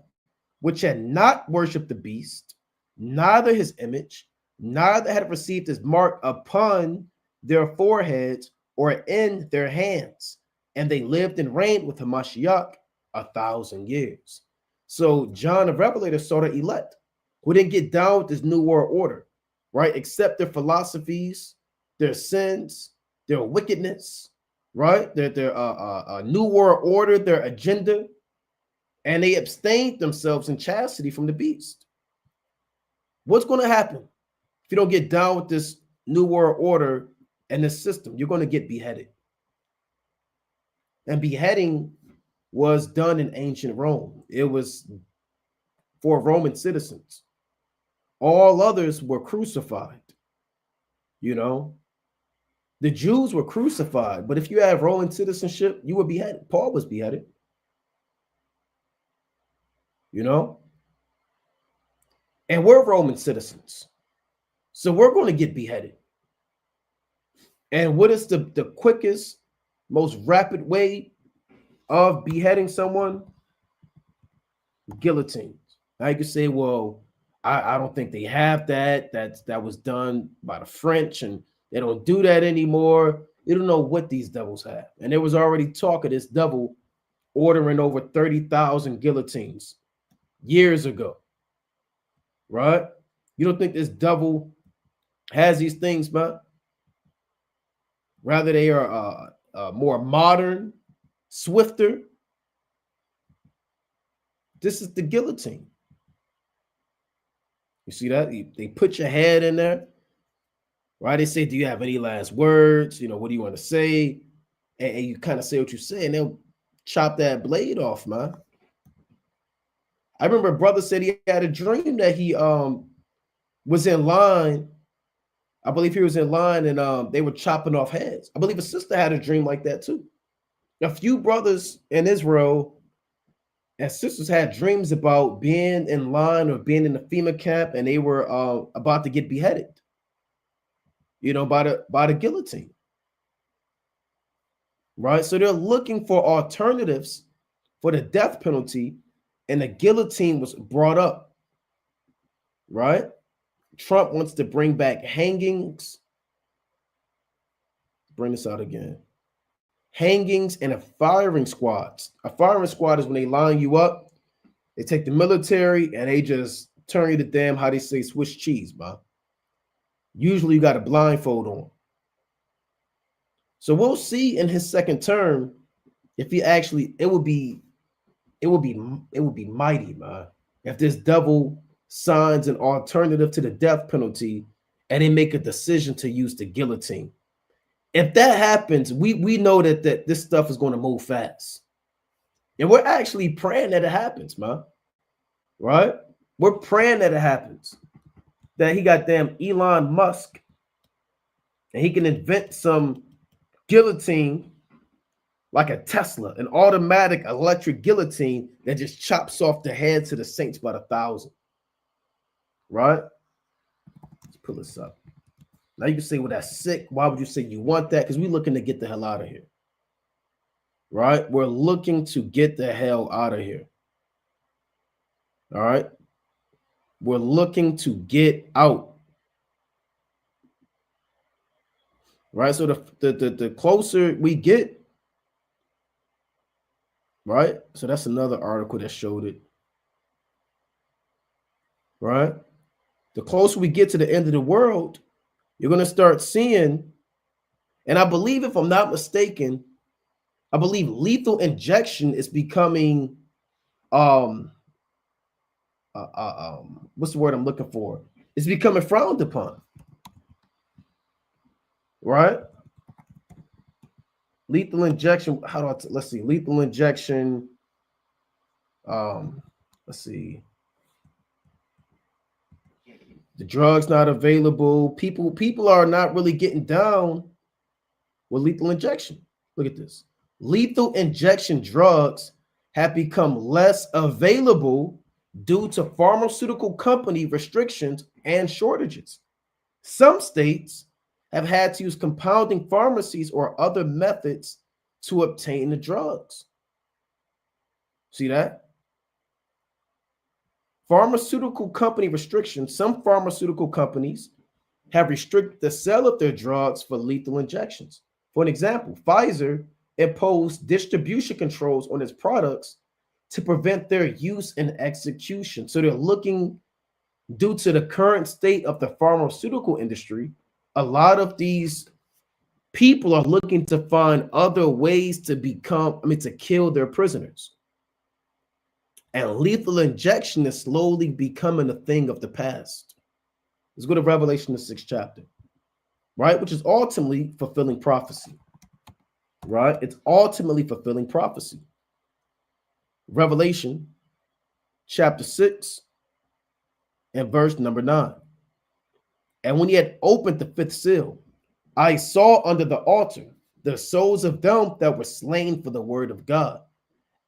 which had not worshipped the beast, neither his image, neither had received his mark upon their foreheads or in their hands. And they lived and reigned with Hamashiach 1,000 years. So John the Revelator saw the elect who didn't get down with this new world order, right? Accept their philosophies, their sins, their wickedness, right? Their new world order, their agenda, and they abstained themselves in chastity from the beast. What's going to happen if you don't get down with this new world order and this system? You're going to get beheaded. And beheading was done in ancient Rome. It was for Roman citizens. All others were crucified. You know, the Jews were crucified, but if you have Roman citizenship, you were beheaded. Paul was beheaded. You know, and we're Roman citizens, so we're going to get beheaded. And what is the quickest, most rapid way of beheading someone? Guillotines. Now you can say, well, I don't think they have that. That was done by the French, and they don't do that anymore. You don't know what these devils have. And there was already talk of this devil ordering over 30,000 guillotines years ago, right? You don't think this devil has these things, man? Rather, they are more modern, swifter. This is the guillotine. You see that? They put your head in there, right? They say, do you have any last words? You know, what do you want to say? And you kind of say what you say, and they'll chop that blade off, man. I remember a brother said he had a dream that he was in line. I believe he was in line, and they were chopping off heads. I believe a sister had a dream like that too. A few brothers in Israel and sisters had dreams about being in line or being in the FEMA camp, and they were about to get beheaded, you know, by the guillotine, right? So they're looking for alternatives for the death penalty, and the guillotine was brought up, right? Trump wants to bring back hangings. Bring this out again. Hangings and a firing squads. A firing squad is when they line you up, they take the military and they just turn you to damn, how they say, Swiss cheese, man. Usually you got a blindfold on. So we'll see in his second term if he actually, it would be mighty, man, if this devil signs an alternative to the death penalty and they make a decision to use the guillotine. If that happens, we know that this stuff is going to move fast. And we're actually praying that it happens, man. Right? We're praying that it happens. That he got damn Elon Musk and he can invent some guillotine like a Tesla, an automatic electric guillotine that just chops off the heads of the saints by 1,000. Right? Let's pull this up. Now you can say, well, that's sick. Why would you say you want that? Because we're looking to get the hell out of here. Right? We're looking to get the hell out of here. All right? We're looking to get out. right? So the closer we get, right? So that's another article that showed it, right? The closer we get to the end of the world, you're going to start seeing, and I believe, if I'm not mistaken, I believe lethal injection is becoming, um, what's the word I'm looking for? It's becoming frowned upon, right? Lethal injection. How do I? Let's see. Lethal injection. Let's see. The drug's not available. People are not really getting down with lethal injection. Look at this. Lethal injection drugs have become less available due to pharmaceutical company restrictions and shortages. Some states have had to use compounding pharmacies or other methods to obtain the drugs. See that? Pharmaceutical company restrictions. Some pharmaceutical companies have restricted the sale of their drugs for lethal injections. For an example, Pfizer imposed distribution controls on its products to prevent their use and execution. So they're looking, due to the current state of the pharmaceutical industry, a lot of these people are looking to find other ways to to kill their prisoners. And lethal injection is slowly becoming a thing of the past. Let's go to Revelation, the 6th chapter, right? Which is ultimately fulfilling prophecy, right? It's ultimately fulfilling prophecy. Revelation chapter 6 and verse number 9. And when he had opened the 5th seal, I saw under the altar the souls of them that were slain for the word of God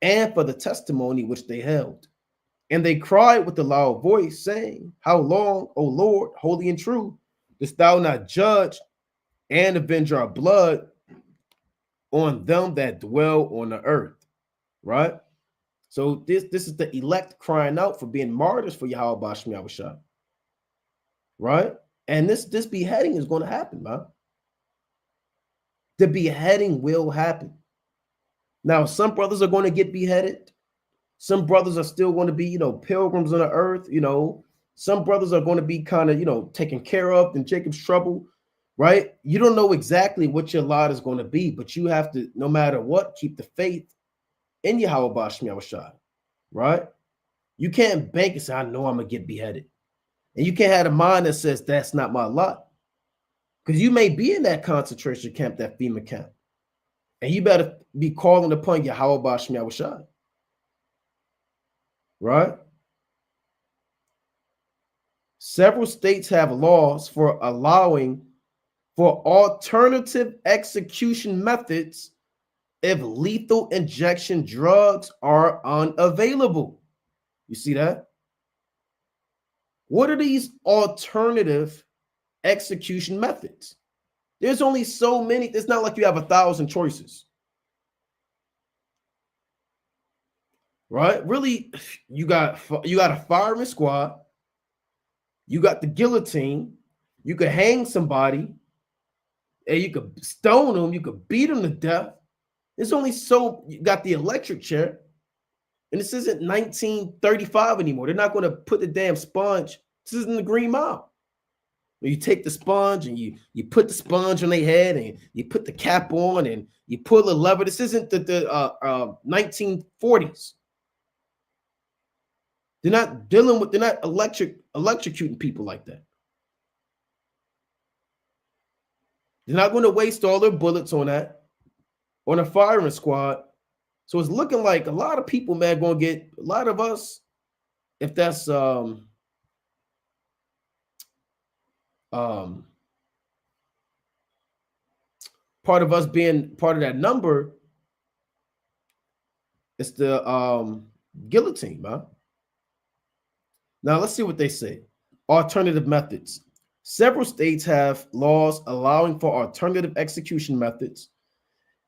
and for the testimony which they held. And they cried with a loud voice, saying, How long, O Lord, holy and true, dost thou not judge and avenge our blood on them that dwell on the earth? Right? So this is the elect crying out for being martyrs for Yahweh Bashmi Yahushua. Right? And this beheading is going to happen, man. The beheading will happen. Now, some brothers are going to get beheaded. Some brothers are still going to be, pilgrims on the earth. Some brothers are going to be kind of, taken care of in Jacob's trouble, right? You don't know exactly what your lot is going to be, but you have to, no matter what, keep the faith in Yahweh Bashmi Yahushua, right? You can't bank and say, I know I'm going to get beheaded. And you can't have a mind that says, that's not my lot. Because you may be in that concentration camp, that FEMA camp. And you better be calling upon Yahweh Bashmi Yahushua. Right? Several states have laws for allowing for alternative execution methods if lethal injection drugs are unavailable. You see that? What are these alternative execution methods? There's only so many. It's not like you have 1,000 choices. Right? Really, you got a firing squad. You got the guillotine. You could hang somebody, and you could stone them. You could beat them to death. There's only so. You got the electric chair, and this isn't 1935 anymore. They're not going to put the damn sponge. This isn't the Green Mile. You take the sponge and you put the sponge on their head, and you put the cap on, and you pull the lever. This isn't the 1940s. They're not electrocuting people like that. They're not going to waste all their bullets on that, on a firing squad. So it's looking like a lot of people, man, going to get, a lot of us, if that's part of us being part of that number, it's the guillotine, man. Now, let's see what they say. Alternative methods. Several states have laws allowing for alternative execution methods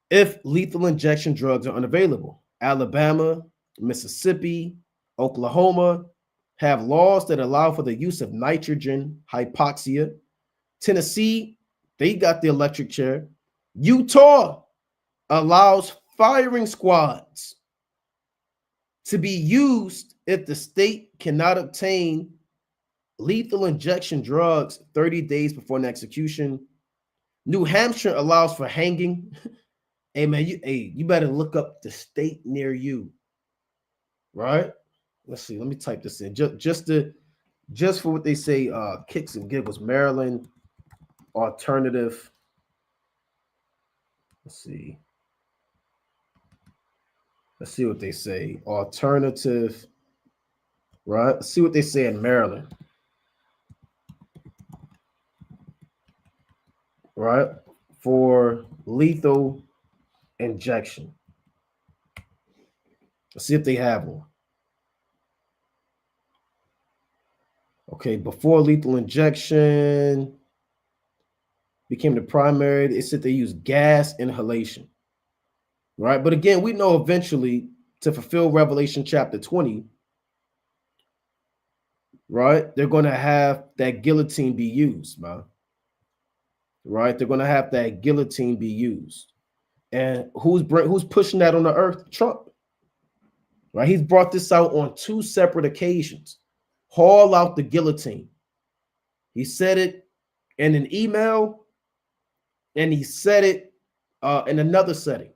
if lethal injection drugs are unavailable. Alabama, Mississippi, Oklahoma have laws that allow for the use of nitrogen hypoxia. Tennessee They got the electric chair. Utah allows firing squads to be used if the state cannot obtain lethal injection drugs 30 days before an execution. New Hampshire allows for hanging. Hey man, you better look up the state near you, right? Let's see. Let me type this in. Just for what they say, kicks and giggles. Maryland alternative. Let's see. Let's see what they say. Alternative, right? Let's see what they say in Maryland. Right? For lethal injection. Let's see if they have one. Okay, before lethal injection became the primary, they said they use gas inhalation. Right? But again, we know eventually to fulfill Revelation chapter 20, right? They're going to have that guillotine be used, man. Right? They're going to have that guillotine be used. And who's pushing that on the earth? Trump. Right? He's brought this out on 2 separate occasions. Haul out the guillotine. He said it in an email, and he said it in another setting.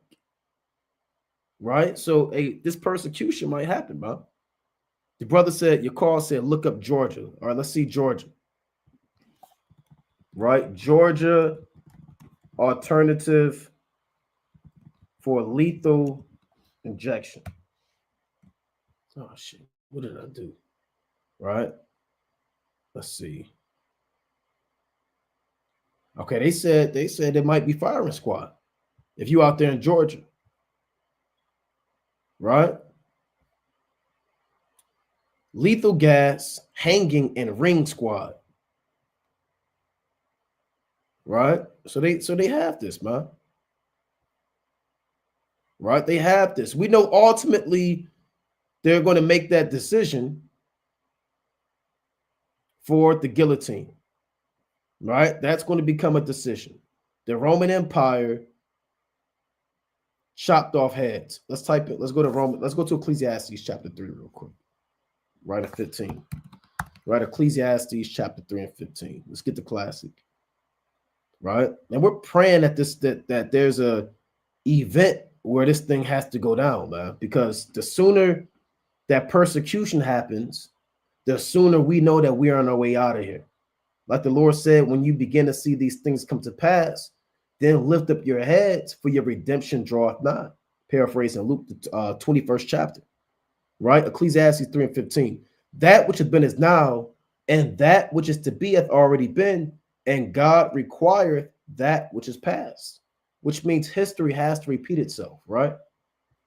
Right? So this persecution might happen, man. The brother said, your call said, look up Georgia. All right, let's see Georgia. Right? Georgia alternative for lethal injection. Oh, shit. What did I do? Right? Let's see. Okay, they said there might be firing squad if you out there in Georgia. Right? Lethal gas, hanging, and ring squad. Right? So they have this, man. Right? They have this. We know ultimately they're going to make that decision for the guillotine. Right? That's going to become a decision. The Roman Empire chopped off heads. Let's type it. Let's go to Ecclesiastes chapter 3 real quick. Right at 15. Right? Ecclesiastes chapter 3 and 15. Let's get the classic. Right? And we're praying that there's a event where this thing has to go down, man. Because the sooner that persecution happens, the sooner we know that we're on our way out of here. Like the Lord said, when you begin to see these things come to pass, then lift up your heads, for your redemption draweth nigh. Paraphrasing Luke, the 21st chapter. Right? Ecclesiastes 3 and 15. That which has been is now, and that which is to be hath already been, and God requireth that which is past, which means history has to repeat itself, right?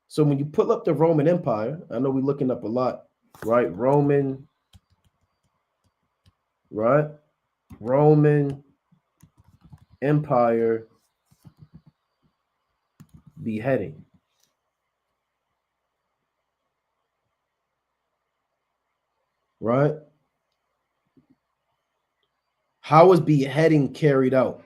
So when you pull up the Roman Empire, I know we're looking up a lot, right? Roman Empire beheading. Right? How was beheading carried out?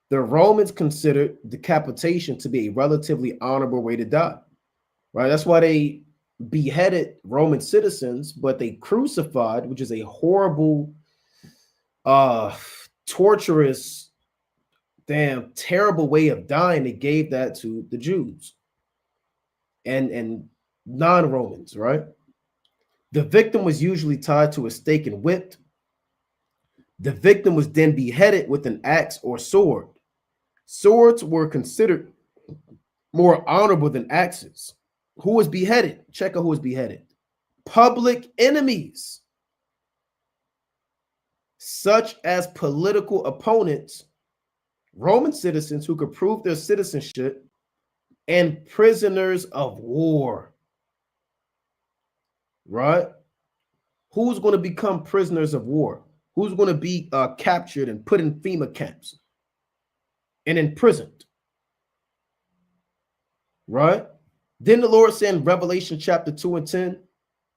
The Romans considered decapitation to be a relatively honorable way to die. Right? That's why they beheaded Roman citizens, but they crucified, which is a horrible, torturous, terrible way of dying. They gave that to the Jews and non-Romans, right? The victim was usually tied to a stake and whipped. The victim was then beheaded with an axe or sword. Swords were considered more honorable than axes. Who was beheaded? Check out who was beheaded. Public enemies, such as political opponents, Roman citizens who could prove their citizenship, and prisoners of war. Right? Who's going to become prisoners of war? Who's going to be captured and put in FEMA camps and imprisoned? Right? Then the Lord said in Revelation chapter 2 and 10,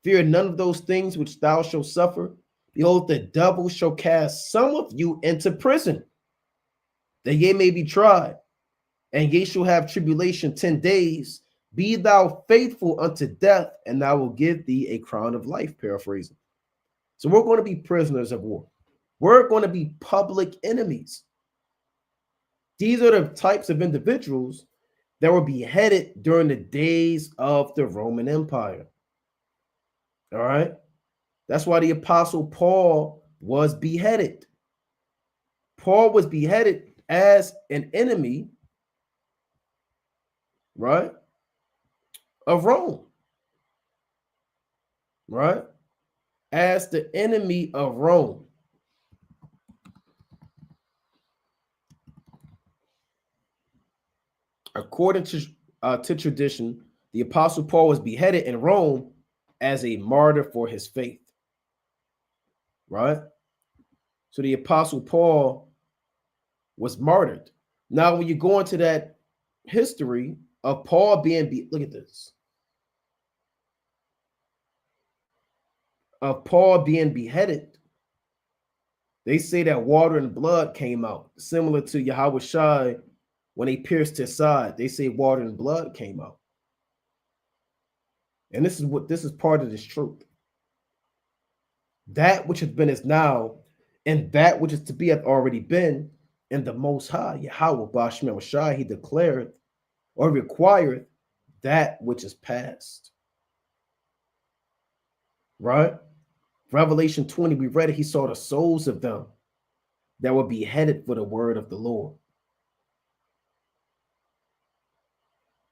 fear none of those things which thou shalt suffer. Behold, the devil shall cast some of you into prison that ye may be tried, and ye shall have tribulation 10 days. Be thou faithful unto death, and I will give thee a crown of life. Paraphrasing. So we're going to be prisoners of war. We're going to be public enemies. These are the types of individuals that were beheaded during the days of the Roman Empire. All right. That's why the Apostle Paul was beheaded. Paul was beheaded as an enemy, right, of Rome, right, as the enemy of Rome. According to tradition, the Apostle Paul was beheaded in Rome as a martyr for his faith, right? So the Apostle Paul was martyred. Now, when you go into that history of Paul being, look at this, of Paul being beheaded, they say that water and blood came out, similar to Yahweh Shai when they pierced his side. They say water and blood came out. And this is part of this truth. That which has been is now, and that which is to be hath already been, and the Most High, Yahweh Bashmel Shai, he declared or required that which is past. Right? Revelation 20, we read it, he saw the souls of them that were beheaded for the word of the Lord.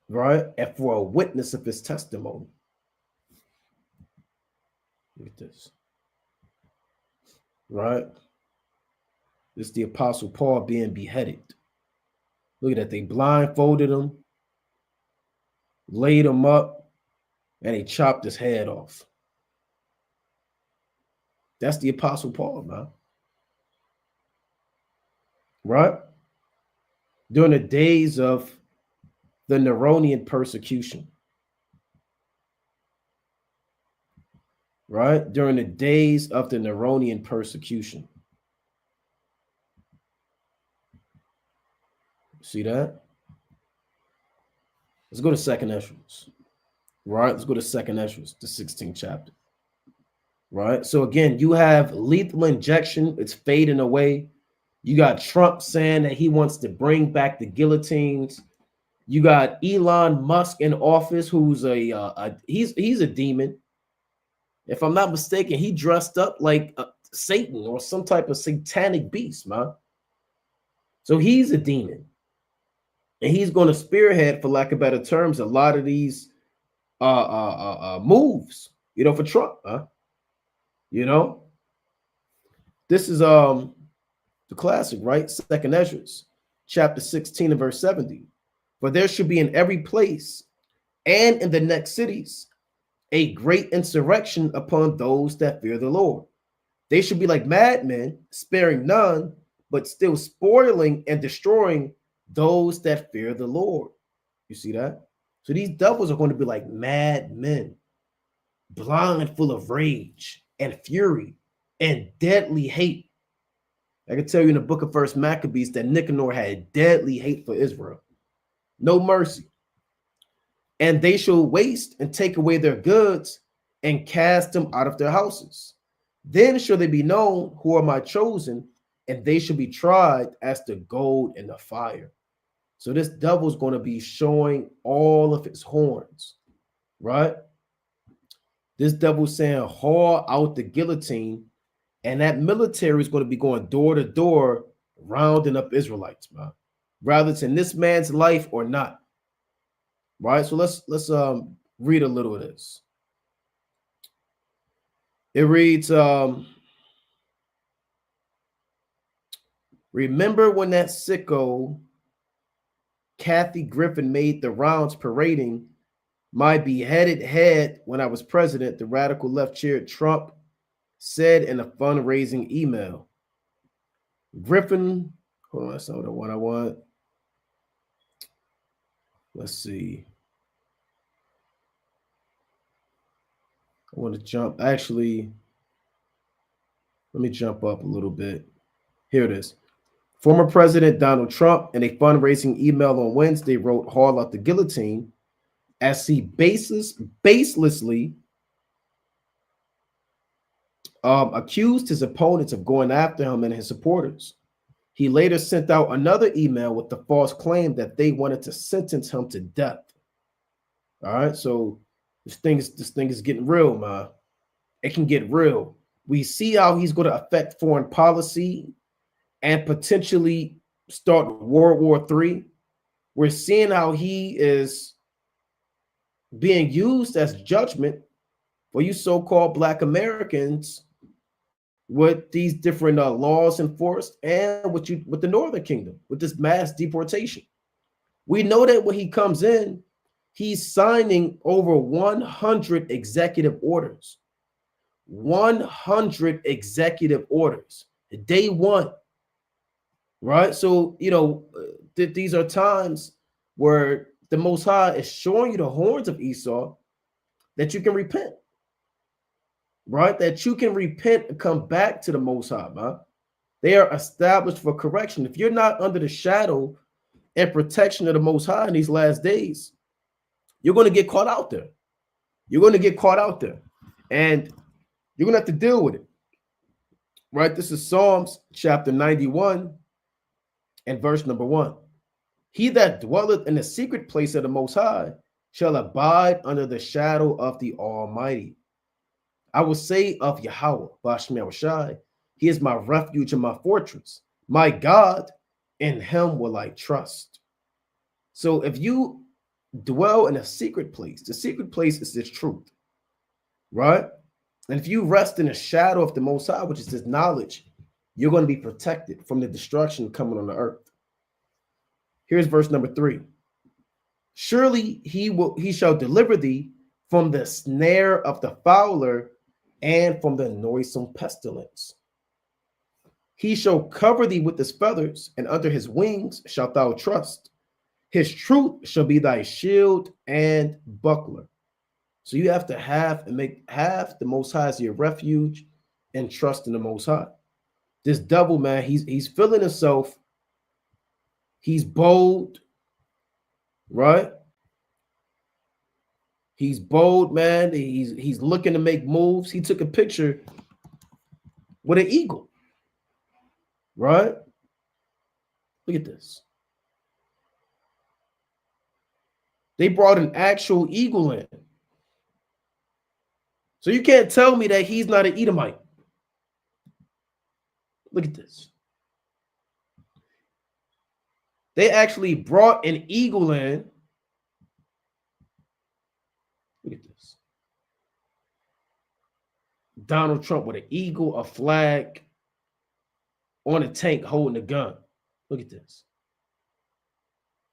Right? And for a witness of his testimony. Look at this. Right? This is the Apostle Paul being beheaded. Look at that. They blindfolded him, laid him up, and they chopped his head off. That's the Apostle Paul, man. Right? During the days of the Neronian persecution. Right? During the days of the Neronian persecution. See that? Let's go to 2nd Esdras. Right? Let's go to 2nd Esdras, the 16th chapter. Right? So again, you have lethal injection. It's fading away. You got Trump saying that he wants to bring back the guillotines. You got Elon Musk in office, who's he's a demon. If I'm not mistaken, he dressed up like Satan or some type of satanic beast, man. So he's a demon. And he's going to spearhead, for lack of better terms, a lot of these moves, for Trump, huh? This is the classic, right? 2nd Esdras, chapter 16 and verse 70. For there should be in every place and in the next cities a great insurrection upon those that fear the Lord. They should be like madmen, sparing none, but still spoiling and destroying those that fear the Lord. You see that? So these devils are going to be like madmen, blind, full of rage and fury and deadly hate. I can tell you in the book of 1 Maccabees that Nicanor had deadly hate for Israel. No mercy. And they shall waste and take away their goods and cast them out of their houses. Then shall they be known who are my chosen, and they shall be tried as the gold in the fire. So this devil's going to be showing all of his horns, right? This devil's saying, haul out the guillotine, and that military is going to be going door to door, rounding up Israelites, man. Whether it's in this man's life or not. Right? So let's read a little of this. It reads, remember when that sicko Kathy Griffin made the rounds parading my beheaded head when I was president, the radical left cheered Trump said in a fundraising email. Griffin, hold on, that's not the one I want. Let's see. I want to jump. Actually, let me jump up a little bit. Here it is. Former President Donald Trump, in a fundraising email on Wednesday, wrote, "Haul out the guillotine," as he baselessly accused his opponents of going after him and his supporters. He later sent out another email with the false claim that they wanted to sentence him to death. All right, so this thing is getting real, man. It can get real. We see how he's going to affect foreign policy and potentially start World War III. We're seeing how he is being used as judgment for you so-called Black Americans with these different laws enforced, and with the Northern Kingdom, with this mass deportation. We know that when he comes in, he's signing over 100 executive orders. 100 executive orders. Day one. Right? So, these are times where the Most High is showing you the horns of Esau that you can repent. Right? That you can repent and come back to the Most High, man. They are established for correction. If you're not under the shadow and protection of the Most High in these last days, you're going to get caught out there. You're going to get caught out there. And you're going to have to deal with it. Right? This is Psalms chapter 91 and verse number 1. He that dwelleth in the secret place of the Most High shall abide under the shadow of the Almighty. I will say of Yahweh, Bashmi Awashai, he is my refuge and my fortress. My God, in him will I trust. So if you dwell in a secret place, the secret place is this truth, right? And if you rest in the shadow of the Most High, which is this knowledge, you're going to be protected from the destruction coming on the earth. Here's verse number 3. Surely he shall deliver thee from the snare of the fowler and from the noisome pestilence. He shall cover thee with his feathers, and under his wings shalt thou trust. His truth shall be thy shield and buckler. So you have to have the Most High as your refuge and trust in the Most High. This devil, man, he's feeling himself. He's bold, right? He's bold, man. He's looking to make moves. He took a picture with an eagle, right? Look at this. They brought an actual eagle in. So you can't tell me that he's not an Edomite. Look at this. They actually brought an eagle in. Look at this. Donald Trump with an eagle, a flag, on a tank holding a gun. Look at this.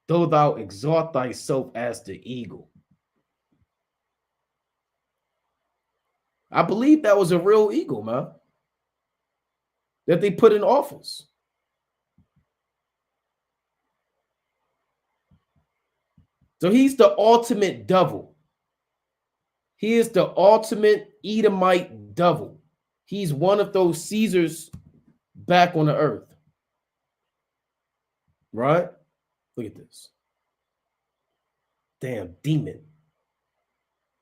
Though thou exalt thyself as the eagle. I believe that was a real eagle, man, that they put in office. So he's the ultimate devil. He is the ultimate Edomite devil. He's one of those Caesars back on the earth. Right? Look at this. Damn demon.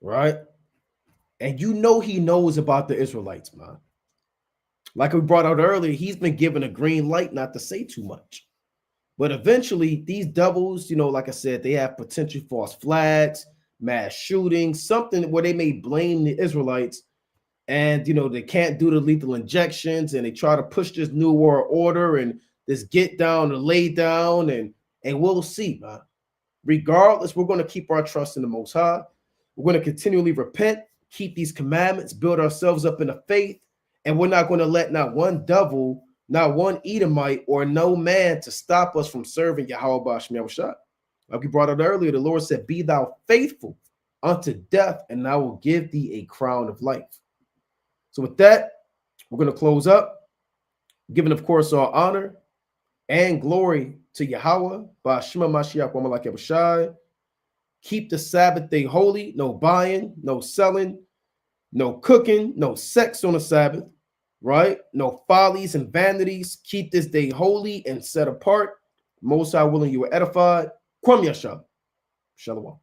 Right? And you know he knows about the Israelites, man. Like we brought out earlier, he's been given a green light not to say too much. But eventually, these devils, like I said, they have potential false flags, mass shootings, something where they may blame the Israelites. And, they can't do the lethal injections, and they try to push this new world order and this get down and lay down, and we'll see, man. Regardless, we're going to keep our trust in the Most High. We're going to continually repent, keep these commandments, build ourselves up in the faith, and we're not going to let not one devil, not one Edomite, or no man to stop us from serving Yahweh Bashmi Awashai. Like we brought out earlier, the Lord said, "Be thou faithful unto death, and I will give thee a crown of life." So with that, we're going to close up, giving, of course, all honor and glory to Yahweh, Ba'ashima Mashiach Wamalak Yahushai. Keep the Sabbath day holy, no buying, no selling, no cooking, no sex on the Sabbath, right? No follies and vanities. Keep this day holy and set apart. Most High willing you were edified. Kwam Yasha. Shalom.